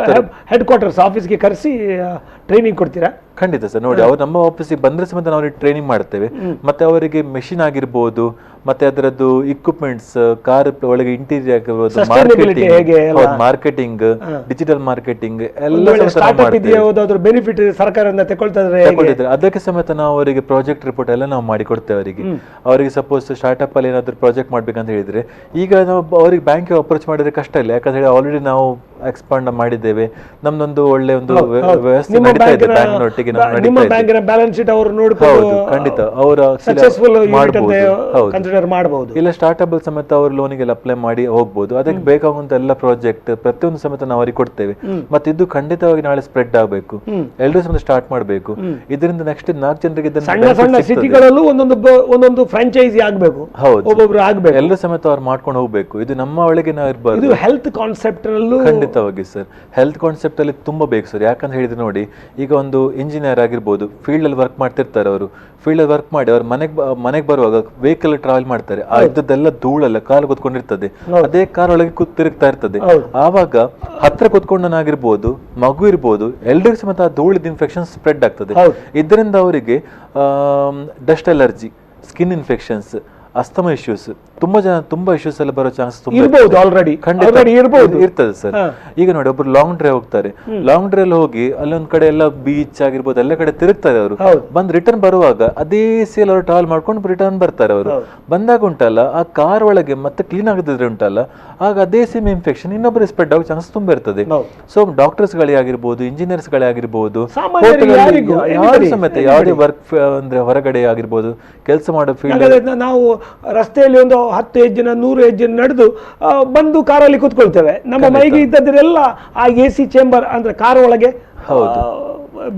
ಹೆಡ್ ಕ್ವಾರ್ಟರ್ಸ್ ಆಫೀಸ್ಗೆ ಕರೆಸಿ ಟ್ರೈನಿಂಗ್ ಕೊಡ್ತೀರಾ? ಖಂಡಿತ ಸರ್. ನೋಡಿ, ಅವ್ರು ನಮ್ಮ ಆಫೀಸಿಗೆ ಬಂದ್ರೆ ಸಮೇತ ನಾವು ಅವ್ರಿಗೆ ಟ್ರೈನಿಂಗ್ ಮಾಡ್ತೇವೆ. ಮತ್ತೆ ಅವರಿಗೆ ಮೆಷಿನ್ ಆಗಿರ್ಬೋದು, ಮತ್ತೆ ಅದರದ್ದು ಇಕ್ವಿಪ್ಮೆಂಟ್ಸ್, ಕಾರ್ ಒಳಗೆ ಇಂಟೀರಿಯರ್ ಆಗಿರ್ಬೋದು, ಮಾರ್ಕೆಟಿಂಗ್, ಡಿಜಿಟಲ್ ಮಾರ್ಕೆಟಿಂಗ್ ಎಲ್ಲ ಬೆನಿಫಿಟ್ ಸರ್ಕಾರದಿಂದ ತಗೊಳ್ತಾರೆ. ಅದಕ್ಕೆ ಸಮೇತ ನಾವು ಅವರಿಗೆ ಪ್ರಾಜೆಕ್ಟ್ ರಿಪೋರ್ಟ್ ಎಲ್ಲ ನಾವು ಮಾಡಿ ಕೊಡ್ತೇವೆ ಅವರಿಗೆ. ಅವರಿಗೆ ಸಪೋಸ್ ಸ್ಟಾರ್ಟ್ಅಪ್ ಅಲ್ಲಿ ಏನಾದ್ರು ಪ್ರಾಜೆಕ್ಟ್ ಮಾಡ್ಬೇಕಂತ ಹೇಳಿದ್ರೆ ಈಗ ನಾವು ಅವ್ರಿಗೆ ಬ್ಯಾಂಕ್ ಅಪ್ರೋಚ್ ಮಾಡಿದ್ರೆ ಕಷ್ಟ ಇಲ್ಲ, ಯಾಕಂದ್ರೆ ಆಲ್ರೆಡಿ ನಾವು ಎಕ್ಸ್ಪಾಂಡ್ ಮಾಡಿದ್ದೇವೆ. ನಮ್ಮದೊಂದು ಒಳ್ಳೆ ಒಂದು ವ್ಯವಸ್ಥೆ ನಡೀತಾ ಇದೆ ಬ್ಯಾಂಕ್ನೊಟ್ಟಿಗೆ. ಬ್ಯಾಲೆನ್ಸ್ ಶೀಟ್ ಅವರು ಹೌದು, ಖಂಡಿತ ಅವರು ಮಾಡಬಹುದು. ಇಲ್ಲ ಸ್ಟಾರ್ಟ್ಅಪ್ ಸಮೇತ ಅವರು ಲೋನಿಗೆಲ್ಲ ಅಪ್ಲೈ ಮಾಡಿ ಹೋಗ್ಬೋದು. ಅದಕ್ಕೆ ಬೇಕಾಗುವಂತ ಎಲ್ಲ ಪ್ರಾಜೆಕ್ಟ್ ಪ್ರತಿಯೊಂದು ಸಮೇತ ನಾವು ಅವರಿಗೆ ಕೊಡ್ತೇವೆ. ಮತ್ತೆ ಇದು ಖಂಡಿತವಾಗಿ ನಾಳೆ ಸ್ಪ್ರೆಡ್ ಆಗಬೇಕು, ಎಲ್ಲರೂ ಸಮೇತ ಸ್ಟಾರ್ಟ್ ಮಾಡಬೇಕು. ಇದರಿಂದ ನೆಕ್ಸ್ಟ್ 4 ಜನರಿಗೆ ಸಣ್ಣ ಸಿಟಿಗಳಲ್ಲೂ ಒಂದೊಂದು ಫ್ರಾಂಚೈಸಿ ಆಗಬೇಕು. ಹೌದು, ಒಬ್ಬೊಬ್ರು ಆಗಬೇಕು, ಎಲ್ಲರೂ ಸಮೇತ ಅವ್ರು ಮಾಡ್ಕೊಂಡು ಹೋಗ್ಬೇಕು. ಇದು ನಮ್ಮ ಒಳಗೆ ನಾವು ಇರಬಾರ್ದು. ಇದು ಹೆಲ್ತ್ ಕಾನ್ಸೆಪ್ಟ್ ಅಲ್ಲೂ ಖಂಡಿತವಾಗಿ ಸರ್, ಹೆಲ್ತ್ ಕಾನ್ಸೆಪ್ಟ್ ಅಲ್ಲಿ ತುಂಬಾ ಬೇಕು ಸರ್. ಯಾಕಂತ ಹೇಳಿದ್ರೆ ನೋಡಿ, ಈಗ ಒಂದು ಇಂಜಿನಿಯರ್ ಆಗಿರ್ಬೋದು, ಫೀಲ್ಡ್ ಅಲ್ಲಿ ವರ್ಕ್ ಮಾಡ್ತಿರ್ತಾರೆ. ಅವರು ಫೀಲ್ಡ್ ಅಲ್ಲಿ ವರ್ಕ್ ಮಾಡಿ ಅವ್ರ ಮನೆಗೆ ಬರುವಾಗ ವೆಹಿಕಲ್ ಟ್ರಾವೆಲ್ ಮಾಡ್ತಾರೆ. ಆ ಇದ್ದದ್ದೆಲ್ಲ ಧೂಳೆಲ್ಲ ಕಾಲು ಕೂತ್ಕೊಂಡಿರ್ತದೆ, ಅದೇ ಕಾರ್ ಒಳಗೆ ತಿರುಗ್ತಾ ಇರ್ತದೆ. ಆವಾಗ ಹತ್ರ ಕೂತ್ಕೊಂಡನಾಗಿರ್ಬೋದು, ಮಗು ಇರ್ಬೋದು, ಎಲ್ರಿಗೂ ಸಮೇತ ಆ ಧೂಳಿದ ಇನ್ಫೆಕ್ಷನ್ ಸ್ಪ್ರೆಡ್ ಆಗ್ತದೆ. ಇದರಿಂದ ಅವರಿಗೆ dust allergy, skin infections, asthma issues, ತುಂಬಾ ಇಶ್ಯೂಸ್ ಎಲ್ಲ ಬರೋ ಚಾನ್ಸಸ್ ಇರ್ತದೆ ಸರ್. ಈಗ ನೋಡಿ, ಒಬ್ರು ಲಾಂಗ್ ಡ್ರೈವ್ ಹೋಗ್ತಾರೆ, ಲಾಂಗ್ ಡ್ರೈವ್ ಹೋಗಿ ಅಲ್ಲೊಂದ್ ಕಡೆ ಎಲ್ಲ ಬೀಚ್ ಆಗಿರ್ಬೋದು ಎಲ್ಲ ಕಡೆ ತಿರುಗ್ತಾರೆ. ಅವರು ಬಂದ್ ರಿಟರ್ನ್ ಬರುವಾಗ ಅದೇ ಸೇಲ್ ಅವರು ಟ್ರಾವೆಲ್ ಮಾಡ್ಕೊಂಡು ರಿಟರ್ನ್ ಬರ್ತಾರೆ. ಅವರು ಬಂದಾಗ ಉಂಟಲ್ಲ, ಆ ಕಾರ್ ಒಳಗೆ ಮತ್ತೆ ಕ್ಲೀನ್ ಆಗದಿದ್ರೆ ಉಂಟಲ್ಲ, ಆಗ ಅದೇ ಸೇಮ್ ಇನ್ಫೆಕ್ಷನ್ ಇನ್ನೊಬ್ಬರು ಸ್ಪ್ರೆಡ್ ಆಗೋ ಚಾನ್ಸಸ್ ತುಂಬಾ ಇರ್ತದೆ. ಸೊ ಡಾಕ್ಟರ್ಸ್ ಗಳೇ ಆಗಿರ್ಬೋದು, ಇಂಜಿನಿಯರ್ಸ್ ಗಳೇ ಆಗಿರ್ಬೋದು, ಯಾರು ಸಮೇತ ಯಾವುದೇ ವರ್ಕ್ ಅಂದ್ರೆ ಹೊರಗಡೆ ಆಗಿರ್ಬೋದು ಕೆಲಸ ಮಾಡೋ ಫೀಲ್ಡ್, ನಾವು ರಸ್ತೆಯಲ್ಲಿ ಒಂದು 10 ಹೆಜ್ಜೆ 100 ಹೆಜ್ಜೆ ನಡೆದು ಬಂದು ಕಾರಲ್ಲಿ ಕೂತ್ಕೊಳ್ತೇವೆ. ನಮ್ಮ ಮೈಗೆ ಇದ್ದದ್ರೆಲ್ಲ ಆ AC ಚೇಂಬರ್ ಅಂದ್ರೆ ಕಾರ್ ಒಳಗೆ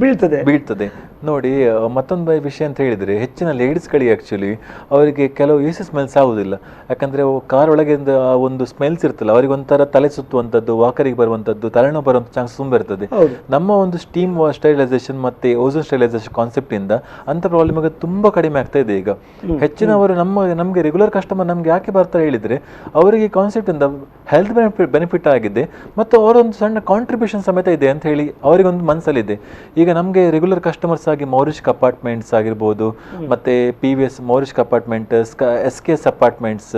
ಬೀಳ್ತದೆ. ನೋಡಿ ಮತ್ತೊಂದು ವಿಷಯ ಅಂತ ಹೇಳಿದರೆ ಹೆಚ್ಚಿನ ಲೇಡೀಸ್ಗಳಿಗೆ ಆ್ಯಕ್ಚುಲಿ ಅವರಿಗೆ ಕೆಲವು AC ಸ್ಮೆಲ್ಸ್ ಆಗೋದಿಲ್ಲ. ಯಾಕಂದರೆ ಕಾರ್ ಒಳಗಿಂದ ಒಂದು ಸ್ಮೆಲ್ಸ್ ಇರ್ತಲ್ಲ, ಅವರಿಗೆ ಒಂಥರ ತಲೆ ಸುತ್ತುವಂಥದ್ದು, ವಾಕರಿಗೆ ಬರುವಂಥದ್ದು, ತಲೆನೋವು ಬರುವಂಥ ಚಾನ್ಸ್ ತುಂಬ ಇರ್ತದೆ. ನಮ್ಮ ಒಂದು ಸ್ಟೀಮ್ ಸ್ಟೈಲೈಸೇಷನ್ ಮತ್ತು ಓಝೋನ್ ಸ್ಟೈಲೈಸೇಷನ್ ಕಾನ್ಸೆಪ್ಟಿಂದ ಅಂಥ ಪ್ರಾಬ್ಲಮ್ ಈಗ ತುಂಬ ಕಡಿಮೆ ಆಗ್ತಾ ಇದೆ. ಈಗ ಹೆಚ್ಚಿನವರು ನಮಗೆ ರೆಗ್ಯುಲರ್ ಕಸ್ಟಮರ್ ನಮ್ಗೆ ಯಾಕೆ ಬರ್ತಾರೆ ಹೇಳಿದರೆ ಅವರಿಗೆ ಕಾನ್ಸೆಪ್ಟಿಂದ ಹೆಲ್ತ್ ಬೆನಿಫಿಟ್ ಆಗಿದೆ ಮತ್ತು ಅವರೊಂದು ಸಣ್ಣ ಕಾಂಟ್ರಿಬ್ಯೂಷನ್ ಸಮೇತ ಇದೆ ಅಂತ ಹೇಳಿ ಅವರಿಗೊಂದು ಮನಸ್ಸಲ್ಲಿದೆ. ಈಗ ನಮಗೆ ರೆಗ್ಯುಲರ್ ಕಸ್ಟಮರ್ಸ್ ಆಗಿ ಮೌರಿಷ್ಕ್ ಅಪಾರ್ಟ್ಮೆಂಟ್ಸ್ ಆಗಿರ್ಬೋದು, ಮತ್ತು PVS ಮೌರಿಷ್ಕ್ ಅಪಾರ್ಟ್ಮೆಂಟ್, SKS ಅಪಾರ್ಟ್ಮೆಂಟ್ಸ್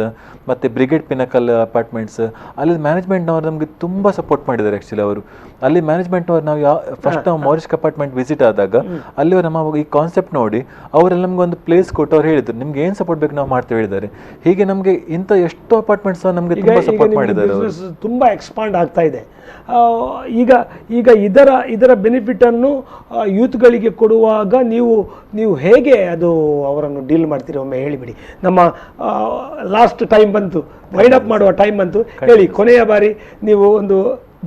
ಮತ್ತು ಬ್ರಿಗೇಡ್ ಪಿನಕಲ್ ಅಪಾರ್ಟ್ಮೆಂಟ್ಸ್, ಅಲ್ಲಿ ಮ್ಯಾನೇಜ್ಮೆಂಟ್ನವರು ನಮಗೆ ತುಂಬ ಸಪೋರ್ಟ್ ಮಾಡಿದ್ದಾರೆ. ಆ್ಯಕ್ಚುಲಿ ಅವರು ಅಲ್ಲಿ ಮ್ಯಾನೇಜ್ಮೆಂಟ್ನವರು ನಾವು ಫಸ್ಟ್ ನಾವು ಮೌರಿಷ್ಕ್ ಅಪಾರ್ಟ್ಮೆಂಟ್ ವಿಸಿಟ್ ಆದಾಗ ಅಲ್ಲಿ ನಮ್ಮ ಈ ಕಾನ್ಸೆಪ್ಟ್ ನೋಡಿ ಅವರೆಲ್ಲ ನಮ್ಗೆ ಒಂದು ಪ್ಲೇಸ್ ಕೊಟ್ಟು ಅವ್ರು ಹೇಳಿದ್ರು ನಿಮ್ಗೆ ಏನು ಸಪೋರ್ಟ್ ಬೇಕು ನಾವು ಮಾಡ್ತೇವೆ ಹೇಳಿದ್ದಾರೆ. ಹೀಗೆ ನಮಗೆ ಇಂಥ ಎಷ್ಟೋ ಅಪಾರ್ಟ್ಮೆಂಟ್ಸ್ ನಮಗೆ ತುಂಬ ಸಪೋರ್ಟ್ ಮಾಡಿದ್ದಾರೆ. ತುಂಬ ಎಕ್ಸ್ಪಾಂಡ್ ಆಗ್ತಾ ಇದೆ. ಈಗ ಈಗ ಇದರ ಬೆನಿಫಿಟನ್ನು ಯೂತ್ಗಳಿಗೆ ಕೊಡುವಾಗ ನೀವು ಹೇಗೆ ಅದು ಅವರನ್ನು ಡೀಲ್ ಮಾಡ್ತೀರಿ ಒಮ್ಮೆ ಹೇಳಿಬಿಡಿ. ನಮ್ಮ ಲಾಸ್ಟ್ ಟೈಮ್ ಬಂತು, ವೈಂಡ್ ಅಪ್ ಮಾಡುವ ಟೈಮ್ ಬಂತು. ಹೇಳಿ, ಕೊನೆಯ ಬಾರಿ ನೀವು ಒಂದು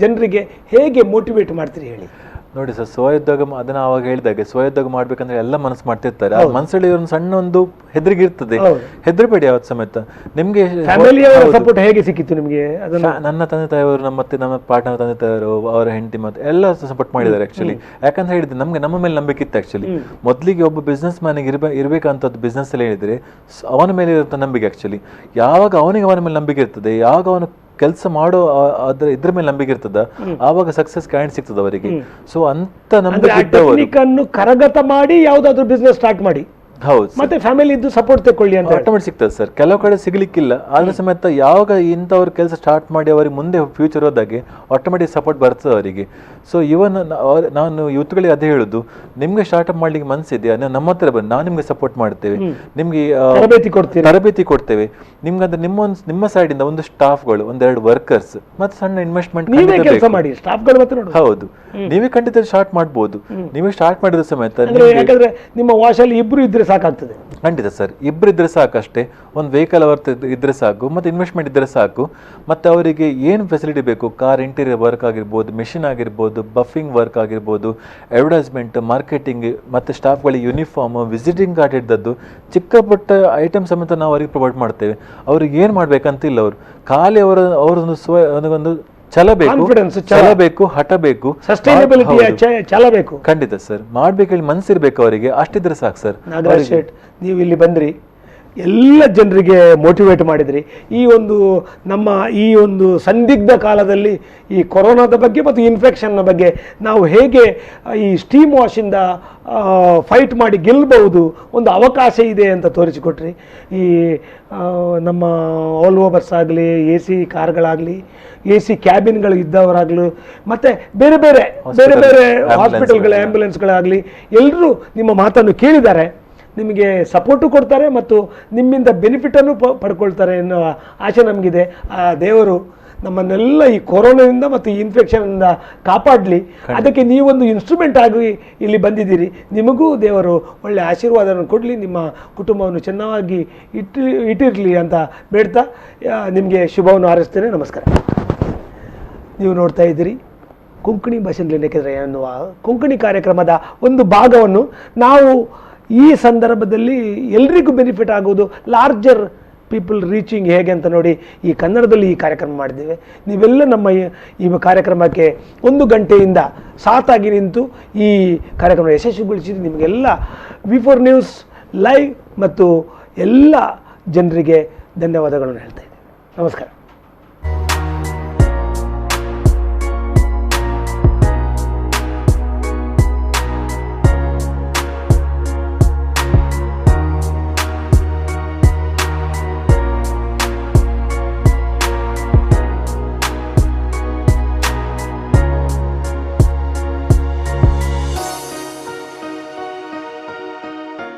ಜನರಿಗೆ ಹೇಗೆ ಮೋಟಿವೇಟ್ ಮಾಡ್ತೀರಿ ಹೇಳಿ. ನೋಡಿ ಸರ್, ಸ್ವಯೋದ್ಯೋಗ ಅದನ್ನ ಅವಾಗ ಹೇಳಿದಾಗೆ ಸ್ವಯೋದ್ಯೋಗ ಮಾಡ್ಬೇಕಂದ್ರೆ ಎಲ್ಲ ಮನಸ್ಸು ಮಾಡ್ತಿರ್ತಾರೆ. ಆ ಮನಸ್ಸಲ್ಲಿ ಒಂದು ಸಣ್ಣ ಒಂದು ಹೆದರಿಕೆ ಇರ್ತದೆ. ಹೆದರಬೇಡಿ ಯಾವತ್ತು ಸಮೇತ. ನಿಮ್ಗೆ ಸಪೋರ್ಟ್ ಹೇಗೆ ಸಿಕ್ಕಿತ್ತು ನಿಮ್ಗೆ? ನನ್ನ ತಂದೆ ತಾಯಿಯವರು ಮತ್ತೆ ನಮ್ಮ ಪಾರ್ಟ್ನರ್ ತಂದೆ ತಾಯಿಯವರು, ಅವರ ಹೆಂಡತಿ ಮತ್ತೆ ಎಲ್ಲ ಸಪೋರ್ಟ್ ಮಾಡಿದ್ದಾರೆ ಆಕ್ಚುಲಿ. ಯಾಕಂತ ಹೇಳಿದ್ರೆ ನಮ್ಗೆ ನಮ್ಮ ಮೇಲೆ ನಂಬಿಕೆ ಇತ್ತು ಆಕ್ಚುಲಿ. ಮೊದಲಿಗೆ ಒಬ್ಬ ಬಿಸ್ನೆಸ್ ಮ್ಯಾನಿಗೆ ಇರ್ಬೇಕಂತದ್ದು ಬಿಸ್ನೆಸ್ ಅಲ್ಲಿ ಹೇಳಿದ್ರೆ ಅವನ ಮೇಲೆ ಇರುವಂತ ನಂಬಿಕೆ ಆಕ್ಚುಲಿ. ಯಾವಾಗ ಅವನ ಮೇಲೆ ನಂಬಿಕೆ ಇರ್ತದೆ, ಯಾವಾಗ ಅವನು ಕೆಲಸ ಮಾಡೋ ಇದ್ರ ಮೇಲೆ ನಂಬಿಕೆ ಇರ್ತದ, ಆವಾಗ ಸಕ್ಸಸ್ ಗ್ಯಾರಂಟಿ ಸಿಗ್ತದೆ ಅವರಿಗೆ. ಸೊ ಅಂತ ನಂಬಿಕೆ ಕರಗತ ಮಾಡಿ ಯಾವ್ದಾದ್ರು ಬಿಸ್ನೆಸ್ ಸ್ಟಾರ್ಟ್ ಮಾಡಿ. ಹೌದು, ಮತ್ತೆ ಫ್ಯಾಮಿಲಿ ಇದ್ದು ಸಪೋರ್ಟ್ ತಗೊಳ್ಳಿ ಅಂತ ಆಟೋಮೆಟಿಕ್ ಸಿಗ್ತದೆ ಸರ್. ಕೆಲವು ಕಡೆ ಸಿಗ್ಲಿಕ್ಕಿಲ್ಲ, ಆದ್ರೆ ಸಮೇತ ಯಾವಾಗ ಇಂಥವ್ರ ಕೆಲಸ ಸ್ಟಾರ್ಟ್ ಮಾಡಿ ಅವರಿಗೆ ಮುಂದೆ ಫ್ಯೂಚರ್ ಹೋದಾಗೆ ಆಟೋಮೆಟಿಕ್ ಸಪೋರ್ಟ್ ಬರ್ತದೆ ಅವರಿಗೆ. ಸೊ ಇವನ್ ನಾನು ಯೂತ್ಗಳಿಗೆ ಅದೇ ಹೇಳುದು, ನಿಮ್ಗೆ ಸ್ಟಾರ್ಟ್ಅಪ್ ಮಾಡ್ಲಿಕ್ಕೆ ಮನಸ್ಸಿದೆಯಾ, ನಮ್ಮ ಹತ್ರ ಬನ್ನಿ, ನಾವು ನಿಮ್ಗೆ ಸಪೋರ್ಟ್ ಮಾಡ್ತೇವೆ, ನಿಮ್ಗೆ ತರಬೇತಿ ಕೊಡ್ತೇವೆ. ನಿಮ್ಗಂದ್ರೆ ನಿಮ್ಮ ಸೈಡ್ ಇಂದ ಒಂದು ಸ್ಟಾಫ್ಗಳು, ಒಂದೆರಡು ವರ್ಕರ್ಸ್ ಮತ್ತೆ ಸಣ್ಣ ಇನ್ವೆಸ್ಟ್ಮೆಂಟ್ ಹೌದು, ನೀವೇ ಖಂಡಿತ ಸ್ಟಾರ್ಟ್ ಮಾಡ್ಬೋದು. ನೀವೇ ಸ್ಟಾರ್ಟ್ ಮಾಡಿದ ಸಮೇತ ನಿಮ್ಮ ವಾಶಲ್ಲಿ ಇಬ್ರು ಇದ್ರೆ ಸಾಕಾಗ್ತದೆ. ಖಂಡಿತ ಸರ್, ಇಬ್ರು ಇದ್ರೆ ಸಾಕಷ್ಟೇ. ಒಂದು ವೆಹಿಕಲ್ ಇದ್ರೆ ಸಾಕು, ಮತ್ತೆ ಇನ್ವೆಸ್ಟ್ಮೆಂಟ್ ಇದ್ರೆ ಸಾಕು. ಮತ್ತೆ ಅವರಿಗೆ ಏನು ಫೆಸಿಲಿಟಿ ಬೇಕು, ಕಾರ್ ಇಂಟೀರಿಯರ್ ವರ್ಕ್ ಆಗಿರ್ಬೋದು, ಮೆಷಿನ್ ಆಗಿರ್ಬೋದು, ಬಫಿಂಗ್ ವರ್ಕ್ ಆಗಿರ್ಬೋದು, ಅಡ್ವರ್ಟೈಸ್ಮೆಂಟ್, ಮಾರ್ಕೆಟಿಂಗ್, ಮತ್ತೆ ಸ್ಟಾಫ್ಗಳಿಗೆ ಯೂನಿಫಾರ್ಮ್, ವಿಸಿಟಿಂಗ್ ಕಾರ್ಡ್ ಇದ್ದದ್ದು ಚಿಕ್ಕ ಪುಟ್ಟ ಐಟಮ್ ಸಮೇತ ನಾವು ಅವರಿಗೆ ಪ್ರೊವೈಡ್ ಮಾಡ್ತೇವೆ. ಅವ್ರಿಗೆ ಏನು ಮಾಡ್ಬೇಕಂತಿಲ್ಲ, ಅವರು ಖಾಲಿ ಅವರೊಂದು ಛಲಬೇಕು, ಹಠ ಬೇಕು, ಛಲಬೇಕು. ಖಂಡಿತ ಸರ್, ಮಾಡ್ಬೇಕು ಹೇಳಿ ಮನ್ಸಿರ್ಬೇಕು ಅವರಿಗೆ, ಅಷ್ಟಿದ್ರೆ ಸಾಕು ಸರ್. ನಾಗರಾಜ್ ಶೇಟ್, ನೀವು ಇಲ್ಲಿ ಬಂದ್ರಿ, ಎಲ್ಲ ಜನರಿಗೆ ಮೋಟಿವೇಟ್ ಮಾಡಿದ್ರಿ. ಈ ಒಂದು ಸಂದಿಗ್ಧ ಕಾಲದಲ್ಲಿ ಈ ಕೊರೋನಾದ ಬಗ್ಗೆ ಮತ್ತು ಇನ್ಫೆಕ್ಷನ್ನ ಬಗ್ಗೆ ನಾವು ಹೇಗೆ ಈ ಸ್ಟೀಮ್ ವಾಶಿಂದ ಫೈಟ್ ಮಾಡಿ ಗೆಲ್ಲಬಹುದು, ಒಂದು ಅವಕಾಶ ಇದೆ ಅಂತ ತೋರಿಸಿಕೊಟ್ರಿ. ಈ ನಮ್ಮ ಓಲ್ವೋ ಬಸ್ ಆಗಲಿ, AC ಕಾರ್ಗಳಾಗಲಿ, AC ಕ್ಯಾಬಿನ್ಗಳು ಇದ್ದವರಾಗಲಿ, ಮತ್ತು ಬೇರೆ ಬೇರೆ ಹಾಸ್ಪಿಟಲ್ಗಳ ಆ್ಯಂಬುಲೆನ್ಸ್ಗಳಾಗಲಿ, ಎಲ್ಲರೂ ನಿಮ್ಮ ಮಾತನ್ನು ಕೇಳಿದ್ದಾರೆ, ನಿಮಗೆ ಸಪೋರ್ಟು ಕೊಡ್ತಾರೆ ಮತ್ತು ನಿಮ್ಮಿಂದ ಬೆನಿಫಿಟನ್ನು ಪಡ್ಕೊಳ್ತಾರೆ ಎನ್ನುವ ಆಸೆ ನಮಗಿದೆ. ಆ ದೇವರು ನಮ್ಮನ್ನೆಲ್ಲ ಈ ಕೊರೋನಾದಿಂದ ಮತ್ತು ಈ ಇನ್ಫೆಕ್ಷನಿಂದ ಕಾಪಾಡಲಿ. ಅದಕ್ಕೆ ನೀವೊಂದು ಇನ್ಸ್ಟ್ರೂಮೆಂಟ್ ಆಗಿ ಇಲ್ಲಿ ಬಂದಿದ್ದೀರಿ. ನಿಮಗೂ ದೇವರು ಒಳ್ಳೆಯ ಆಶೀರ್ವಾದವನ್ನು ಕೊಡಲಿ, ನಿಮ್ಮ ಕುಟುಂಬವನ್ನು ಚೆನ್ನಾಗಿ ಇಟ್ಟಿರಲಿ ಅಂತ ಬೇಡ್ತಾ ನಿಮಗೆ ಶುಭವನ್ನು ಹಾರೈಸ್ತೇನೆ. ನಮಸ್ಕಾರ. ನೀವು ನೋಡ್ತಾ ಇದ್ದೀರಿ ಕೊಂಕಣಿ ಭಾಷೆಯಲ್ಲಿ ಲೆಕ್ಕಿದ್ರೆ ಎನ್ನುವ ಕೊಂಕಣಿ ಕಾರ್ಯಕ್ರಮದ ಒಂದು ಭಾಗವನ್ನು ನಾವು ಈ ಸಂದರ್ಭದಲ್ಲಿ ಎಲ್ರಿಗೂ ಬೆನಿಫಿಟ್ ಆಗೋದು, ಲಾರ್ಜರ್ ಪೀಪಲ್ ರೀಚಿಂಗ್ ಹೇಗೆ ಅಂತ ನೋಡಿ ಈ ಕನ್ನಡದಲ್ಲಿ ಈ ಕಾರ್ಯಕ್ರಮ ಮಾಡಿದ್ದೇವೆ. ನೀವೆಲ್ಲ ನಮ್ಮ ಈ ಕಾರ್ಯಕ್ರಮಕ್ಕೆ 1 ಗಂಟೆಯಿಂದ ಸಾತಾಗಿ ನಿಂತು ಈ ಕಾರ್ಯಕ್ರಮ ಯಶಸ್ವಿಗೊಳಿಸಿದ್ದು ನಿಮಗೆಲ್ಲ V4 ನ್ಯೂಸ್ ಲೈವ್ ಮತ್ತು ಎಲ್ಲ ಜನರಿಗೆ ಧನ್ಯವಾದಗಳನ್ನು ಹೇಳ್ತಾ ಇದ್ದೇನೆ. ನಮಸ್ಕಾರ.